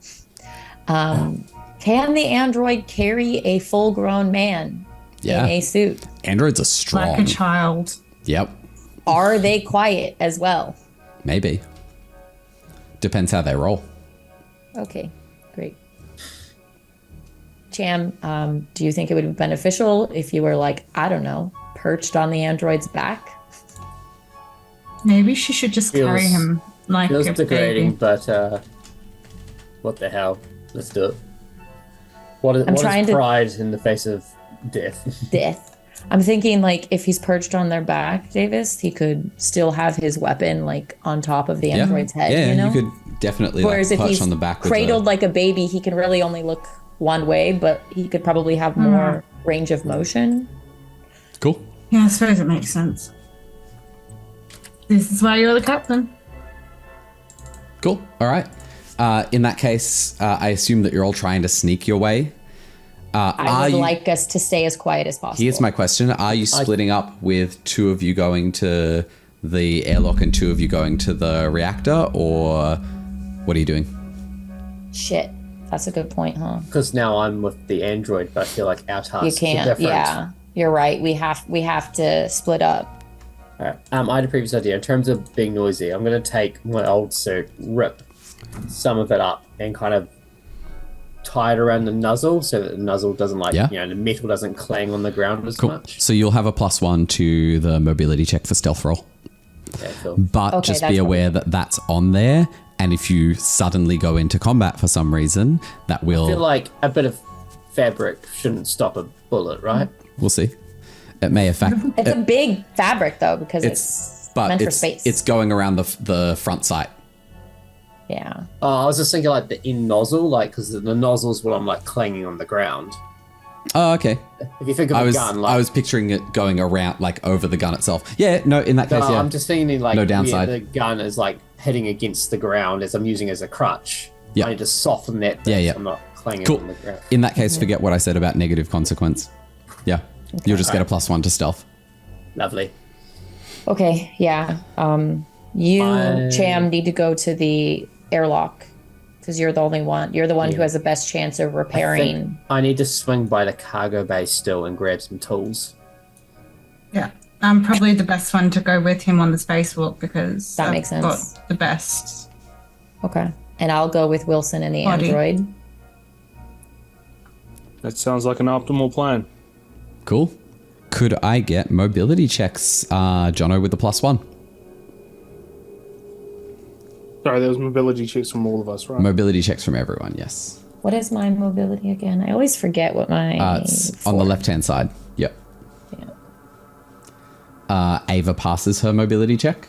Can the android carry a full-grown man in a suit? Androids are strong. Like a child. Yep. Are they quiet as well? Maybe. Depends how they roll. Okay, great. Cham, do you think it would be beneficial if you were, like, I don't know, perched on the android's back? Maybe she should just carry him like Feels a degrading, baby. but what the hell? Let's do it. What is trying to- pride in the face of death? Death. I'm thinking like if he's perched on their back, Davis, he could still have his weapon like on top of the android's head. Yeah, you know, you could definitely whereas if perch he's on the back. cradled like a baby, he can really only look one way, but he could probably have more range of motion. Cool. Yeah, I suppose it makes sense. This is why you're the captain. Cool. All right. In that case, I assume that you're all trying to sneak your way. I would like us to stay as quiet as possible. Here's my question. Are you splitting up with 2 of you going to the airlock and 2 of you going to the reactor, or what are you doing? Shit. That's a good point, huh? Because now I'm with the android, but I feel like our tasks You are can't. different. Yeah, you're right. We have to split up. All right. I had a previous idea. In terms of being noisy, I'm going to take my old suit, rip some of it up, and kind of tie it around the nozzle so that the nozzle doesn't the metal doesn't clang on the ground as much. So you'll have a +1 to the mobility check for stealth roll. Yeah, cool. But just be aware that that's on there, and if you suddenly go into combat for some reason, that will... I feel like a bit of fabric shouldn't stop a bullet, right? We'll see. It may affect... It's a big fabric though, because it's meant for space. It's going around the front sight. Yeah. I was just thinking like the in nozzle, like because the nozzle's what I'm like clanging on the ground. Oh, okay. If you think of a gun, like I was picturing it going around like over the gun itself. Yeah, no, in that case, yeah. I'm just thinking like no downside. the gun is like hitting against the ground as I'm using it as a crutch. Yeah. I need to soften that. Yeah. So I'm not clanging Cool. on the ground. In that case, forget what I said about negative consequence. Yeah, you'll just get a +1 to stealth. Lovely. Okay. Yeah. Cham, need to go to the airlock because you're the only one. You're the one who has the best chance of repairing. I need to swing by the cargo bay still and grab some tools. Yeah. I'm probably the best one to go with him on the spacewalk because That makes sense. Got the best. Okay. And I'll go with Wilson and the Body. android. That sounds like an optimal plan. Cool. Could I get mobility checks, Jono, with the +1? Sorry, there was mobility checks from all of us, right? Mobility checks from everyone, yes. What is my mobility again? I always forget what my. It's on the left-hand side. Yep. Yeah. Ava passes her mobility check.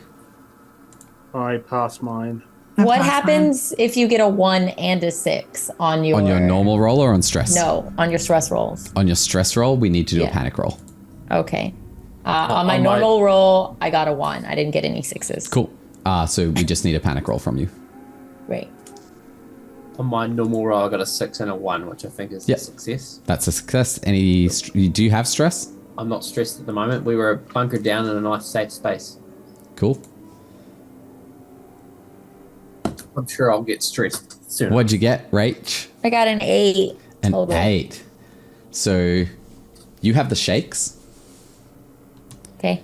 I pass mine. What happens if you get a 1 and a 6 on your... On your normal roll or on stress? No, on your stress rolls. On your stress roll, we need to do a panic roll. Okay. On my normal roll, I got a 1. I didn't get any 6s. Cool. So we just need a panic roll from you. Great. On my normal roll, I got a 6 and a 1, which I think is a success. That's a success. Do you have stress? I'm not stressed at the moment. We were bunkered down in a nice safe space. Cool. I'm sure I'll get stressed soon. What'd you get, Rach? I got an 8 An total. 8. So you have the shakes, Okay.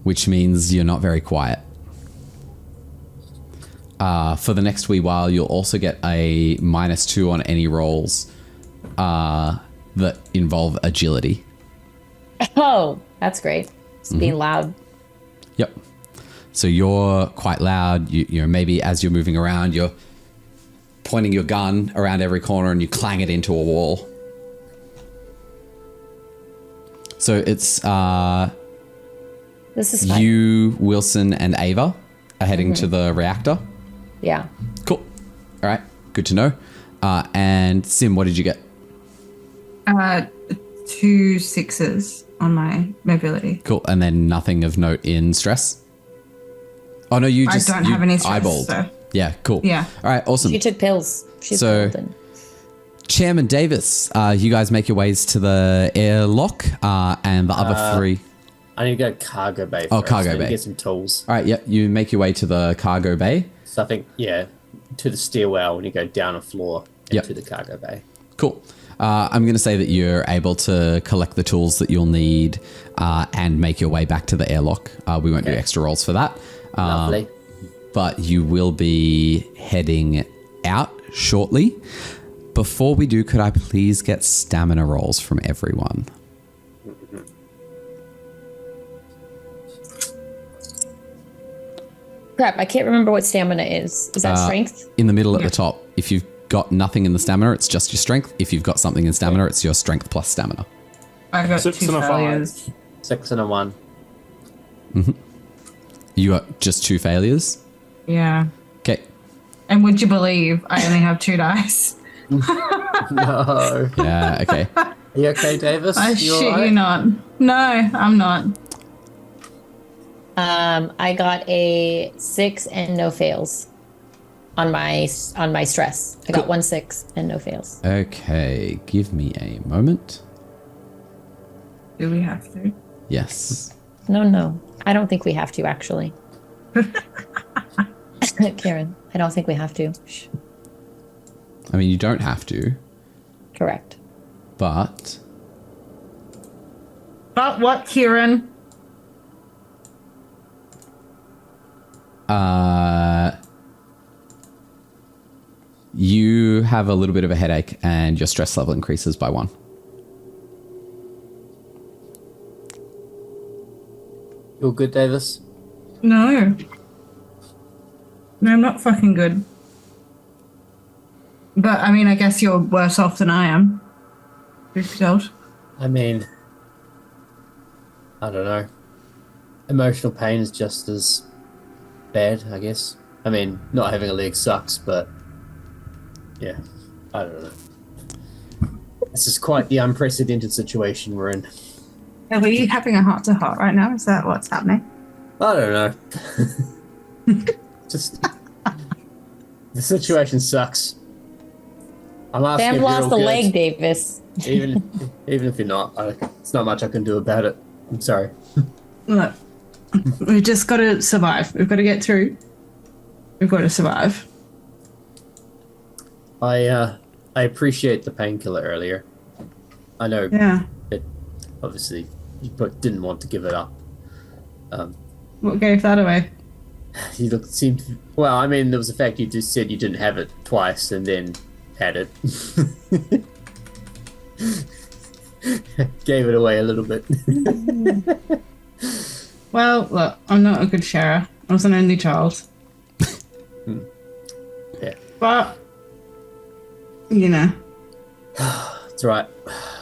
which means you're not very quiet. For the next wee while, you'll also get a -2 on any rolls that involve agility. Oh, that's great. It's being loud. Yep. So you're quite loud. You know, maybe as you're moving around, you're pointing your gun around every corner and you clang it into a wall. So it's This is fun. you, Wilson, and Ava are heading to the reactor. Yeah. Cool. All right. Good to know. And Sim, what did you get? 2 6s on my mobility. Cool. And then nothing of note in stress? Oh, no, you I just don't have any stress, eyeballed. so- Yeah, cool. Yeah. All right, awesome. She took pills. She's So- golden. Cham and Davis, you guys make your ways to the airlock, and the other 3... I need to go cargo bay. Oh, first. cargo I need to bay. Get some tools. All right, yep. You make your way to the cargo bay. So I think, to the stairwell when you go down a floor Yep. into the cargo bay. Cool. I'm going to say that you're able to collect the tools that you'll need and make your way back to the airlock. We won't do extra rolls for that. Lovely. But you will be heading out shortly. Before we do, could I please get stamina rolls from everyone? Crap, I can't remember what stamina is. Is that strength? In the middle at the top. If you've got nothing in the stamina, it's just your strength. If you've got something in stamina, it's your strength plus stamina. I got 6 two and a 5. failures. 6 and a 1. You got just 2 failures? Yeah. Okay. And would you believe I only have 2 dice? No. Yeah, okay. Are you okay, Davis? I You shit alright? you not. No, I'm not. I got a 6 and no fails on my stress. I got 1 6 and no fails. Okay, give me a moment. Do we have to? Yes. No. I don't think we have to, actually. Karen, I don't think we have to. Shh. I mean, you don't have to, Correct. but But what, Kieran? you have a little bit of a headache and your stress level increases by 1. You're good, Davis? No. No, I'm not fucking good. But, I mean, I guess you're worse off than I am. Truth be told. I mean, I don't know. Emotional pain is just as bad, I guess. I mean, not having a leg sucks, but yeah, I don't know. This is quite the unprecedented situation we're in. Are we having a heart-to-heart right now? Is that what's happening? I don't know. Just the situation sucks. I'm asking Sam if you're lost all a good. leg, Davis. Even if you're not, it's not much I can do about it. I'm sorry. Look, we've just got to survive. We've got to get through. We've got to survive. I appreciate the painkiller earlier. I know Yeah. that obviously you didn't want to give it up. What gave that away? You seemed well. I mean, there was the fact you just said you didn't have it twice and then had it. Gave it away a little bit. Well, look, I'm not a good sharer. I was an only child. Yeah, But, you know. that's right.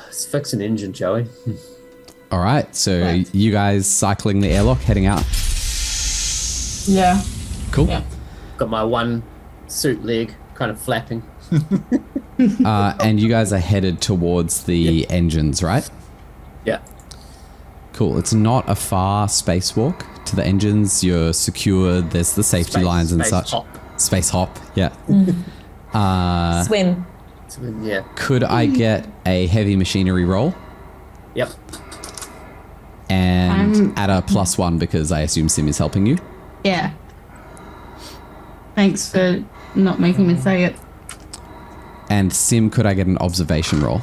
Let's fix an engine, shall we? all right. So Right. you guys cycling the airlock, heading out. Yeah. Cool. Yeah. Got my one suit leg kind of flapping. And you guys are headed towards the engines, right? Yeah. Cool. It's not a far spacewalk to the engines. You're secured. There's the safety lines and Space such. hop. Space hop. Yeah. Swim. Yeah. Could I get a heavy machinery roll Yep. and add a +1 because I assume Sim is helping you? Yeah. Thanks for not making me say it. And Sim, could I get an observation roll?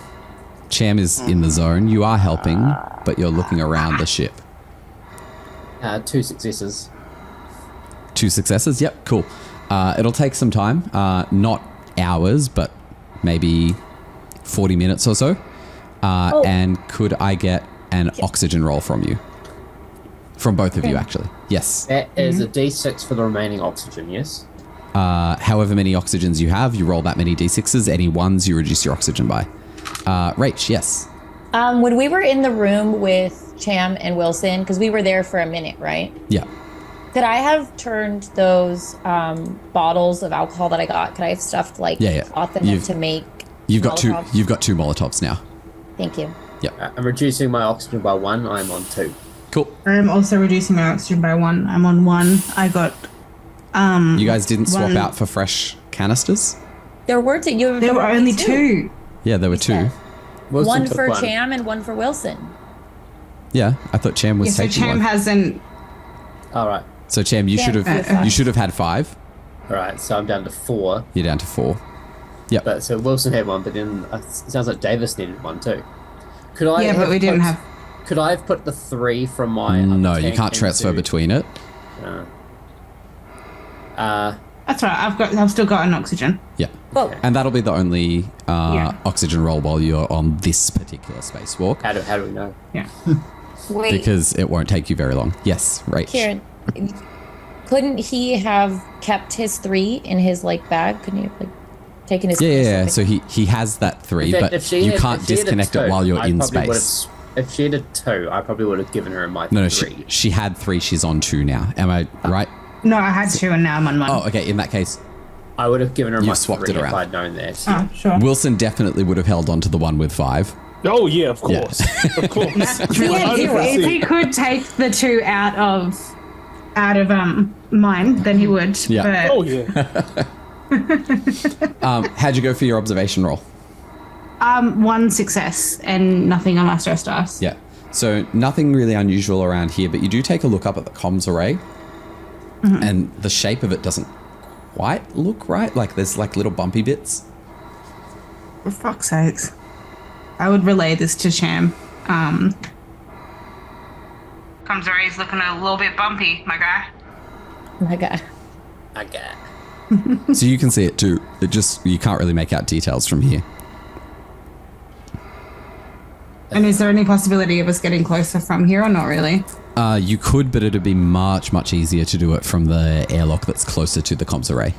Cham is in the zone. You are helping, but you're looking around the ship. 2 successes. 2 successes? Yep, cool. It'll take some time. Not hours, but maybe 40 minutes or so. And could I get an oxygen roll from you? From both of you, actually. Yes. That is a D6 for the remaining oxygen. Yes. However many oxygens you have, you roll that many d6s. Any ones, you reduce your oxygen by. Rach, yes. When we were in the room with Cham and Wilson, because we were there for a minute, right? Yeah. Could I have turned those bottles of alcohol that I got? Could I have stuffed bought them You've- to make? You've got Molotovs? two. You've got 2 Molotovs now. Thank you. I'm reducing my oxygen by 1. I'm on 2. Cool. I'm also reducing my oxygen by 1. I'm on 1. I got You guys didn't swap one- out for fresh canisters? There were two. there were only 2. Yeah, there were 2. Wilson One took for one. Cham and one for Wilson. Yeah, I thought Cham was Yeah, so taking Cham one. hasn't. All right. So Cham, you Cham should with have. five. You should have had 5. All right. So I'm down to 4. You're down to 4. Yep. But so Wilson had one, but then it sounds like Davis needed one too. Could I? Yeah, but we didn't have. Could I have put the 3 from my? No, other you tank can't transfer into- between it. That's right. I've still got an oxygen. Yeah. Oh, And that'll be the only Yeah. oxygen roll while you're on this particular spacewalk, How do we know? Yeah. wait, because it won't take you very long. Yes, right. Kieran, couldn't he have kept his 3 in his bag? Couldn't he have taken his? Yeah. So he has that 3, In fact, but if she you had- can't if she had disconnect it two, while you're I in probably would've space. If she had a 2, I probably would have given her a mic No, 3. she had 3. She's on 2 now. Am I right? No, I had 2 and now I'm on 1. Oh, okay. In that case, I would have given her a You mic swapped 3 it if around. I'd known that. Oh, sure. Wilson definitely would have held on to the one with 5. Oh yeah, of course, of course. If he could take the 2 out of mine, then he would. Yeah. But Oh yeah. How'd you go for your observation roll? 1 success and nothing on my stress dice. Yeah. So nothing really unusual around here, but you do take a look up at the comms array, and the shape of it doesn't quite look right. Like there's like little bumpy bits. For fuck's sakes. I would relay this to Cham. Comms array's looking a little bit bumpy, my guy. My God. I get. So you can see it too. It just, you can't really make out details from here. And is there any possibility of us getting closer from here or not really? You could, but it'd be much, much easier to do it from the airlock that's closer to the comms array.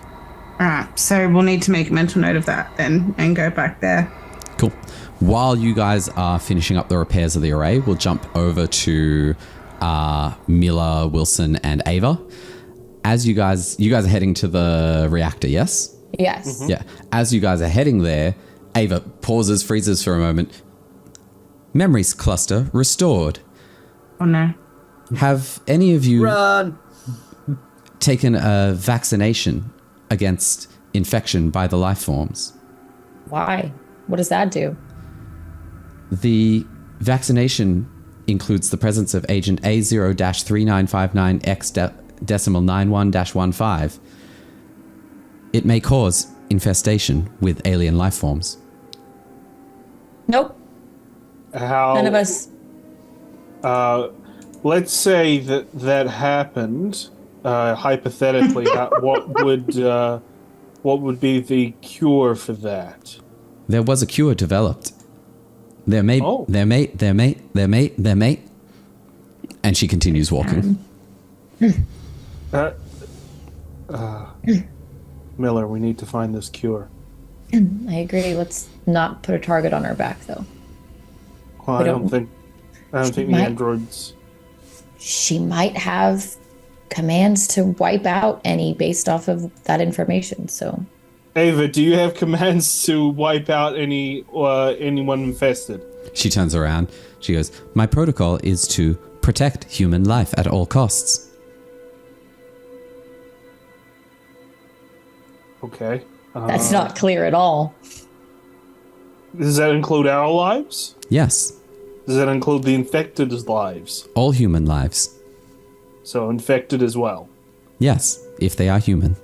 Alright, so we'll need to make a mental note of that then and go back there. Cool. While you guys are finishing up the repairs of the array, we'll jump over to Mila, Wilson, and Ava. As you guys are heading to the reactor, yes? Yes. Yeah. As you guys are heading there, Ava pauses, freezes for a moment. Memories cluster restored. Oh no. Have any of you Run! taken a vaccination against infection by the life forms? Why? What does that do? The vaccination includes the presence of agent A0-3959X-91-15. It may cause infestation with alien life forms. Nope. How? None of us. Let's say that happened. Hypothetically, what would be the cure for that? There was a cure developed. Their mate, and she continues walking. Miller, we need to find this cure. I agree. Let's not put a target on our back, though. Well, I don't think the might- androids. She might have commands to wipe out any based off of that information. So Ava, do you have commands to wipe out anyone infested? She turns around. She goes, "My protocol is to protect human life at all costs." Okay. that's not clear at all. Does that include our lives? Yes, Does that include the infected's lives? all human lives. So infected as well. Yes, if they are human.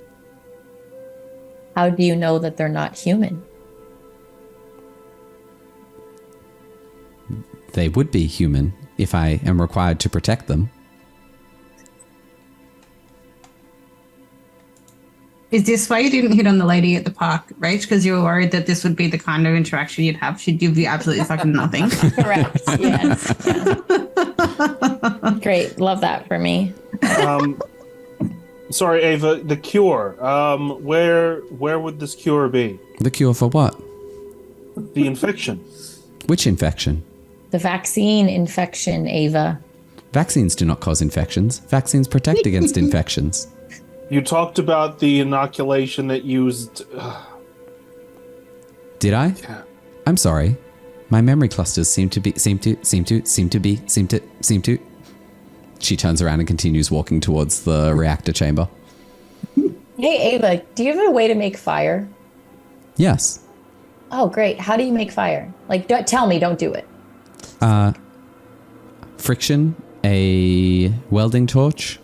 How do you know that they're not human? They would be human if I am required to protect them. Is this why you didn't hit on the lady at the park, Rach? Because you were worried that this would be the kind of interaction you'd have. She'd give you absolutely fucking nothing. Correct. Yes. Yeah. Great. Love that for me. Sorry, Ava. The cure. Where would this cure be? The cure for what? The infection. Which infection? The vaccine infection, Ava. Vaccines do not cause infections. Vaccines protect against infections. You talked about the inoculation that used. Did I? Yeah. I'm sorry. My memory clusters seem to. She turns around and continues walking towards the reactor chamber. Hey, Ava, do you have a way to make fire? Yes. Oh, great. How do you make fire? Like, tell me, don't do it. Friction, a welding torch.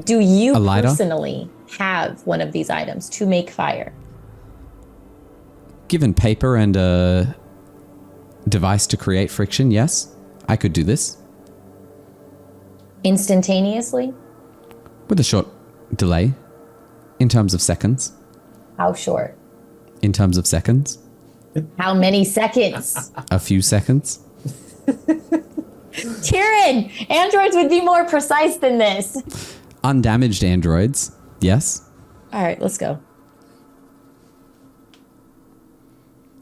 Do you A lighter? personally have one of these items to make fire? Given paper and a device to create friction, yes, I could do this. Instantaneously? With a short delay. In terms of seconds. How short? In terms of seconds. How many seconds? A few seconds. Kieran, androids would be more precise than this. Undamaged androids, yes. All right, let's go.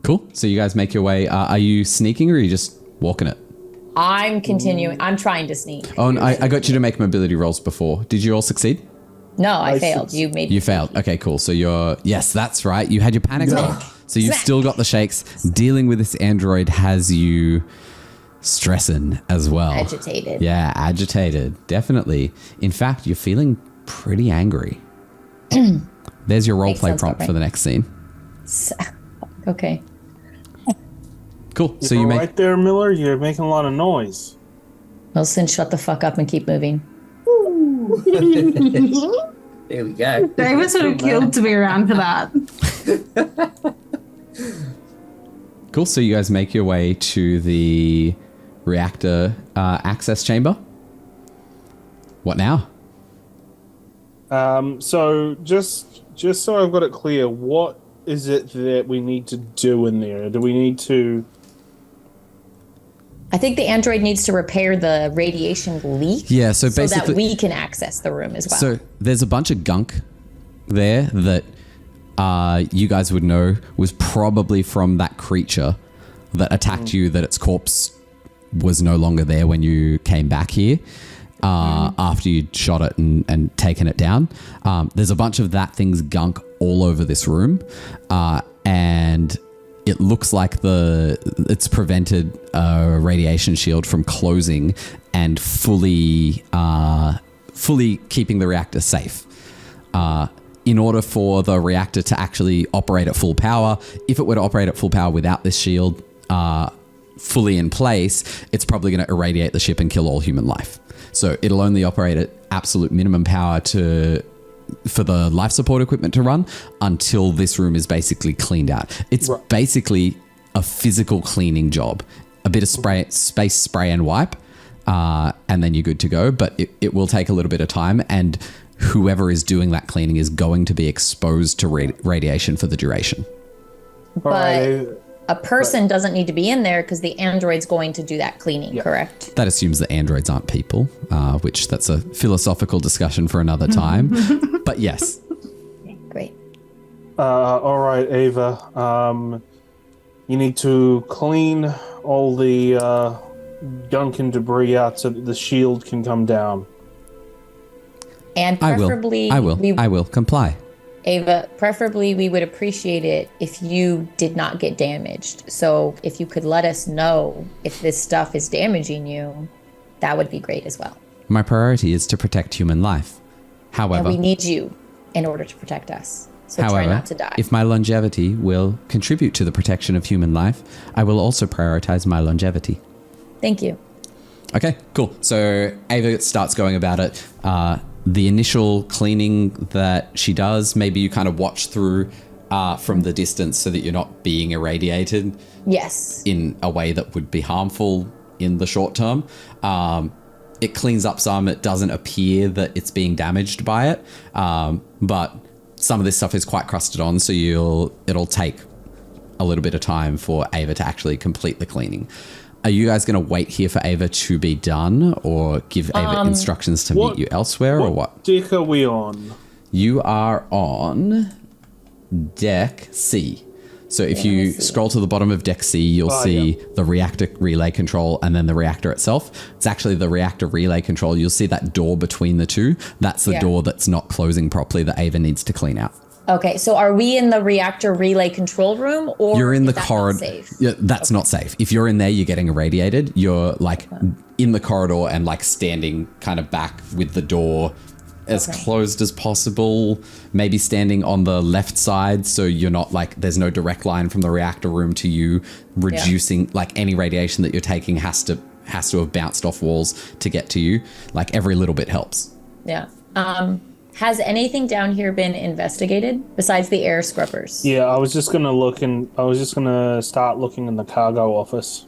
Cool. So you guys make your way. Are you sneaking or are you just walking it? I'm continuing. I'm trying to sneak. Oh, and I got you to make mobility rolls before. Did you all succeed? No, I failed. You made You failed. Okay, cool. So yes, that's right. You had your panic roll. So you've still got the shakes. Dealing with this android has you stressing as well. agitated. Yeah, agitated. Definitely. In fact, you're feeling pretty angry. There's your roleplay sounds prompt about for the next scene. Okay. Cool. So You're you make right there, Miller. You're making a lot of noise. Wilson, shut the fuck up and keep moving. There we go. David sort of killed to be around for that. Cool. So you guys make your way to the reactor access chamber. What now? So just so I've got it clear, what is it that we need to do in there? Do we need to? I think the android needs to repair the radiation leak. Yeah, so so basically- that we can access the room as well. So there's a bunch of gunk there that you guys would know was probably from that creature that attacked you, that its corpse was no longer there when you came back here after you'd shot it and taken it down. There's a bunch of that thing's gunk all over this room. And it looks like it's prevented a radiation shield from closing and fully keeping the reactor safe. In order for the reactor to actually operate at full power, if it were to operate at full power without this shield fully in place, it's probably going to irradiate the ship and kill all human life. So it'll only operate at absolute minimum power for the life support equipment to run until this room is basically cleaned out. It's basically a physical cleaning job. A bit of space spray and wipe, and then you're good to go. But it will take a little bit of time, and whoever is doing that cleaning is going to be exposed to radiation for the duration. But a person doesn't need to be in there because the android's going to do that cleaning, correct? That assumes that androids aren't people, which that's a philosophical discussion for another time. But yes. Great. All right, Ava. You need to clean all the gunk and debris out so that the shield can come down. And preferably... I will comply. Ava, preferably we would appreciate it if you did not get damaged. So if you could let us know if this stuff is damaging you, that would be great as well. My priority is to protect human life. However, And we need you in order to protect us. So try not to die. if my longevity will contribute to the protection of human life, I will also prioritize my longevity. Thank you. Okay, cool. So Ava starts going about it. The initial cleaning that she does, maybe you kind of watch through from the distance so that you're not being irradiated. Yes. In a way that would be harmful in the short term. It cleans up some. It doesn't appear that it's being damaged by it. But some of this stuff is quite crusted on, so it'll take a little bit of time for Ava to actually complete the cleaning. Are you guys going to wait here for Ava to be done, or give Ava instructions to meet you elsewhere, or what? Deck are we on? You are on deck C. So if you scroll to the bottom of deck C, you'll see the reactor relay control and then the reactor itself. It's actually the reactor relay control. You'll see that door between the two. That's the door that's not closing properly that Ava needs to clean out. Okay, so are we in the reactor relay control room, or you're in the corridor? Yeah, that's not safe. If you're in there, you're getting irradiated. You're like in the corridor and like standing kind of back with the door as closed as possible. Maybe standing on the left side, so you're not like there's no direct line from the reactor room to you. Reducing like any radiation that you're taking has to have bounced off walls to get to you. Like every little bit helps. Yeah. Has anything down here been investigated besides the air scrubbers? Yeah, I was just gonna start looking in the cargo office.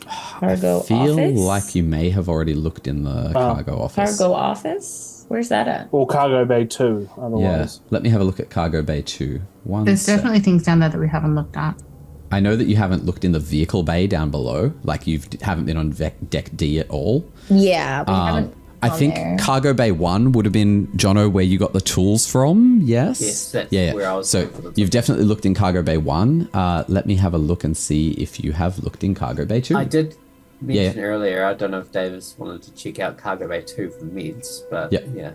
Cargo office? I feel like you may have already looked in the cargo office. Cargo office? Where's that at? Or cargo bay 2, otherwise. Yeah, let me have a look at cargo bay 2. There's definitely things down there that we haven't looked at. I know that you haven't looked in the vehicle bay down below. Like you haven't been on deck D at all. Yeah, we haven't. I think cargo bay 1 would have been, Jono, where you got the tools from. Yes. Yes, that's yeah. where I was. So you've definitely looked in cargo bay 1. Let me have a look and see if you have looked in cargo bay 2. I did mentioned earlier, I don't know if Davis wanted to check out Cargo Bay 2 for meds, but yeah.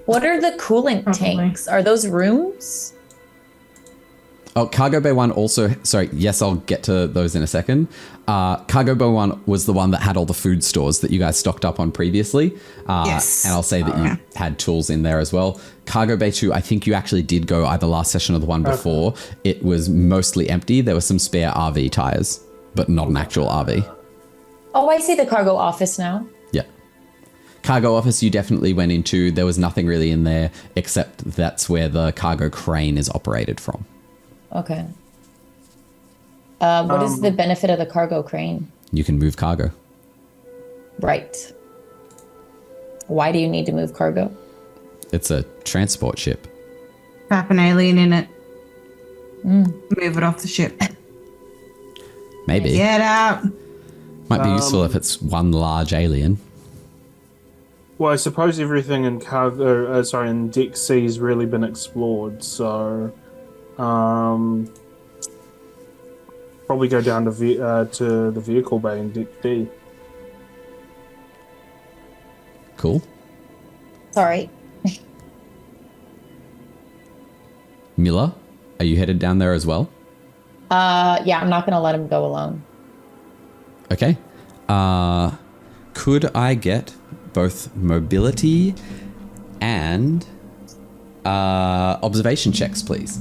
What are the coolant tanks? Are those rooms? Oh, Cargo Bay 1 also, sorry, yes, I'll get to those in a second. Cargo Bay 1 was the one that had all the food stores that you guys stocked up on previously. Yes. And I'll say that you had tools in there as well. Cargo Bay 2, I think you actually did go either last session or the one before. It was mostly empty. There were some spare RV tires, but not an actual RV. Oh, I see the cargo office now. Yeah. Cargo office you definitely went into. There was nothing really in there except that's where the cargo crane is operated from. Okay. What is the benefit of the cargo crane? You can move cargo. Right. Why do you need to move cargo? It's a transport ship. Trap an alien in it. Move it off the ship. Maybe. Get out. Might be useful if it's one large alien. Well, I suppose everything in in Deck C has really been explored, so probably go down to the vehicle bay in Deck D. Cool. Sorry. Miller, are you headed down there as well? Yeah, I'm not going to let him go alone. Okay. Could I get both mobility and observation checks, please?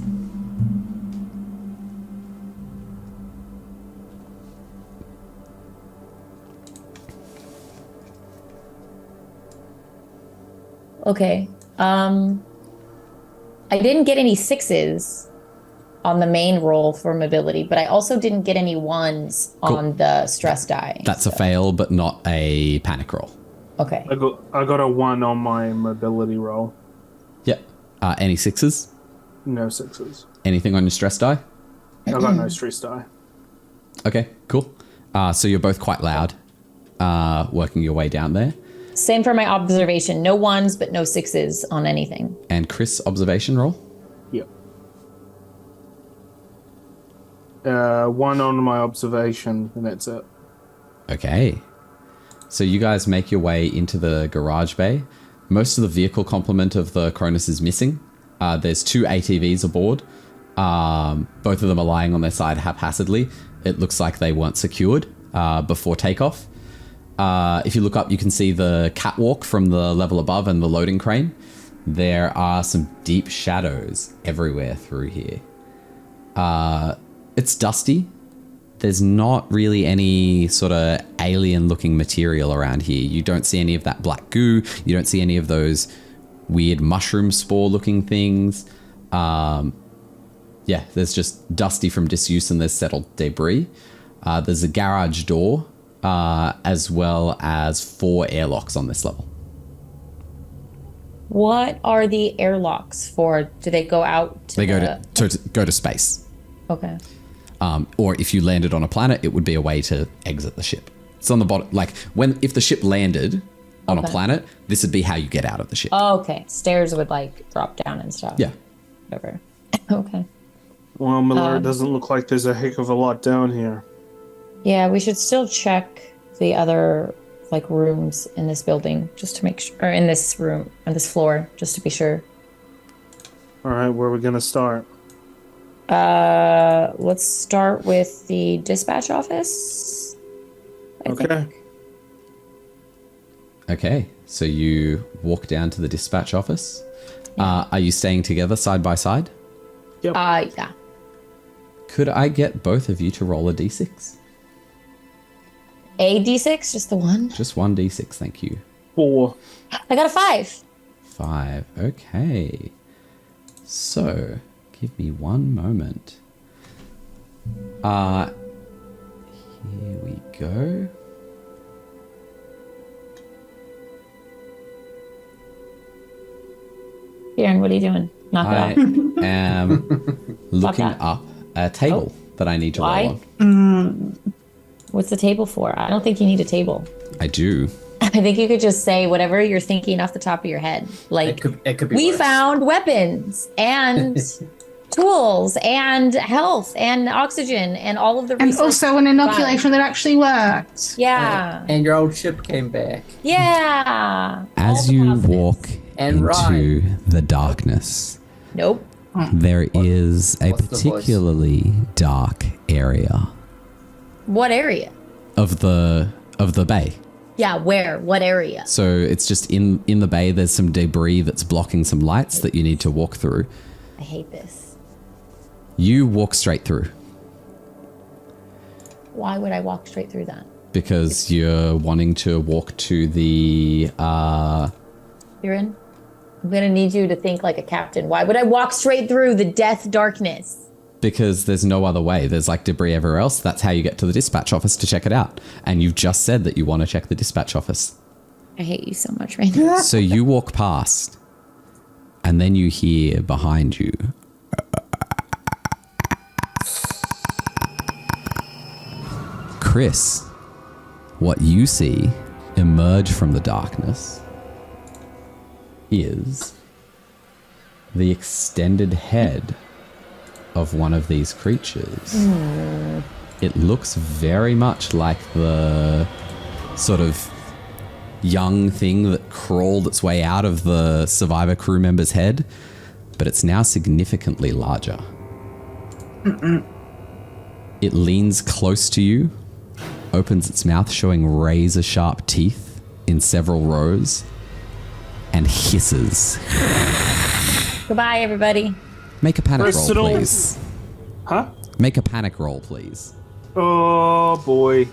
Okay. I didn't get any 6s on the main roll for mobility, but I also didn't get any 1s on the stress die. That's a fail, but not a panic roll. Okay. I got a 1 on my mobility roll. Yep. Any 6s? No 6s. Anything on your stress die? I got no stress die. Okay, cool. So you're both quite loud, working your way down there. Same for my observation. No 1s, but no 6s on anything. And Chris, observation roll? Yep. 1 on my observation, and that's it. Okay. So you guys make your way into the garage bay. Most of the vehicle complement of the Cronus is missing. There's 2 ATVs aboard. Both of them are lying on their side haphazardly. It looks like they weren't secured before takeoff. If you look up, you can see the catwalk from the level above and the loading crane. There are some deep shadows everywhere through here. It's dusty. There's not really any sort of alien-looking material around here. You don't see any of that black goo. You don't see any of those weird mushroom spore-looking things. Yeah, there's just dusty from disuse and there's settled debris. There's a garage door, as well as 4 airlocks on this level. What are the airlocks for? Do they go out? They go to space. Okay. Or if you landed on a planet, it would be a way to exit the ship. It's on the bottom. Like if the ship landed on a planet, this would be how you get out of the ship. Oh, okay. Stairs would like drop down and stuff. Yeah. Whatever. Okay. Well, Miller, it doesn't look like there's a heck of a lot down here. Yeah, we should still check the other like rooms in this building just to make sure, or in this room, on this floor, just to be sure. All right, where are we gonna start? Let's start with the dispatch office. I think. Okay, so you walk down to the dispatch office. Are you staying together side by side? Yep. Yeah. Could I get both of you to roll a d6? A d6, just the one. Just one d6, thank you. 4. I got a 5. 5, okay. So, give me one moment. Here we go. Aaron, what are you doing? Knock I it off. am looking that. up a table that I need to Why? roll on. What's the table for? I don't think you need a table. I do. I think you could just say whatever you're thinking off the top of your head. Like, It could be we worse. found weapons and tools and health and oxygen and all of the And resources. also an inoculation that actually worked. Yeah. And your old ship came back. Yeah. As All the you positives. walk And into Ryan. the darkness, Nope. there is a What's the voice? particularly dark area What area? of the bay. Yeah, where? What area? So it's just in the bay. There's some debris that's blocking some lights that you need to walk through. I hate this. You walk straight through Why would I walk straight through that? because you're wanting to walk to the. You're in? I'm going to need you to think like a captain. Why would I walk straight through the death darkness? Because there's no other way. There's like debris everywhere else. That's how you get to the dispatch office to check it out. And you've just said that you want to check the dispatch office. I hate you so much right now. So you walk past, and then you hear behind you. Chris, what you see emerge from the darkness is the extended head of one of these creatures. It looks very much like the sort of young thing that crawled its way out of the survivor crew member's head, but it's now significantly larger. It leans close to you, opens its mouth showing razor sharp teeth in several rows, and hisses. Goodbye, everybody. Make a panic roll, Personal- please. Huh? Make a panic roll, please. Oh boy.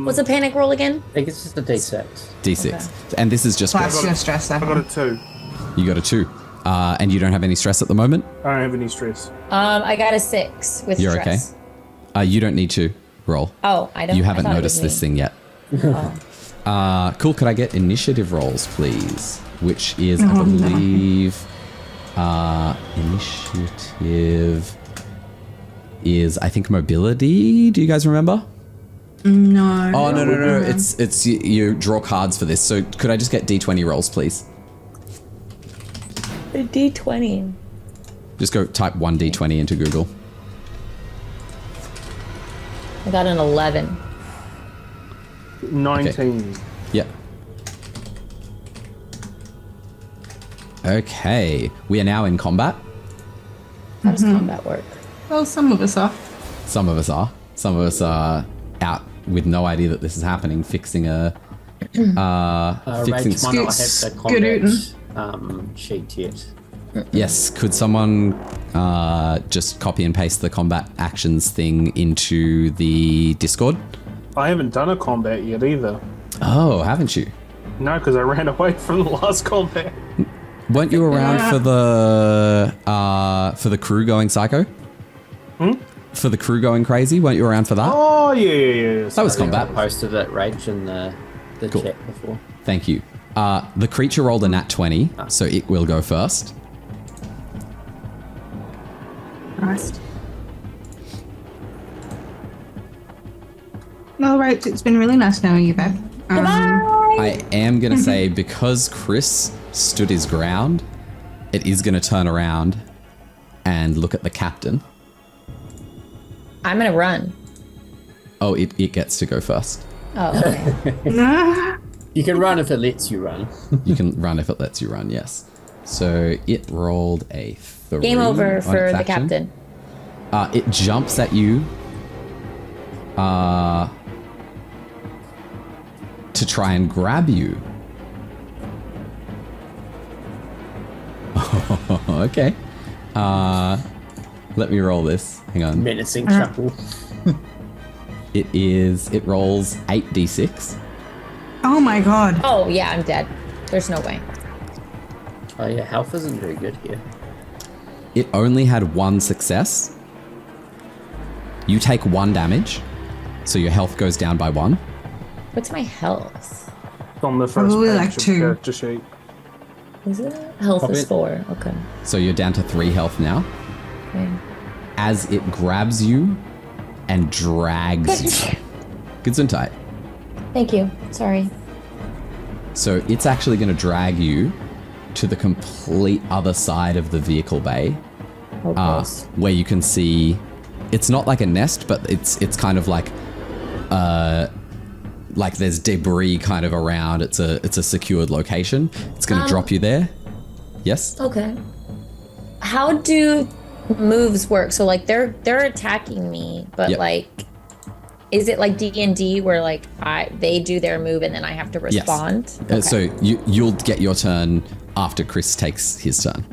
What's a panic roll again? I think it's just a D6. D6. And this is just Plus your stress I got level. a 2. You got a 2. And you don't have any stress at the moment? I don't have any stress. I got a 6 with You're stress. okay? You don't need to roll. Oh, I don't. You I haven't thought it noticed was this me. thing yet. Cool. Could I get initiative rolls, please? Which is, I believe, initiative is, I think, mobility. Do you guys remember? No. Oh, no. It's you draw cards for this. So could I just get D20 rolls, please? A D20. Just go type 1D20 into Google. I got an 11. 19. Yep. Okay. We are now in combat. How does combat work? Well, some of us are. Some of us are. Some of us are out with no idea that this is happening, fixing a fixing Rage might not have the Scootin'. combat sheet yet. Yes, could someone just copy and paste the combat actions thing into the Discord? I haven't done a combat yet either. Oh, haven't you? No, because I ran away from the last combat. Weren't you around for the crew going psycho? For the crew going crazy? Weren't you around for that? Oh, yeah. That was Sorry. combat. Posted it, Rage, in the Cool. chat before. Thank you. The creature rolled a nat 20, so it will go first. Christ. All right, it's been really nice knowing you, Beth. I am going to say, because Chris stood his ground, it is going to turn around and look at the captain. I'm gonna run. Oh, it gets to go first. Oh, okay. You can run if it lets you run. You can run if it lets you run, yes. So it rolled a 3. Game over on for its the action. captain. It jumps at you to try and grab you. Okay. Let me roll this. Hang on. Menacing chuckle. It rolls 8d6. Oh my god. Oh yeah, I'm dead. There's no way. Oh yeah, health isn't very good here. It only had 1 success. You take 1 damage, so your health goes down by 1. What's my health? It's on the first Probably page like of the 2. character sheet. Is it? Health is 4. Okay. So you're down to 3 health now. Okay. As it grabs you and drags you. Gesundheit. Thank you. Sorry. So it's actually going to drag you to the complete other side of the vehicle bay Oh, gross. where you can see it's not like a nest, but it's kind of like there's debris kind of around. It's a secured location. It's going to drop you there. Yes. Okay. How do moves work? So like they're attacking me, but Yep. like, is it like D&D where like they do their move and then I have to respond? Yes. So you'll get your turn after Chris takes his turn.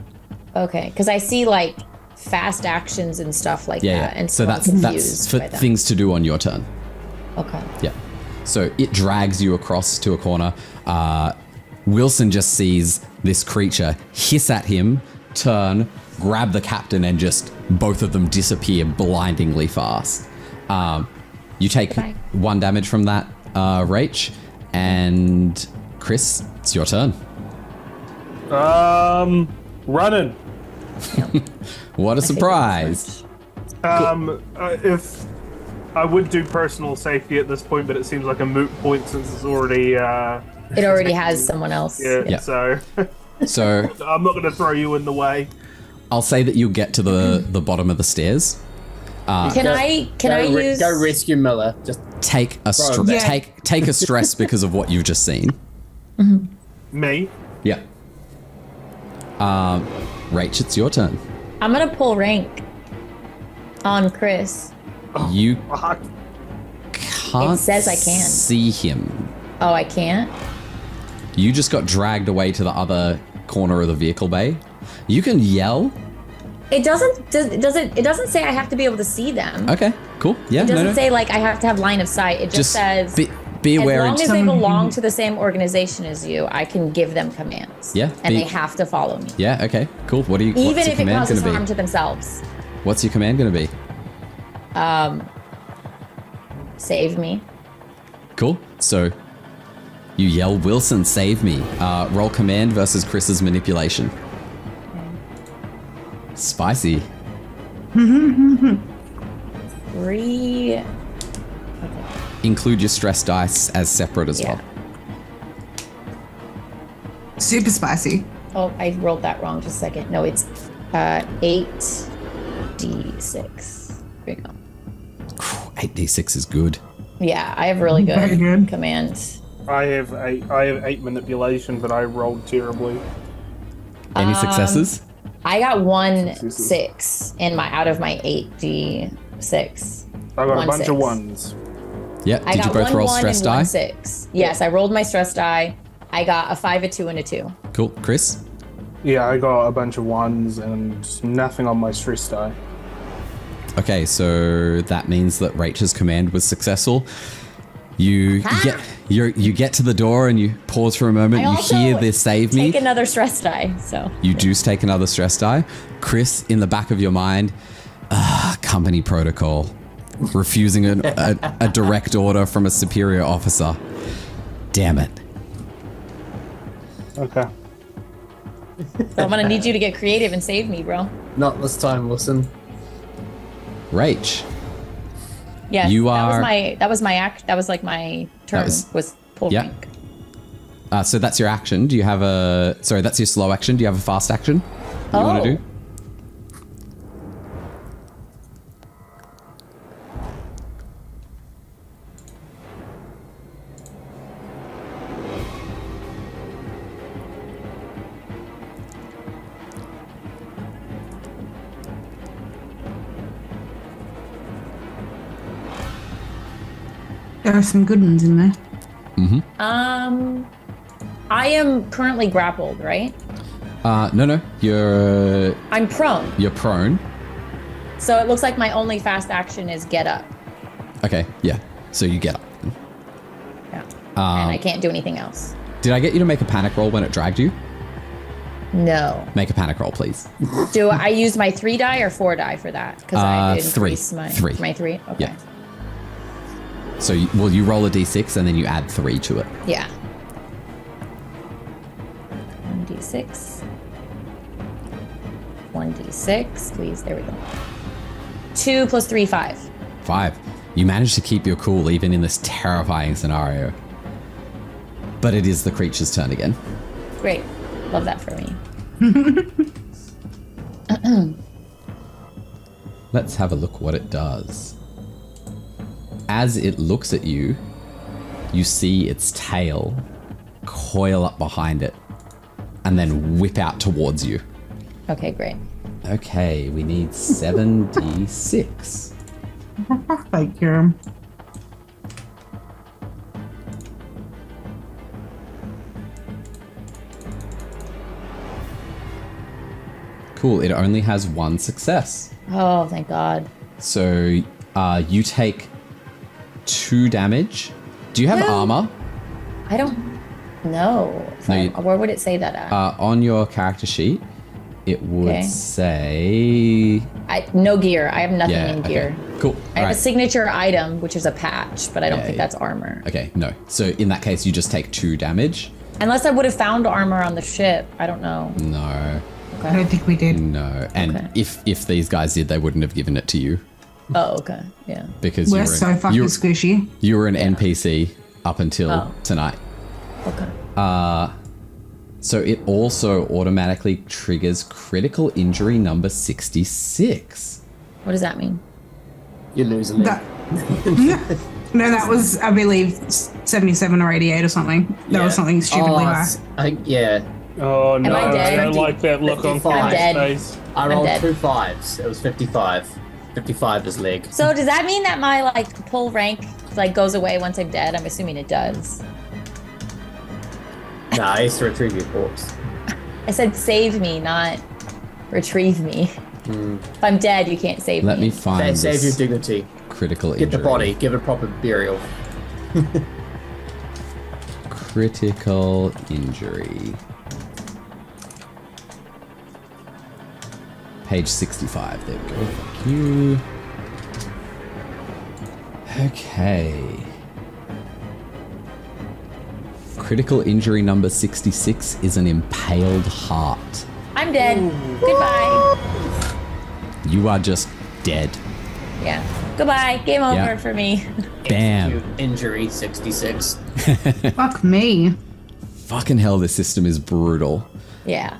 Okay, because I see like fast actions and stuff like Yeah. that, and So I'm that's confused for by them. things to do on your turn. Okay. Yeah. So it drags you across to a corner. Wilson just sees this creature hiss at him, turn, grab the captain, and just both of them disappear blindingly fast. You take Goodbye. 1 damage from that, Rach. And Chris, it's your turn. Running. What a surprise. If I would do personal safety at this point, but it seems like a moot point since it's already. It already has someone else. Yeah. So So I'm not going to throw you in the way. I'll say that you'll get to the bottom of the stairs. Can I use? Go rescue Miller. Just Take a Yeah. take a stress because of what you've just seen. Me. Yeah. Rach, it's your turn. I'm gonna pull rank on Chris. You Fuck. can't It says I can. see him. Oh, I can't. You just got dragged away to the other corner of the vehicle bay. You can yell. It doesn't. It doesn't say I have to be able to see them. Okay, cool. Yeah, It doesn't no. say like I have to have line of sight. It just says be as aware. long as they belong to the same organization as you, I can give them commands. Yeah, and they have to follow me. Yeah, okay, cool. What are you? Even what's your if it command causes gonna harm be? to themselves. What's your command going to be? Save me. Cool. So you yell, "Wilson, save me!" Roll command versus Chris's manipulation. Spicy. 3. Include your stress dice as separate as Yeah. well. Super spicy. Oh, I rolled that wrong. Just a second. No, it's 8d6. There you go. 8d6 is good. Yeah, I have really Very good good. commands. I have 8 manipulation, but I rolled terribly. Any successes? I got 1 6 in my out of my 8d6. I got a 1 bunch 6. of ones. Yeah. I Did got you both 1 roll 1 stress and die? 1 6. Yes, I rolled my stress die. I got a 5, a 2, and a 2. Cool. Chris? Yeah, I got a bunch of ones and nothing on my stress die. Okay, so that means that Rachel's command was successful. You get to the door and you pause for a moment. I You also hear this "save me." Take another stress die. So You do take another stress die. Chris, in the back of your mind, company protocol, refusing a direct order from a superior officer. Damn it. Okay. I'm gonna need you to get creative and save me, bro. not this time, Wilson. Rach, Yeah, You that are- was my act. That was like my turn. Was pull yeah. rank. So that's your action. Do you have a... Sorry, that's your slow action. Do you have a fast action you want to do? There are some good ones in there. I am currently grappled, right? No. You're I'm prone, prone. so it looks like my only fast action is get up. Okay, yeah. So you get up. Yeah. And I can't do anything else. Did I get you to make a panic roll when it dragged you? No. Make a panic roll, please. Do I use my 3 die or 4 die for that? Because I Three. increased my Three. My 3. Okay. Yeah. So you roll a d6 and then you add 3 to it. Yeah. 1d6. 1d6, please. There we go. 2 plus 3, 5. 5. You manage to keep your cool even in this terrifying scenario. But it is the creature's turn again. Great. Love that for me. Let's have a look what it does. As it looks at you, you see its tail coil up behind it and then whip out towards you. Okay, great. Okay, we need 7d6. Thank you. Cool, it only has one success. Oh, thank God. So you take 2 damage. Do you have armor? I don't know. Where would it say that at? On your character sheet, it would Okay. say... No gear. I have nothing Yeah, in okay. gear. Cool. I have Alright. a signature item, which is a patch, but I don't Yeah, think yeah. that's armor. Okay, no. So in that case, you just take 2 damage. Unless I would have found armor on the ship. I don't know. No. I don't think we did. No. And Okay. if these guys did, they wouldn't have given it to you. Oh, okay. Yeah. Because We're so fucking squishy. you were an NPC up until Oh. tonight. Okay. So it also automatically triggers critical injury number 66. What does that mean? You lose a leg. That, no, that was, I believe, 77 or 88 or something. That was something stupidly high. I think, yeah. Oh no, I I dead? don't like that look on 55. I'm Connor's dead. face. I rolled dead. 2 5s. It was 55. 55 is leg. So does that mean that my pull rank goes away once I'm dead? I'm assuming it does. Nah, I used to retrieve your corpse. I said save me, not retrieve me. If I'm dead, you can't save Let me me. find Save your this dignity. critical injury. Get the body. Give it proper burial. Critical injury. Page 65. There we go. Thank you. Okay. Critical injury number 66 is an impaled heart. I'm dead. Goodbye. You are just dead. Yeah. Goodbye. Game over Yeah. for me. Bam. Injury 66. Fuck me. Fucking hell, this system is brutal. Yeah.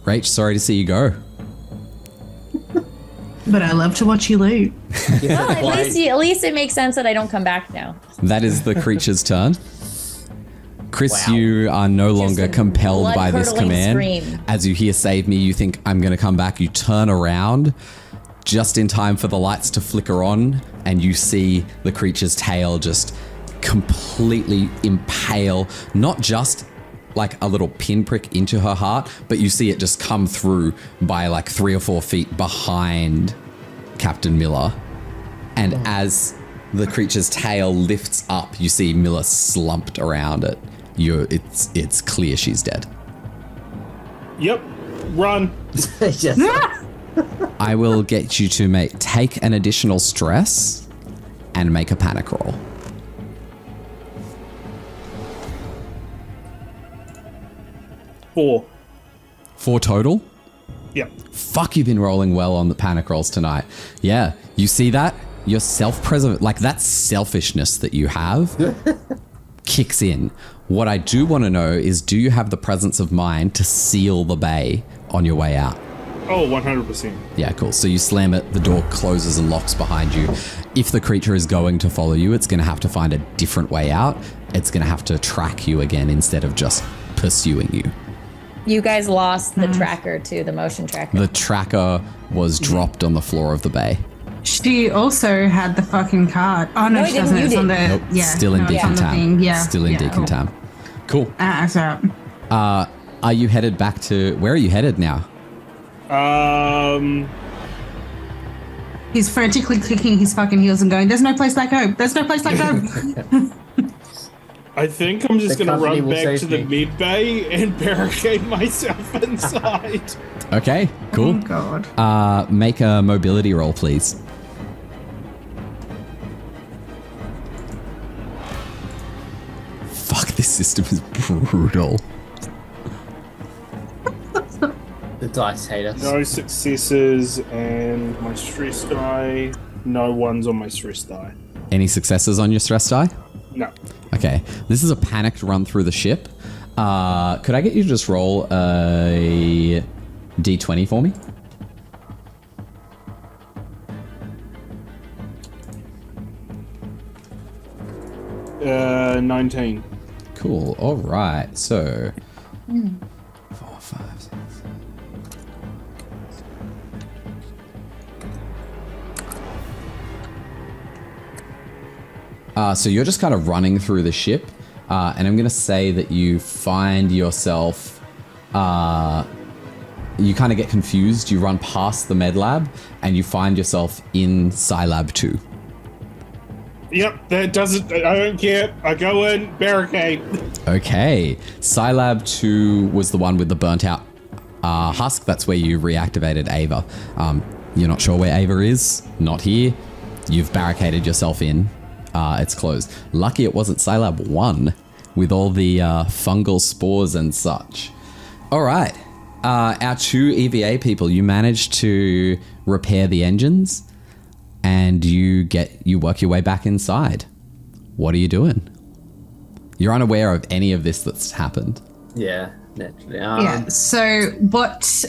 Rach, sorry to see you go. But I love to watch you loot. Well, at least it makes sense that I don't come back now. That is the creature's turn. Chris, Wow. you are no longer a compelled by this blood-curdling command. scream. As you hear save me, you think I'm going to come back. You turn around just in time for the lights to flicker on, and you see the creature's tail just completely impale, not just like a little pinprick into her heart, but you see it just come through by 3 or 4 feet behind Captain Miller. And as the creature's tail lifts up, you see Miller slumped around it. It's clear she's dead. Yep, run. Yes. I will get you to take an additional stress and make a panic roll. 4. 4 total? Yep. Fuck, you've been rolling well on the panic rolls tonight. Yeah, you see that? Your that selfishness that you have kicks in. What I do want to know is, do you have the presence of mind to seal the bay on your way out? Oh, 100%. Yeah, cool. So you slam it, the door closes and locks behind you. If the creature is going to follow you, it's going to have to find a different way out. It's going to have to track you again instead of just pursuing you. You guys lost the tracker too, the motion tracker. The tracker was dropped on the floor of the bay. She also had the fucking card. Oh no, No, she I didn't. doesn't. You It's on did. the Nope, still in no, it's on the thing. Decontam. Yeah, Still in yeah. Decontam. Cool. So Are you headed back to... Where are you headed now? he's frantically clicking his fucking heels and going, "There's no place like home. There's no place like home." I think I'm just The gonna company run will back save to the me. mid bay and barricade myself inside. Okay, cool. Oh god. Make a mobility roll, please. Fuck, this system is brutal. The dice hate us. No successes and my stress die. No ones on my stress die. Any successes on your stress die? No. Okay, this is a panicked run through the ship. Could I get you to just roll a d20 for me? 19. Cool. All right. So 4, 5, 6. So you're just kind of running through the ship, and I'm going to say that you find yourself, you kind of get confused. You run past the med lab, and you find yourself in Scilab 2. Yep, that doesn't. I don't care. I go in, barricade. Okay. Scilab 2 was the one with the burnt out husk. That's where you reactivated Ava. You're not sure where Ava is. Not here. You've barricaded yourself in. It's closed. Lucky it wasn't Scilab 1 with all the fungal spores and such. All right. Our 2 EVA people, you managed to repair the engines and you work your way back inside. What are you doing? You're unaware of any of this that's happened. Yeah, naturally. Yeah. So what?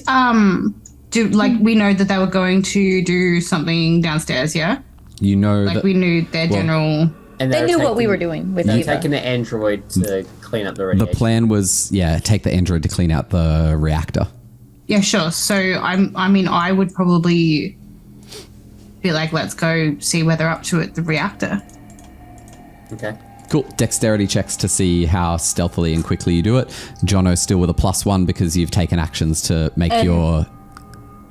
We know that they were going to do something downstairs. Yeah. You know Like that we knew their general. And They were knew what we taking- were doing with They're Eva. taking the android to clean up the the radiation. plan was, take the android to clean out the reactor. Yeah, sure. So I would probably be like, let's go see where they're up to at the reactor. Okay. Cool. Dexterity checks to see how stealthily and quickly you do it. Jono's still with a +1 because you've taken actions to make your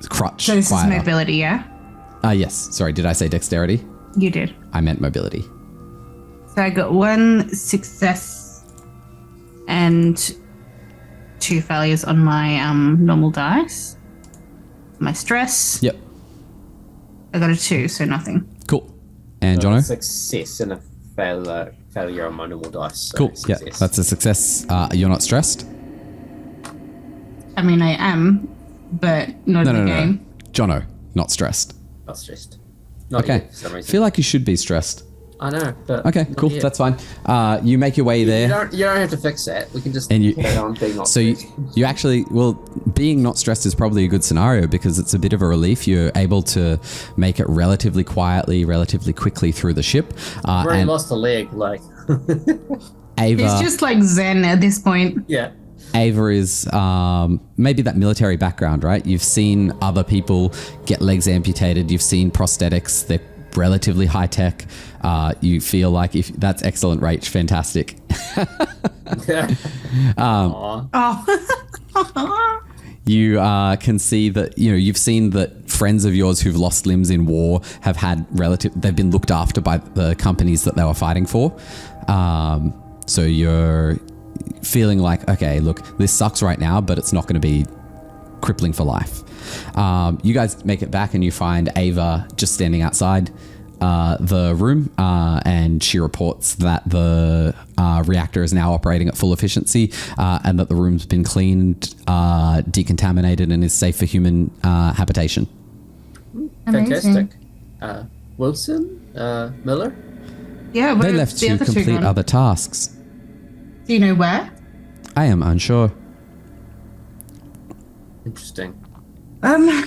crutch So this quieter. is mobility, yeah? Yes. Sorry, did I say dexterity? You did. I meant mobility. So I got 1 success and 2 failures on my normal dice. My stress, Yep. I got a 2, so nothing. Cool. And So Jono? success and a failure on my normal dice. So Cool. Yeah, success. that's a success. You're not stressed? I mean, I am, but not No, in no, the no. game. Jono, not stressed. Not stressed. Not Okay. yet, for some reason. Feel like you should be stressed. I know, but Okay, not cool. yet. That's fine. You make your way there. You don't have to fix that. We can just And you- carry on being not So you, stressed. you actually, being not stressed is probably a good scenario because it's a bit of a relief. You're able to make it relatively quietly, relatively quickly through the ship. I've already And lost a leg, like Ava, It's just like Zen at this point. yeah. Ava is maybe that military background, right? You've seen other people get legs amputated. You've seen prosthetics. They're relatively high tech. You feel like if that's excellent, Rach, fantastic. Oh. You can see that, you've seen that friends of yours who've lost limbs in war have had they've been looked after by the companies that they were fighting for. So you're feeling like, okay, look, this sucks right now, but it's not going to be crippling for life. You guys make it back and you find Ava just standing outside the room, and she reports that the reactor is now operating at full efficiency, and that the room's been cleaned, decontaminated, and is safe for human habitation. Fantastic. Wilson? Miller? Yeah, They where left have the to other two complete gone? other tasks. Do you know where? I am unsure. Interesting. Um,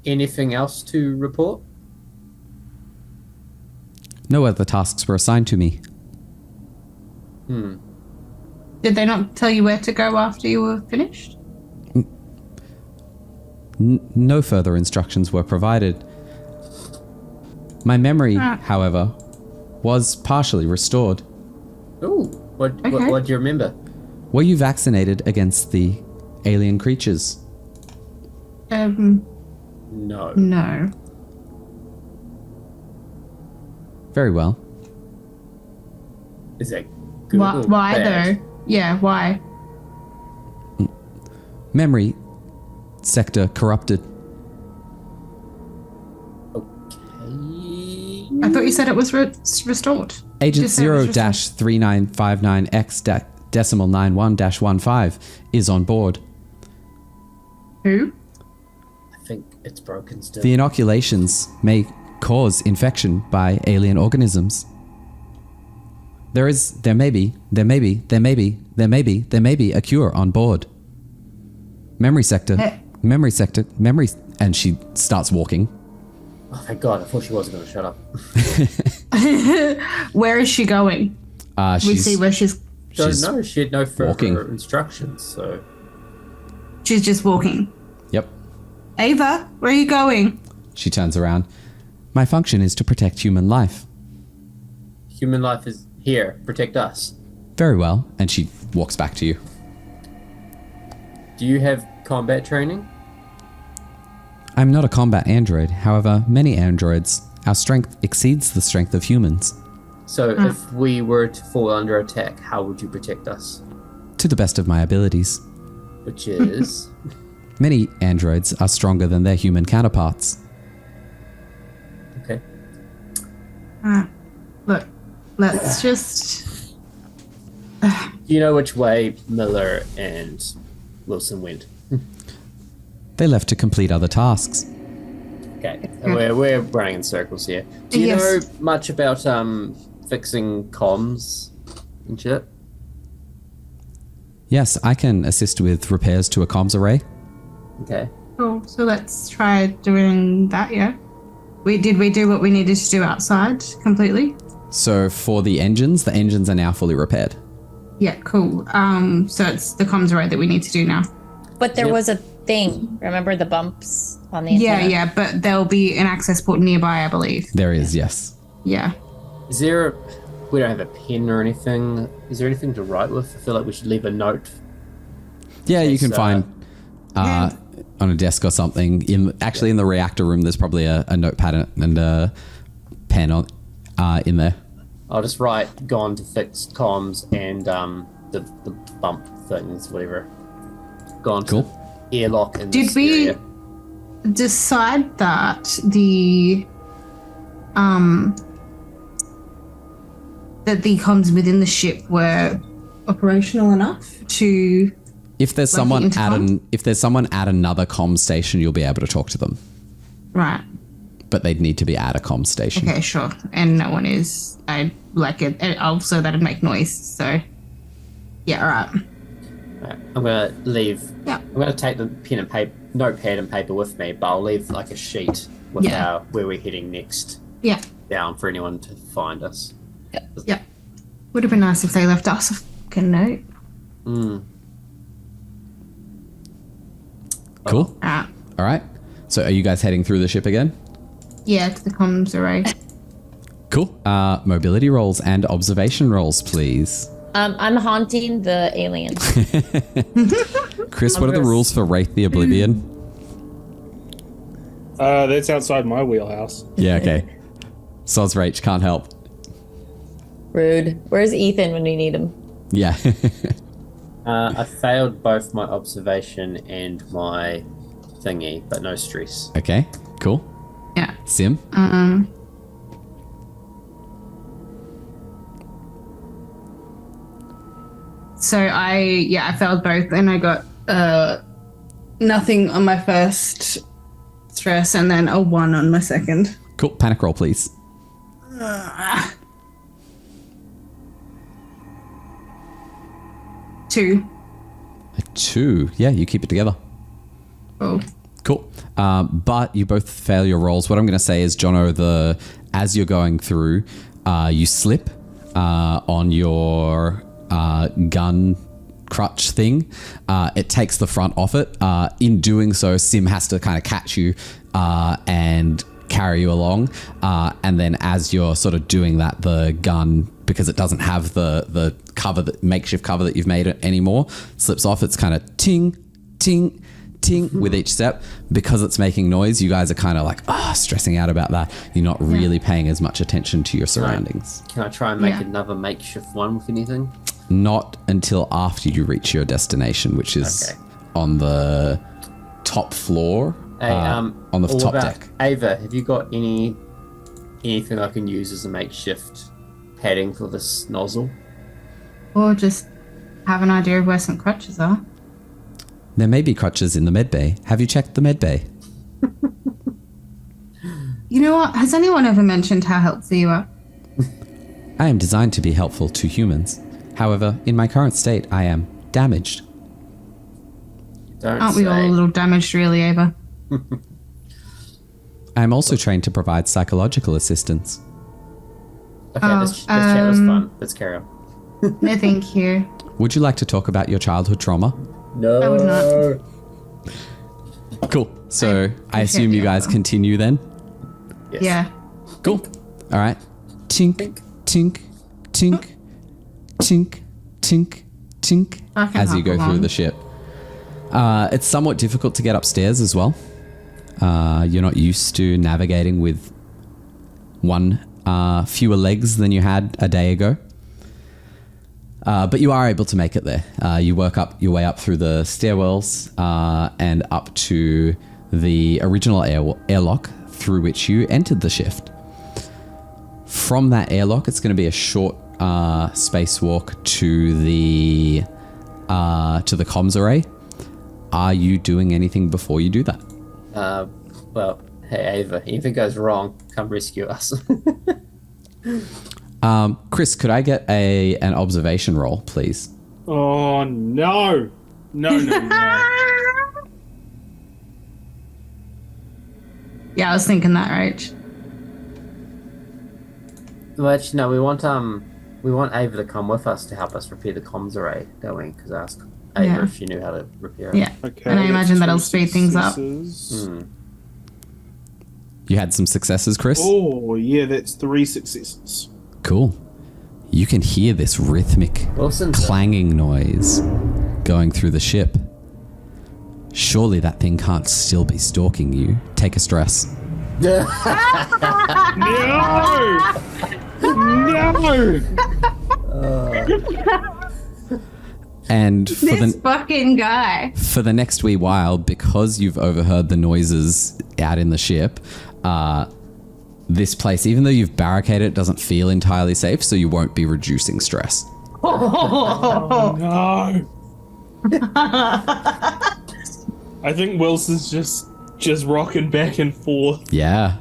Anything else to report? No other tasks were assigned to me. did they not tell you where to go after you were finished? No further instructions were provided. My memory, however, was partially restored. Ooh, what do you remember? Were you vaccinated against the alien creatures? No. No. Very well. Is that good Why, or why bad? though? Yeah, why? Memory sector corrupted. Okay. I thought you said it was restored. Agent Just say it was restored. 0-3959X.91-15 is on board. Who? I think it's broken still. The inoculations may cause infection by alien organisms. There may be a cure on board. Memory sector, and she starts walking. Oh, thank God. I thought she wasn't going to shut up. Where is she going? We see where she's Don't know. She had no further walking. instructions, so. she's just walking. Yep. Ava, where are you going? She turns around. My function is to protect human life. Human life is here. Protect us. Very well. And she walks back to you. Do you have combat training? I'm not a combat android. However, many androids, our strength exceeds the strength of humans. So if we were to fall under attack, how would you protect us? To the best of my abilities. Which is... Many androids are stronger than their human counterparts. Okay. Look, let's just... Do you know which way Miller and Wilson went? They left to complete other tasks. Okay. We're running in circles here. Do you Yes. know much about fixing comms and shit? Yes, I can assist with repairs to a comms array. Okay. Cool. So let's try doing that, yeah? Did we do what we needed to do outside completely? So for the engines are now fully repaired. Yeah, cool. So it's the comms array that we need to do now. But there Yep. was a thing. Remember the bumps on the Yeah, antenna? yeah, but there'll be an access port nearby, I believe. There is, yes. Yeah. Is there... We don't have a pen or anything. Is there anything to write with? I feel like we should leave a note. Yeah, you Yes, can find on a desk or something. In the reactor room, there's probably a notepad and a pen on in there. I'll just write gone to fix comms and the bump things, whatever. Gone Cool. to airlock and Did we decide that the comms within the ship were operational enough to... If there's Like the someone at another comm station, you'll be able to talk to them. Right. But they'd need to be at a comm station. Okay, sure. And no one is. I like it. And also, that'd make noise. So, yeah, all right. Alright, I'm gonna leave. Yeah. I'm gonna take the pen and paper, notepad and paper with me, but I'll leave like a sheet with Yeah. where we're heading next Yeah, down for anyone to find us. yeah. Would have been nice if they left us a fucking note. Cool. All right. All right. So are you guys heading through the ship again? Yeah, to the comms array. Cool. Mobility rolls and observation rolls, please. I'm haunting the alien. Chris, what are the rules for Wraith the Oblivion? That's outside my wheelhouse. Yeah, okay. Soz Rach can't help. Rude. Where's Ethan when we need him? Yeah. I failed both my observation and my thingy, but no stress. Okay, cool. Yeah. Sim? So I failed both, and I got nothing on my first stress, and then a 1 on my second. Cool. Panic roll, please. Two. A 2. Yeah, you keep it together. Oh. Cool. But you both fail your rolls. What I'm going to say is, Jono, as you're going through, you slip on your gun crutch thing. It takes the front off it. In doing so, Sim has to kind of catch you and carry you along. And then as you're sort of doing that, the gun, because it doesn't have the cover, that makeshift cover that you've made it anymore, slips off. It's kind of ting, ting, ting with each step. Because it's making noise, you guys are kind of like stressing out about that. You're not really paying as much attention to your surroundings. Can I try and make another makeshift one with anything? Not until after you reach your destination, which is on the top floor, Hey, on the all top about- deck. Ava, have you got anything I can use as a makeshift padding for this nozzle? Or just have an idea of where some crutches are. There may be crutches in the med bay. Have you checked the med bay? You know what? Has anyone ever mentioned how helpful you are? I am designed to be helpful to humans. However, in my current state, I am damaged. Don't Aren't we all a say. little damaged, really, Ava? I am also trained to provide psychological assistance. Okay, this chat was fun. Let's carry on. No, thank you. Would you like to talk about your childhood trauma? No. I would not. Cool. So I assume you guys continue then? Yes. Yeah. Cool. All right. Tink, tink, tink, tink, tink, tink, I can as you hop go through along. the ship. It's somewhat difficult to get upstairs as well. You're not used to navigating with one fewer legs than you had a day ago. But you are able to make it there. You work up your way up through the stairwells and up to the original airlock through which you entered the shift. From that airlock, it's going to be a short spacewalk to the comms array. Are you doing anything before you do that? Well, hey, Ava, anything goes wrong, come rescue us. Chris, could I get an observation roll, please? Oh, no. No. Yeah, I was thinking that, right? Well, actually, no, we want Ava to come with us to help us repair the comms array, don't we? Because I asked Ava Yeah. if she knew how to repair it. Yeah. Okay. And I imagine that's that'll 2 speed things up. successes. You had some successes, Chris? Oh, yeah, that's 3 successes. Cool. You can hear this rhythmic Wilson's clanging noise going through the ship. Surely that thing can't still be stalking you. Take a stress. No! No! And for This the fucking guy. for the next wee while, because you've overheard the noises out in the ship, this place, even though you've barricaded it, doesn't feel entirely safe, so you won't be reducing stress. No! I think Wilson's just rocking back and forth. Yeah.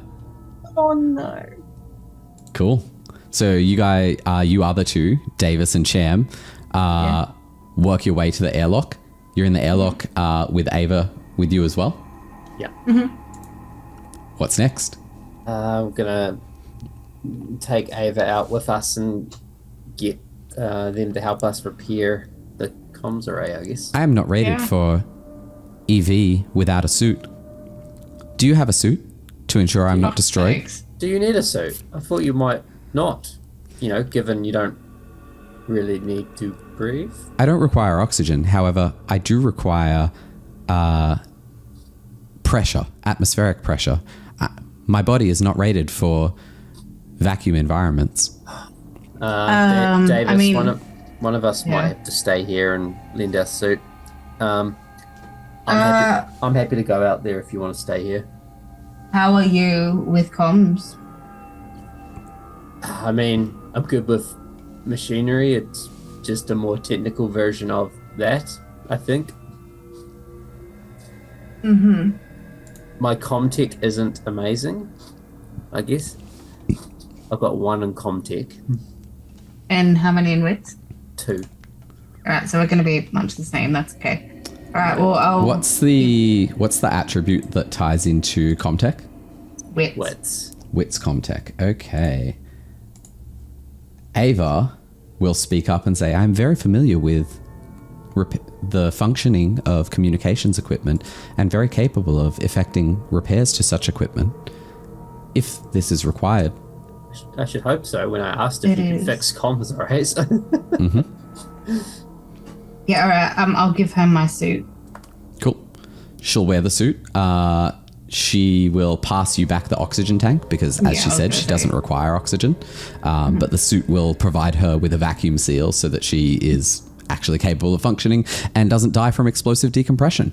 Oh no. Cool. So you other two, Davis and Cham, work your way to the airlock. You're in the airlock with Ava with you as well. Yeah. What's next? We're gonna take Ava out with us and get them to help us repair the comms array, I guess. I am not rated Yeah. for EV without a suit. Do you have a suit to ensure I'm not destroyed? Thanks. Do you need a suit? I thought you might not. You know, given you don't really need to breathe. I don't require oxygen. However, I do require pressure, atmospheric pressure. My body is not rated for vacuum environments. Davis, I mean- one of us might Yeah. have to stay here and lend our suit. I'm happy to go out there if you want to stay here. How are you with comms? I mean, I'm good with machinery. It's just a more technical version of that, I think. Mm-hmm. My comtech isn't amazing, I guess. I've got 1 in comtech, And how many in wits? 2. Alright, so we're gonna be much the same, that's okay. Alright, well I'll What's the attribute that ties into Comtech? wits. Wits. Wits Comtech. Okay. Ava will speak up and say, I'm very familiar with the functioning of communications equipment and very capable of effecting repairs to such equipment if this is required. I should hope so when I asked if It you is. could fix comms arrays. Yeah, alright, I'll give her my suit. Cool. She'll wear the suit. She will pass you back the oxygen tank because, as Yeah, she I said, was she gonna doesn't say. require oxygen. But the suit will provide her with a vacuum seal so that she is actually capable of functioning and doesn't die from explosive decompression.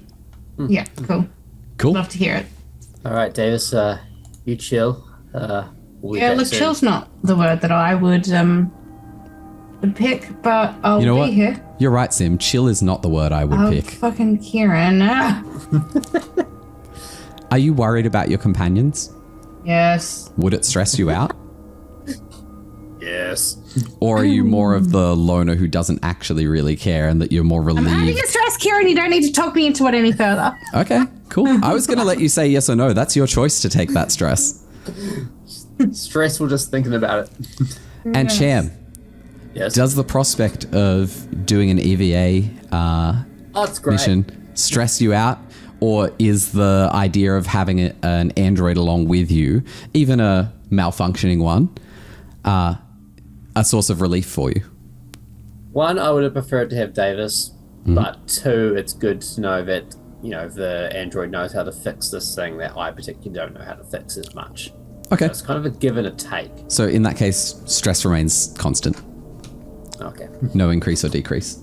Yeah, cool. Cool. Love to hear it. All right, Davis, you chill. We'll be Yeah, back look, soon. chill's not the word that I would pick, but I'll You know be what? here. You're right, Sim. Chill is not the word I would Oh, pick. fucking Kieran. Are you worried about your companions? Yes. Would it stress you out? Yes. Or are you more of the loner who doesn't actually really care and that you're more I'm having relieved? a stress, Kieran. You don't need to talk me into it any further. Okay, cool. I was going to let you say yes or no. That's your choice to take that stress. Stressful just thinking about it. And Cham, Yes. Does the prospect of doing an EVA That's great. mission stress you out? Or is the idea of having an android along with you, even a malfunctioning one, a source of relief for you? One, I would have preferred to have Davis, but two, it's good to know that, the android knows how to fix this thing that I particularly don't know how to fix as much. Okay. So it's kind of a give and a take. So in that case, stress remains constant. Okay. No increase or decrease.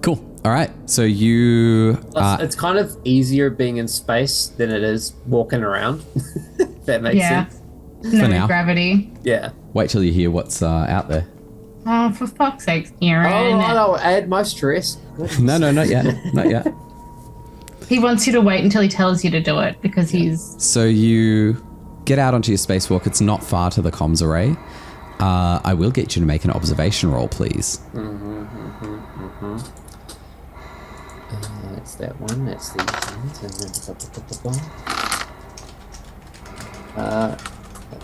Cool. All right. So you... Plus, it's kind of easier being in space than it is walking around. If that makes sense. No now. gravity. Yeah. wait till you hear what's out there. Oh, for fuck's sake, Aaron. Oh, no, add my stress. No, not yet. Not yet. He wants you to wait until he tells you to do it because he's... So you get out onto your spacewalk. It's not far to the comms array. I will get you to make an observation roll, please. That's that one. That's the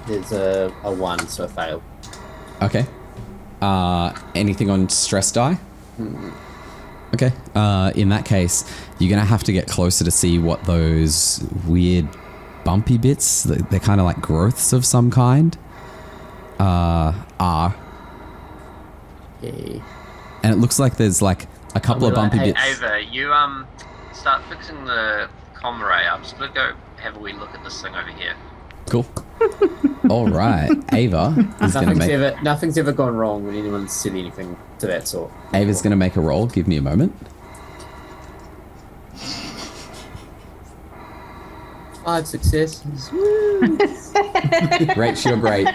there's a 1, so I failed. Okay. Anything on stress die? Okay. In that case, you're going to have to get closer to see what those weird bumpy bits, they're kind of like growths of some kind, are. Okay. And it looks like there's like a couple of bumpy Hey, bits. Ava, you start fixing the comm array. I'm just gonna go have a wee look at this thing over here. Cool. All right. Ava is going to make... Nothing's ever gone wrong when anyone's said anything to that sort. Ava's going to make a roll. Give me a moment. 5 successes. Rach, you're great.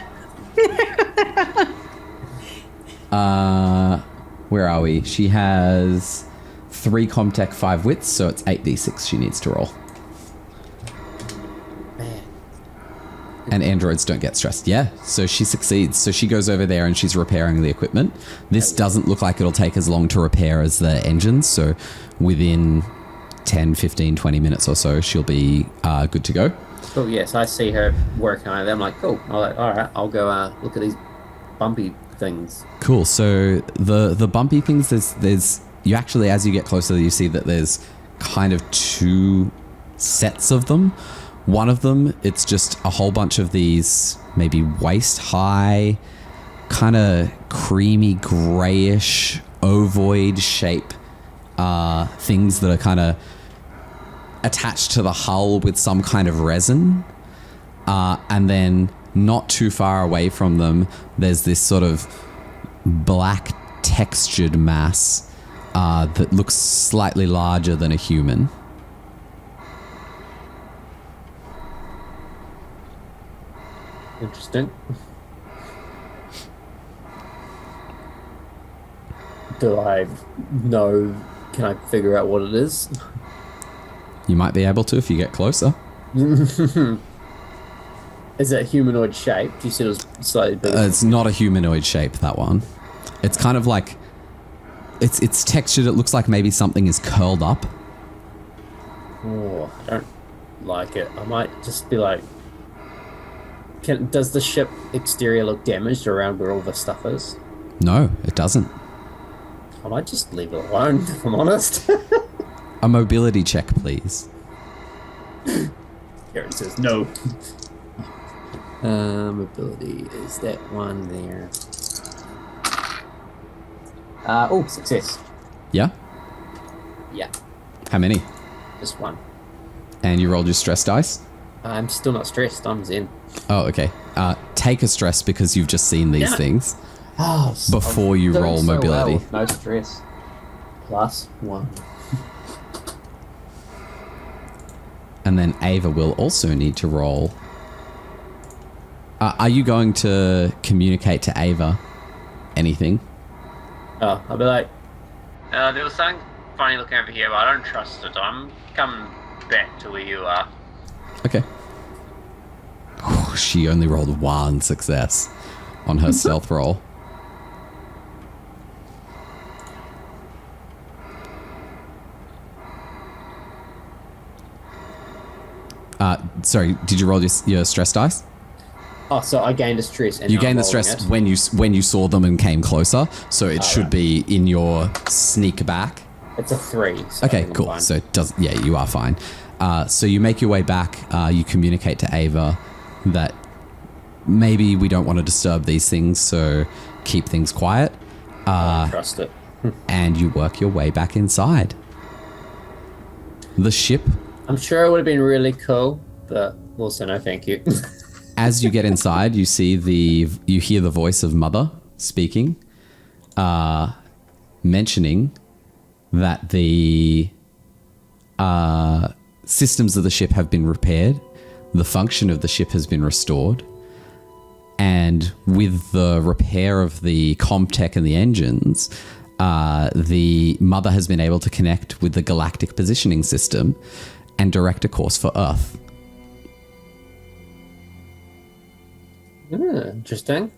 Where are we? She has 3 Comtech, 5 wits, so it's 8d6 she needs to roll. Man. And androids don't get stressed. Yeah, so she succeeds. So she goes over there and she's repairing the equipment. This doesn't look like it'll take as long to repair as the engines, so within 10, 15, 20 minutes or so, she'll be good to go. Cool, yes, I see her working on it. I'm like, cool. I'm like, all right, I'll go look at these bumpy things. Cool. So the bumpy things, there's you actually, as you get closer, you see that there's kind of 2 sets of them. One of them, it's just a whole bunch of these maybe waist high, kind of creamy grayish ovoid shape things that are kind of attached to the hull with some kind of resin. And then not too far away from them, there's this sort of black textured mass that looks slightly larger than a human. Interesting. Do I know? Can I figure out what it is? You might be able to if you get closer. Is it humanoid shaped? You said it was slightly bigger. It's not a humanoid shape, that one. It's kind of like... It's textured. It looks like maybe something is curled up. Oh, I don't like it. I might just be like... Does the ship exterior look damaged around where all the stuff is? No, it doesn't. I might just leave it alone, if I'm honest. A mobility check, please. Karen says no. Mobility is that one there. Success. Yeah? Yeah, How many? just one. And you rolled your stress dice? I'm still not stressed. I'm zen. Oh, okay. Take a stress because you've just seen these Damn it. things Oh, before you doing roll so mobility. well with no stress. +1. And then Ava will also need to roll. Are you going to communicate to Ava anything? Oh, I'll be like, There was something funny looking over here, but I don't trust it. I'm coming back to where you are. Okay. Whew, she only rolled 1 success on her stealth roll. Sorry, did you roll your stress dice? Oh, so I gained the stress. And You now gained I'm the stress rolling when you saw them and came closer, so it should be in your sneak back. It's a 3. So I Okay, think I'm cool. fine. So it does, yeah, you are fine. So you make your way back. You communicate to Ava that maybe we don't want to disturb these things, so keep things quiet. I don't trust it. And you work your way back inside. The ship, I'm sure it would have been really cool, but also no thank you. as you get inside, you hear the voice of Mother speaking, mentioning that the systems of the ship have been repaired, the function of the ship has been restored, and with the repair of the comtech and the engines, the Mother has been able to connect with the galactic positioning system and direct a course for Earth. Interesting.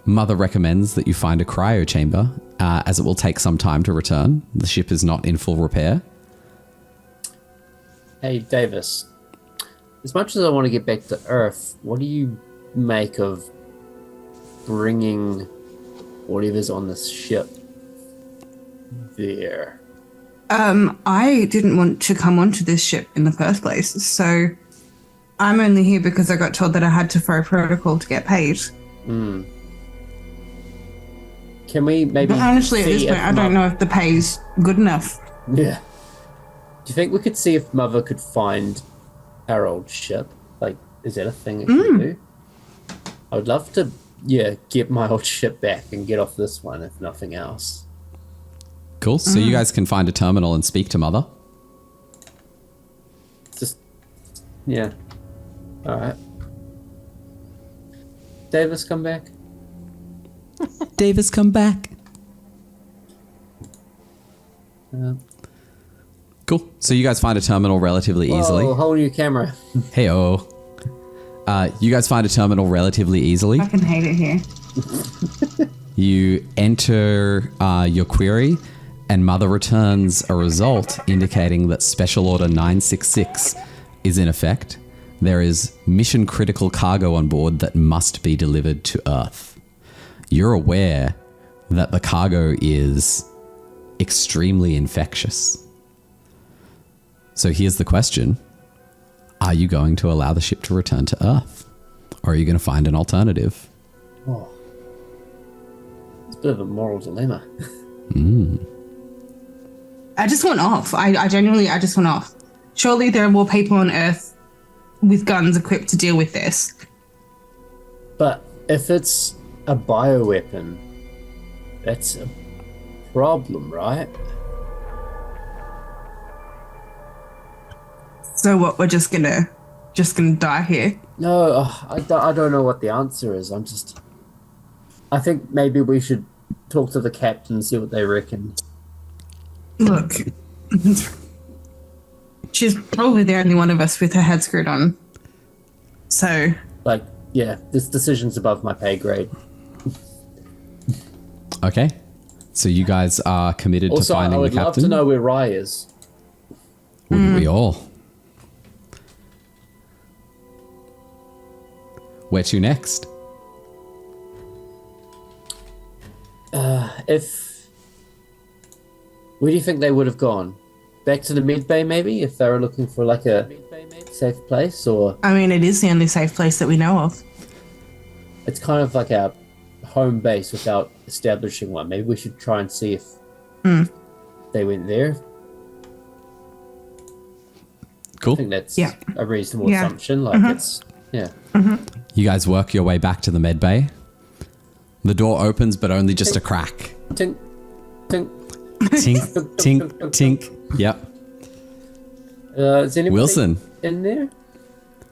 Mother recommends that you find a cryo chamber, as it will take some time to return. The ship is not in full repair. Hey, Davis. As much as I want to get back to Earth, what do you make of bringing whatever's on this ship there? I didn't want to come onto this ship in the first place, so I'm only here because I got told that I had to throw protocol to get paid. Can we maybe? But honestly, at see this if point, I don't know if the pay's good enough. Yeah. Do you think we could see if Mother could find our old ship? Like, is that a thing it can do? I would love to, get my old ship back and get off this one, if nothing else. Cool. So you guys can find a terminal and speak to Mother. Just, yeah. All right. Davis, come back. Davis, come back. Cool. So you guys find a terminal relatively easily. Oh, whole new camera. Hey-oh. You guys find a terminal relatively easily. I can hate it here. You enter your query, and Mother returns a result indicating that Special Order 966 is in effect. There is mission-critical cargo on board that must be delivered to Earth. You're aware that the cargo is extremely infectious. So here's the question. Are you going to allow the ship to return to Earth? Or are you going to find an alternative? Oh. It's a bit of a moral dilemma. I just want off. I genuinely just want off. Surely there are more people on Earth with guns equipped to deal with this. But if it's a bioweapon, that's a problem, right? So what? We're just gonna die here. No, I don't know what the answer is. I think maybe we should talk to the captain and see what they reckon. Look, she's probably the only one of us with her head screwed on. So, This decision's above my pay grade. Okay. So you guys are committed Also, to finding I would the love captain? to know where Rye is. Wouldn't we all? Where to next? Where do you think they would have gone? Back to the mid bay, maybe, if they were looking for like a safe place, or I mean, it is the only safe place that we know of. it's kind of like our home base without establishing one. Maybe we should try and see if they went there. Cool. I think that's Yeah. a reasonable Yeah. assumption. Like it's You guys work your way back to the med bay. The door opens, but only just a crack. tink, tink. Tink, tink, tink. Yep. Is anybody Wilson, in there?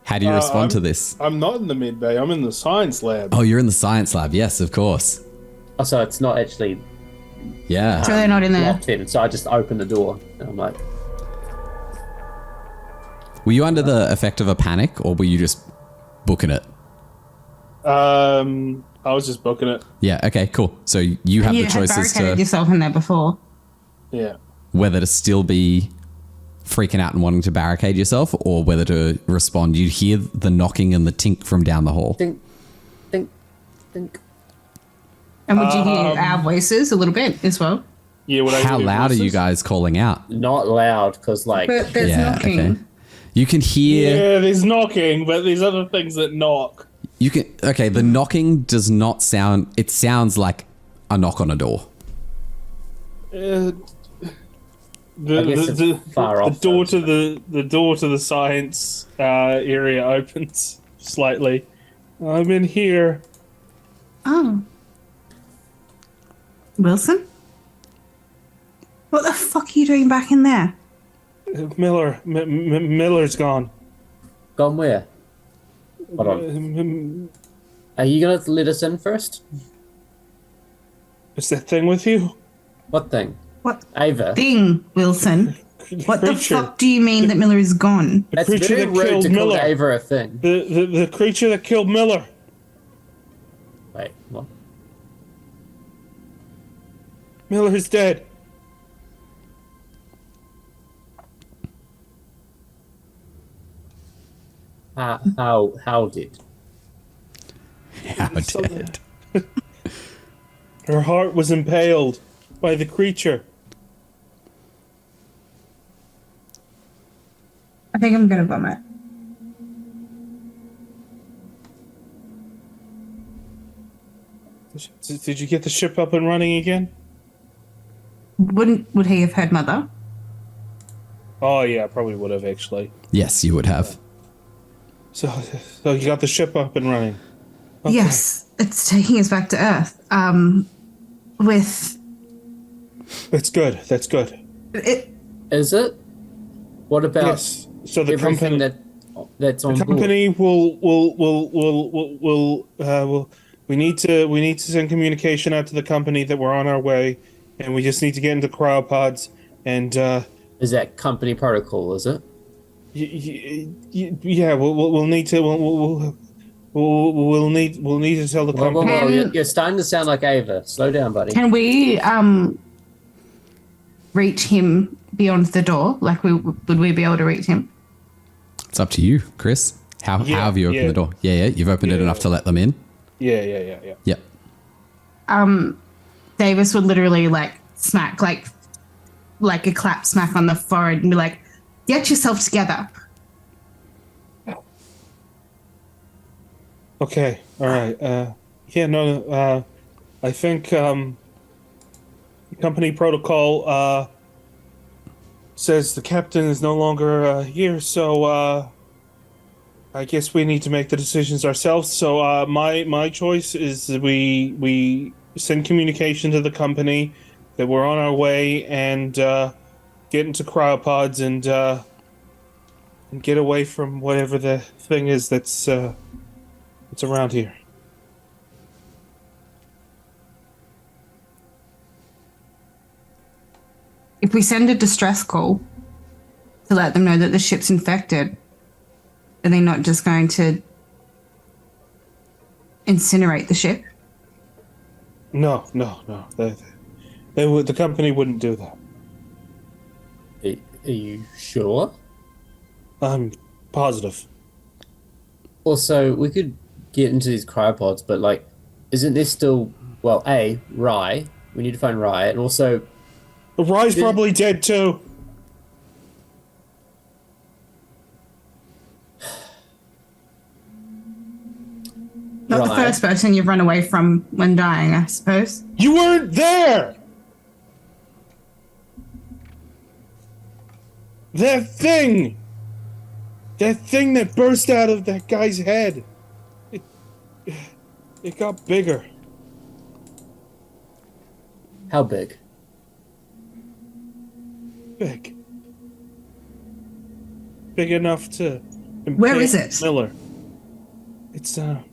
how do you respond to this? I'm not in the mid bay. I'm in the science lab. Oh, you're in the science lab. Yes, of course. Oh, so it's not actually Yeah. So they're not in there. locked in. So I just open the door and I'm like, Were you under the effect of a panic, or were you just booking it? I was just booking it. Yeah. Okay. Cool. So you have You the had choices barricaded to yourself in there before. Yeah. whether to still be freaking out and wanting to barricade yourself, or whether to respond. You'd hear the knocking and the tink from down the hall. Think. And would you hear our voices a little bit as well? Yeah. Would I How hear loud are you voices? guys calling out? Not loud, because like But there's knocking. Okay. You can hear. Yeah, there's knocking, but there's other things that knock. You can. Okay, the knocking does not sound. It sounds like a knock on a door. I guess it's far off, the door though, to the door to the science area opens slightly. I'm in here. Oh. Wilson? What the fuck are you doing back in there? Miller's gone. gone where? Hold on. Are you gonna let us in first? Is that thing with you? What thing? What Ava. thing, Wilson? What the Creature. fuck do you mean that Miller is gone? That's creature very that rude killed to call Miller. Ava a thing. The creature that killed Miller. Wait, what? Miller's dead. How did? How dead. Her heart was impaled by the creature. I think I'm gonna vomit. Did you get the ship up and running again? Would he have heard Mother? Oh yeah, probably would have actually. Yes, you would have. So you got the ship up and running. Okay. Yes, it's taking us back to Earth. With That's good. That's good. it. Is it? What about Yes. So the everything company that's on the board? company will we need to send communication out to the company that we're on our way, and we just need to get into cryopods and Is that company protocol? Is it? yeah, we'll need to we'll need to tell the Whoa, whoa, company. whoa! You're starting to sound like Ava. Slow down, buddy. Can we reach him beyond the door? Like, would we be able to reach him? It's up to you, Chris. How have you opened the door? Yeah, you've opened it enough to let them in. Yeah. Yep. Davis would literally like smack like a clap smack on the forehead and be like, "Get yourself together." Okay. All right. Yeah. No. I think company protocol says the captain is no longer here, so I guess we need to make the decisions ourselves. So my choice is that we send communication to the company that we're on our way and get into cryopods and get away from whatever the thing is that's around here. If we send a distress call to let them know that the ship's infected, are they not just going to incinerate the ship? No. The company wouldn't do that. Are you sure? I'm positive. Also, we could get into these cryopods, but like, isn't there still? Well, Rye. We need to find Rye, and also, Rye's probably dead too. Not the Right. first person you've run away from when dying, I suppose. You weren't there. That thing that burst out of that guy's head. It got bigger. how big? Big enough to. Where is impale it? Miller. It's I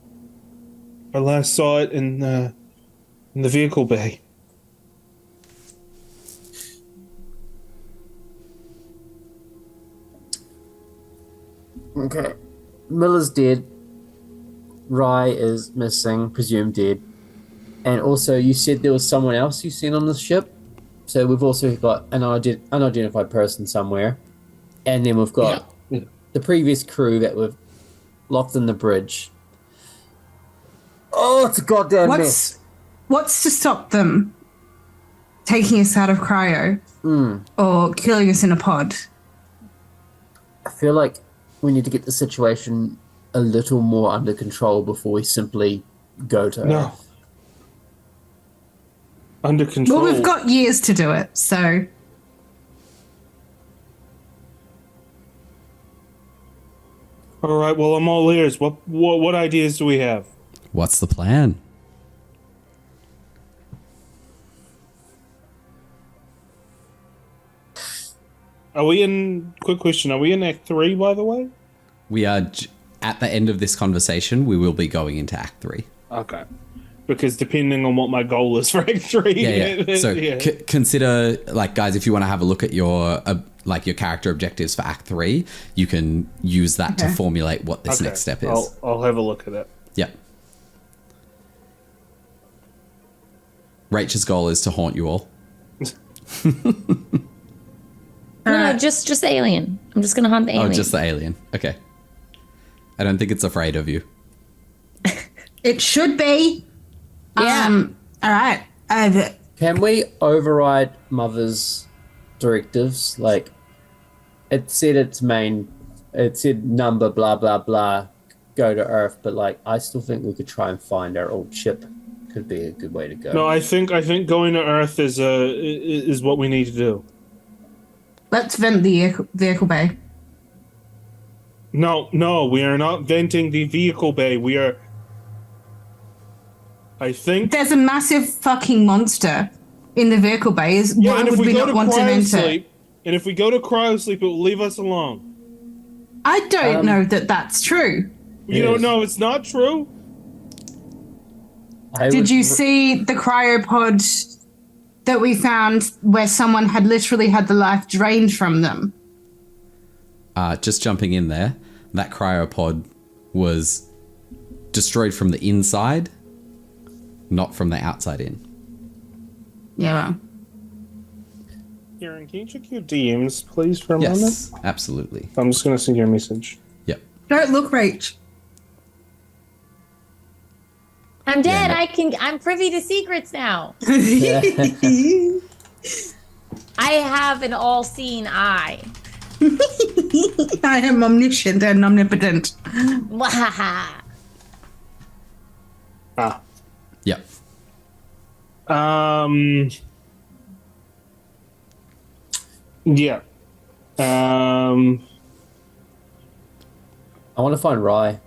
last saw it in the vehicle bay. Okay. Miller's dead. Rye is missing, presumed dead. And also, you said there was someone else you seen on the ship. So we've also got an unidentified person somewhere. And then we've got the previous crew that we've locked in the bridge. Oh, it's a goddamn mess. What's to stop them taking us out of cryo or killing us in a pod? I feel like we need to get the situation a little more under control before we simply go to Earth. Under control. Well, we've got years to do it, so... All right, well, I'm all ears. What ideas do we have? What's the plan? Quick question, are we in Act 3, by the way? We are at the end of this conversation. We will be going into Act 3. Okay. Because depending on what my goal is for Act 3. Yeah. So consider, like, guys, if you want to have a look at your your character objectives for Act 3, you can use that to formulate what this next step is. I'll have a look at it. Yep. Rachel's goal is to haunt you all. No, just the alien. I'm just gonna hunt the alien. Oh, just the alien. Okay. I don't think it's afraid of you. It should be. Yeah. All right. Can we override Mother's directives? Like, it said it said number, blah, blah, blah, go to Earth, but, like, I still think we could try and find our old ship. Could be a good way to go. No, I think going to Earth is what we need to do. Let's vent the vehicle bay. No, we are not venting the vehicle bay. We are... I think... There's a massive fucking monster in the vehicle bay. Why would we not want to vent it? And if we go to cryosleep, it will leave us alone. I don't know that that's true. You don't know it's not true? Did you see the cryopod that we found where someone had literally had the life drained from them? Just jumping in there, that cryopod was destroyed from the inside, not from the outside in. Yeah. Kieran, can you check your DMs, please, for a moment? Yes, absolutely. I'm just going to send you a message. Yep. Don't look, Rach. I'm dead. I'm privy to secrets now. I have an all-seeing eye. I am omniscient and omnipotent. Wahaha. Yep. Yeah. I want to find Rye.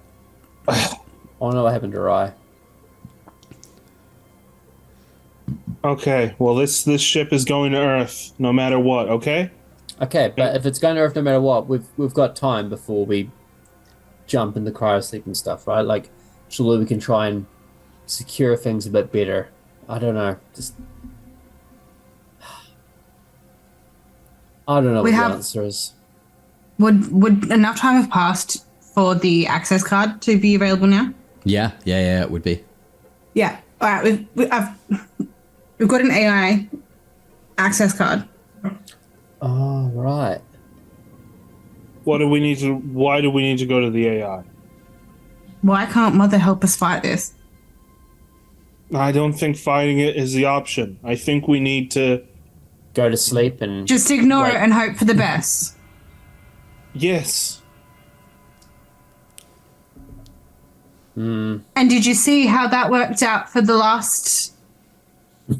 I want to know what happened to Rye. Okay, well, this ship is going to Earth no matter what, okay? Okay, but if it's going to Earth no matter what, we've got time before we jump in the cryosleep and stuff, right? Like, surely we can try and secure things a bit better. I don't know. I don't know what the answer is. Would enough time have passed for the access card to be available now? Yeah, it would be. Yeah. All right. We've got an AI access card. Oh, right. Why do we need to go to the AI? Why can't Mother help us fight this? I don't think fighting it is the option. I think we need to go to sleep and just ignore it and hope for the best. Yes. And did you see how that worked out for the last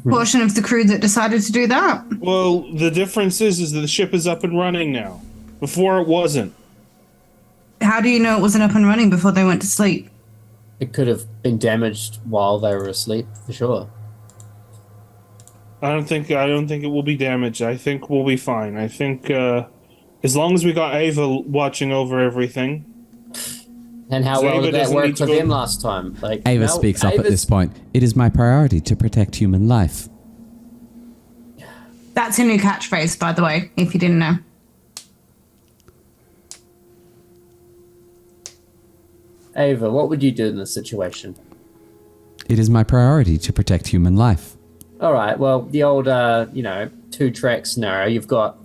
portion of the crew that decided to do that? Well, the difference is that the ship is up and running now. Before it wasn't. How do you know it wasn't up and running before they went to sleep? It could have been damaged while they were asleep, for sure. I don't think it will be damaged. I think we'll be fine. I think as long as we got Ava watching over everything. And how well did that work for them last time? Like, Ava speaks up at this point. It is my priority to protect human life. That's a new catchphrase, by the way, if you didn't know. Ava, what would you do in this situation? It is my priority to protect human life. All right, well, the old, 2-track scenario, you've got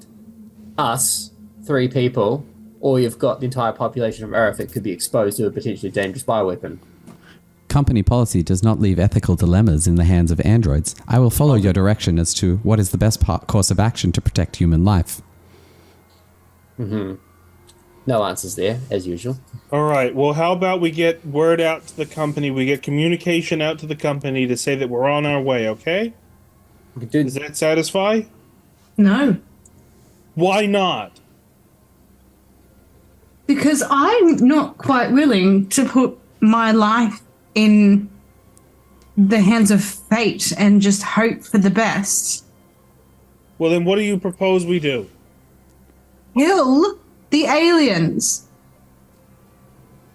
us 3 people, or you've got the entire population of Earth that could be exposed to a potentially dangerous bioweapon. Company policy does not leave ethical dilemmas in the hands of androids. I will follow your direction as to what is the best course of action to protect human life. No answers there, as usual. All right. Well, how about we get word out to the company? We get communication out to the company to say that we're on our way, okay? We could do Does that satisfy? No. Why not? Because I'm not quite willing to put my life in the hands of fate and just hope for the best. Well, then what do you propose we do? Kill the aliens.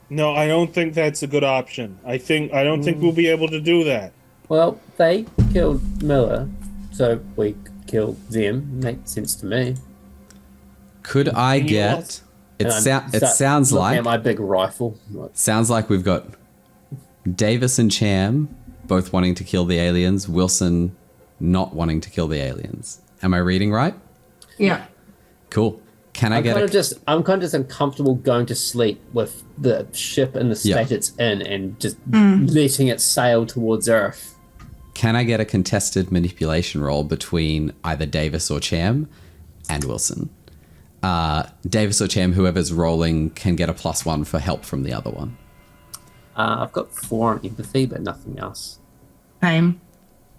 No, I don't think that's a good option. I don't think we'll be able to do that. Well, they killed Miller, so we kill them. Makes sense to me. Could I you get... It And I'm sounds looking like... at my big rifle. Sounds like we've got Davis and Cham both wanting to kill the aliens, Wilson not wanting to kill the aliens. Am I reading right? Yeah. Cool. Can I I'm get kind of just uncomfortable going to sleep with the ship in the state Yeah. it's in and just letting it sail towards Earth. Can I get a contested manipulation roll between either Davis or Cham and Wilson? Davis or Cham, whoever's rolling, can get a +1 for help from the other one. I've got 4 on empathy, but nothing else. Same.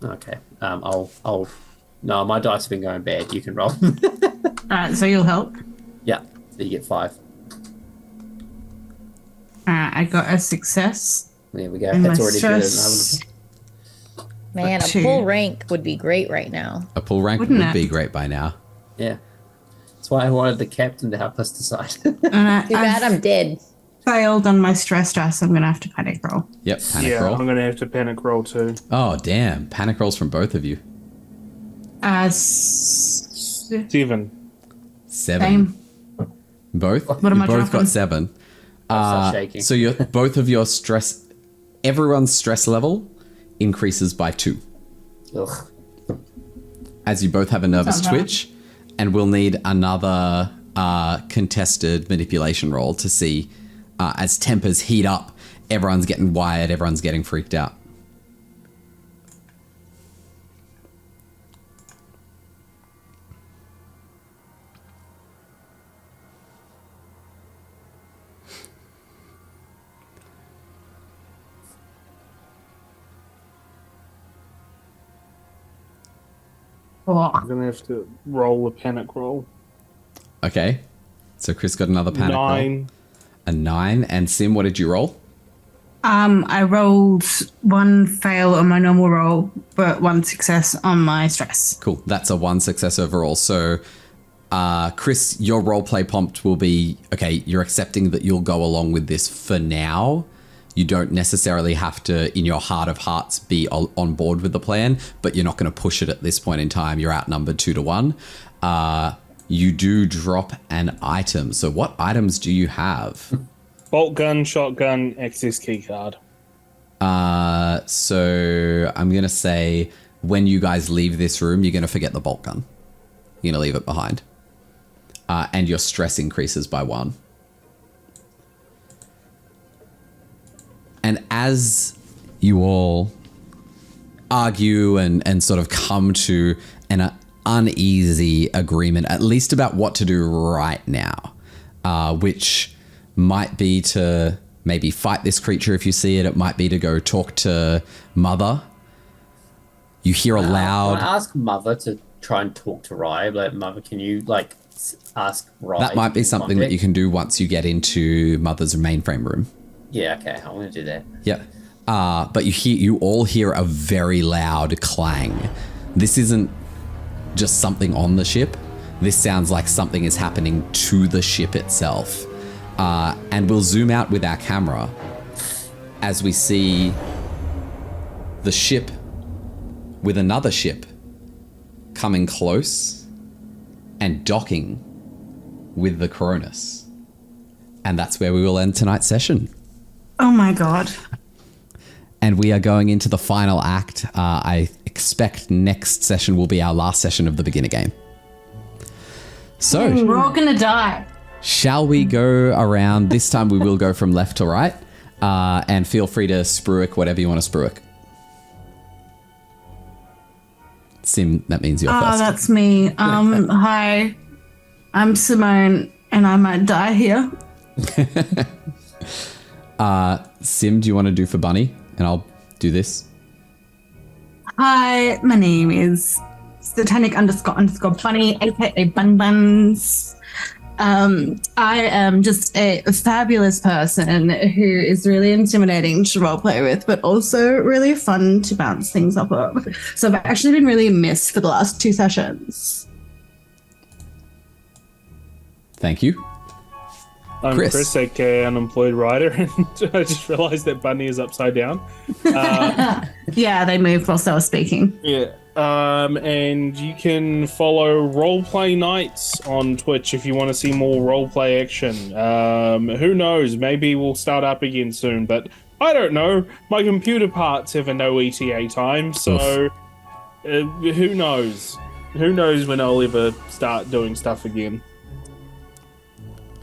Okay. I'll. No, my dice have been going bad. You can roll. Alright, so you'll help. Yeah. So you get 5. Alright, I got a success. There we go. And That's my already good. stress- Man, a 2. full rank would be great right now. A pull rank Wouldn't would it? be great by now. Yeah. That's why I wanted the captain to help us decide. And Too bad I'm dead. failed on my stress dice. I'm going to have to panic roll. Yep, panic Yeah, roll. I'm gonna have to panic roll too. Oh, damn. Panic rolls from both of you. 7. 7. 7. Both? What am You I both dropping? got 7. I'll start shaking. So both of your stress, everyone's stress level increases by 2. Ugh. As you both have a nervous Sounds bad. twitch, and we'll need another contested manipulation roll to see as tempers heat up, everyone's getting wired, everyone's getting freaked out. I'm gonna have to roll a panic roll. Okay. So Chris got another panic roll. 9. A 9. And Sim, what did you roll? I rolled 1 fail on my normal roll, but 1 success on my stress. Cool. That's a 1 success overall. So, Chris, your roleplay prompt will be, okay, you're accepting that you'll go along with this for now. You don't necessarily have to, in your heart of hearts, be on board with the plan, but you're not going to push it at this point in time. You're outnumbered 2-1. You do drop an item. So what items do you have? Bolt gun, shotgun, access key card. So I'm going to say when you guys leave this room, you're going to forget the bolt gun. You're going to leave it behind. And your stress increases by 1. And as you all argue and sort of come to an uneasy agreement, at least about what to do right now, which might be to maybe fight this creature if you see it. It might be to go talk to Mother. You hear a loud... Can I ask Mother to try and talk to Rye? Like, Mother, can you, ask Rye? That might be something that you can do once you get into Mother's mainframe room. Yeah, okay, I'm going to do that. Yeah. But you all hear a very loud clang. This isn't just something on the ship. This sounds like something is happening to the ship itself. And we'll zoom out with our camera as we see the ship with another ship coming close and docking with the Cronus. And that's where we will end tonight's session. Oh my god. And we are going into the final act. I expect next session will be our last session of the beginner game. So, We're all gonna die. shall we go around? This time we will go from left to right. And feel free to spruik whatever you want to spruik. Sim, that means you're first. That's me. Hi, I'm Simone, and I might die here. Sim, do you want to do for Bunny? And I'll do this. Hi, my name is Satanic__Bunny, aka Bun Buns. I am just a fabulous person who is really intimidating to roleplay with, but also really fun to bounce things off of. So I've actually been really missed for the last 2 sessions. Thank you. I'm Chris. Chris, aka Unemployed Writer, and I just realised that Bunny is upside down. Yeah, they moved whilst I was speaking. Yeah. And you can follow Roleplay Nights on Twitch if you want to see more roleplay action. Who knows? Maybe we'll start up again soon, but I don't know. My computer parts have a no ETA time, so who knows? Who knows when I'll ever start doing stuff again?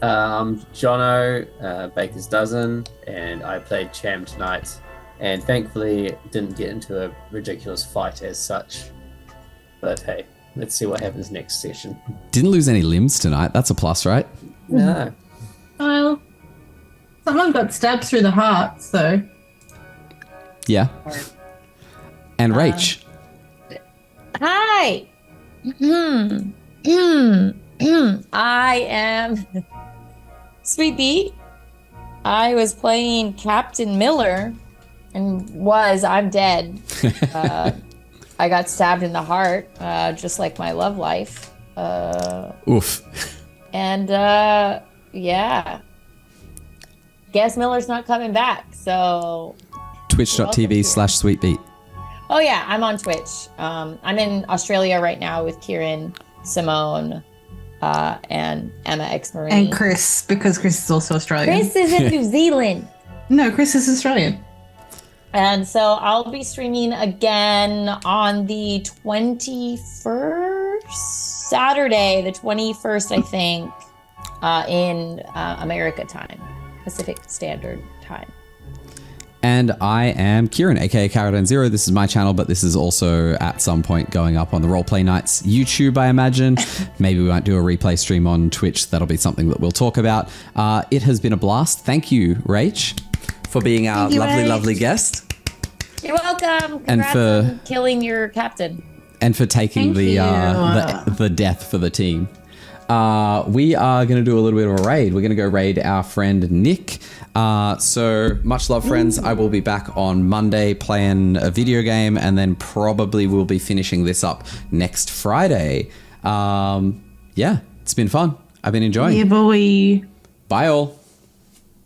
I'm Jono, Bakerzdozen, and I played Cham tonight. And thankfully, didn't get into a ridiculous fight as such. But hey, let's see what happens next session. Didn't lose any limbs tonight. That's a plus, right? No. Well, someone got stabbed through the heart, so... Yeah. And Rach. Hi. I am SwtBeat. I was playing Captain Miller, and I'm dead. I got stabbed in the heart, just like my love life. Oof. And yeah. Guess Miller's not coming back, so... Twitch.tv/SwtBeat. Oh yeah, I'm on Twitch. I'm in Australia right now with Kieran, Simone, and Emma X Marine. And Chris, because Chris is also Australian. Chris is in New Zealand. No, Chris is Australian. And so I'll be streaming again on the 21st, Saturday, the 21st, I think, in America time, Pacific Standard Time. And I am Kieran, aka KaradanZero. This is my channel, but this is also at some point going up on the Roleplay Nights YouTube, I imagine. Maybe we might do a replay stream on Twitch. That'll be something that we'll talk about. It has been a blast. Thank you, Rach, for being our lovely guest. You're welcome. And Congrats for on killing your captain. And for taking Thank the death for the team. We are going to do a little bit of a raid. We're going to go raid our friend Nick. So much love, friends. I will be back on Monday playing a video game, and then probably we'll be finishing this up next Friday. Yeah, it's been fun. I've been enjoying. Yeah, boy. Bye all.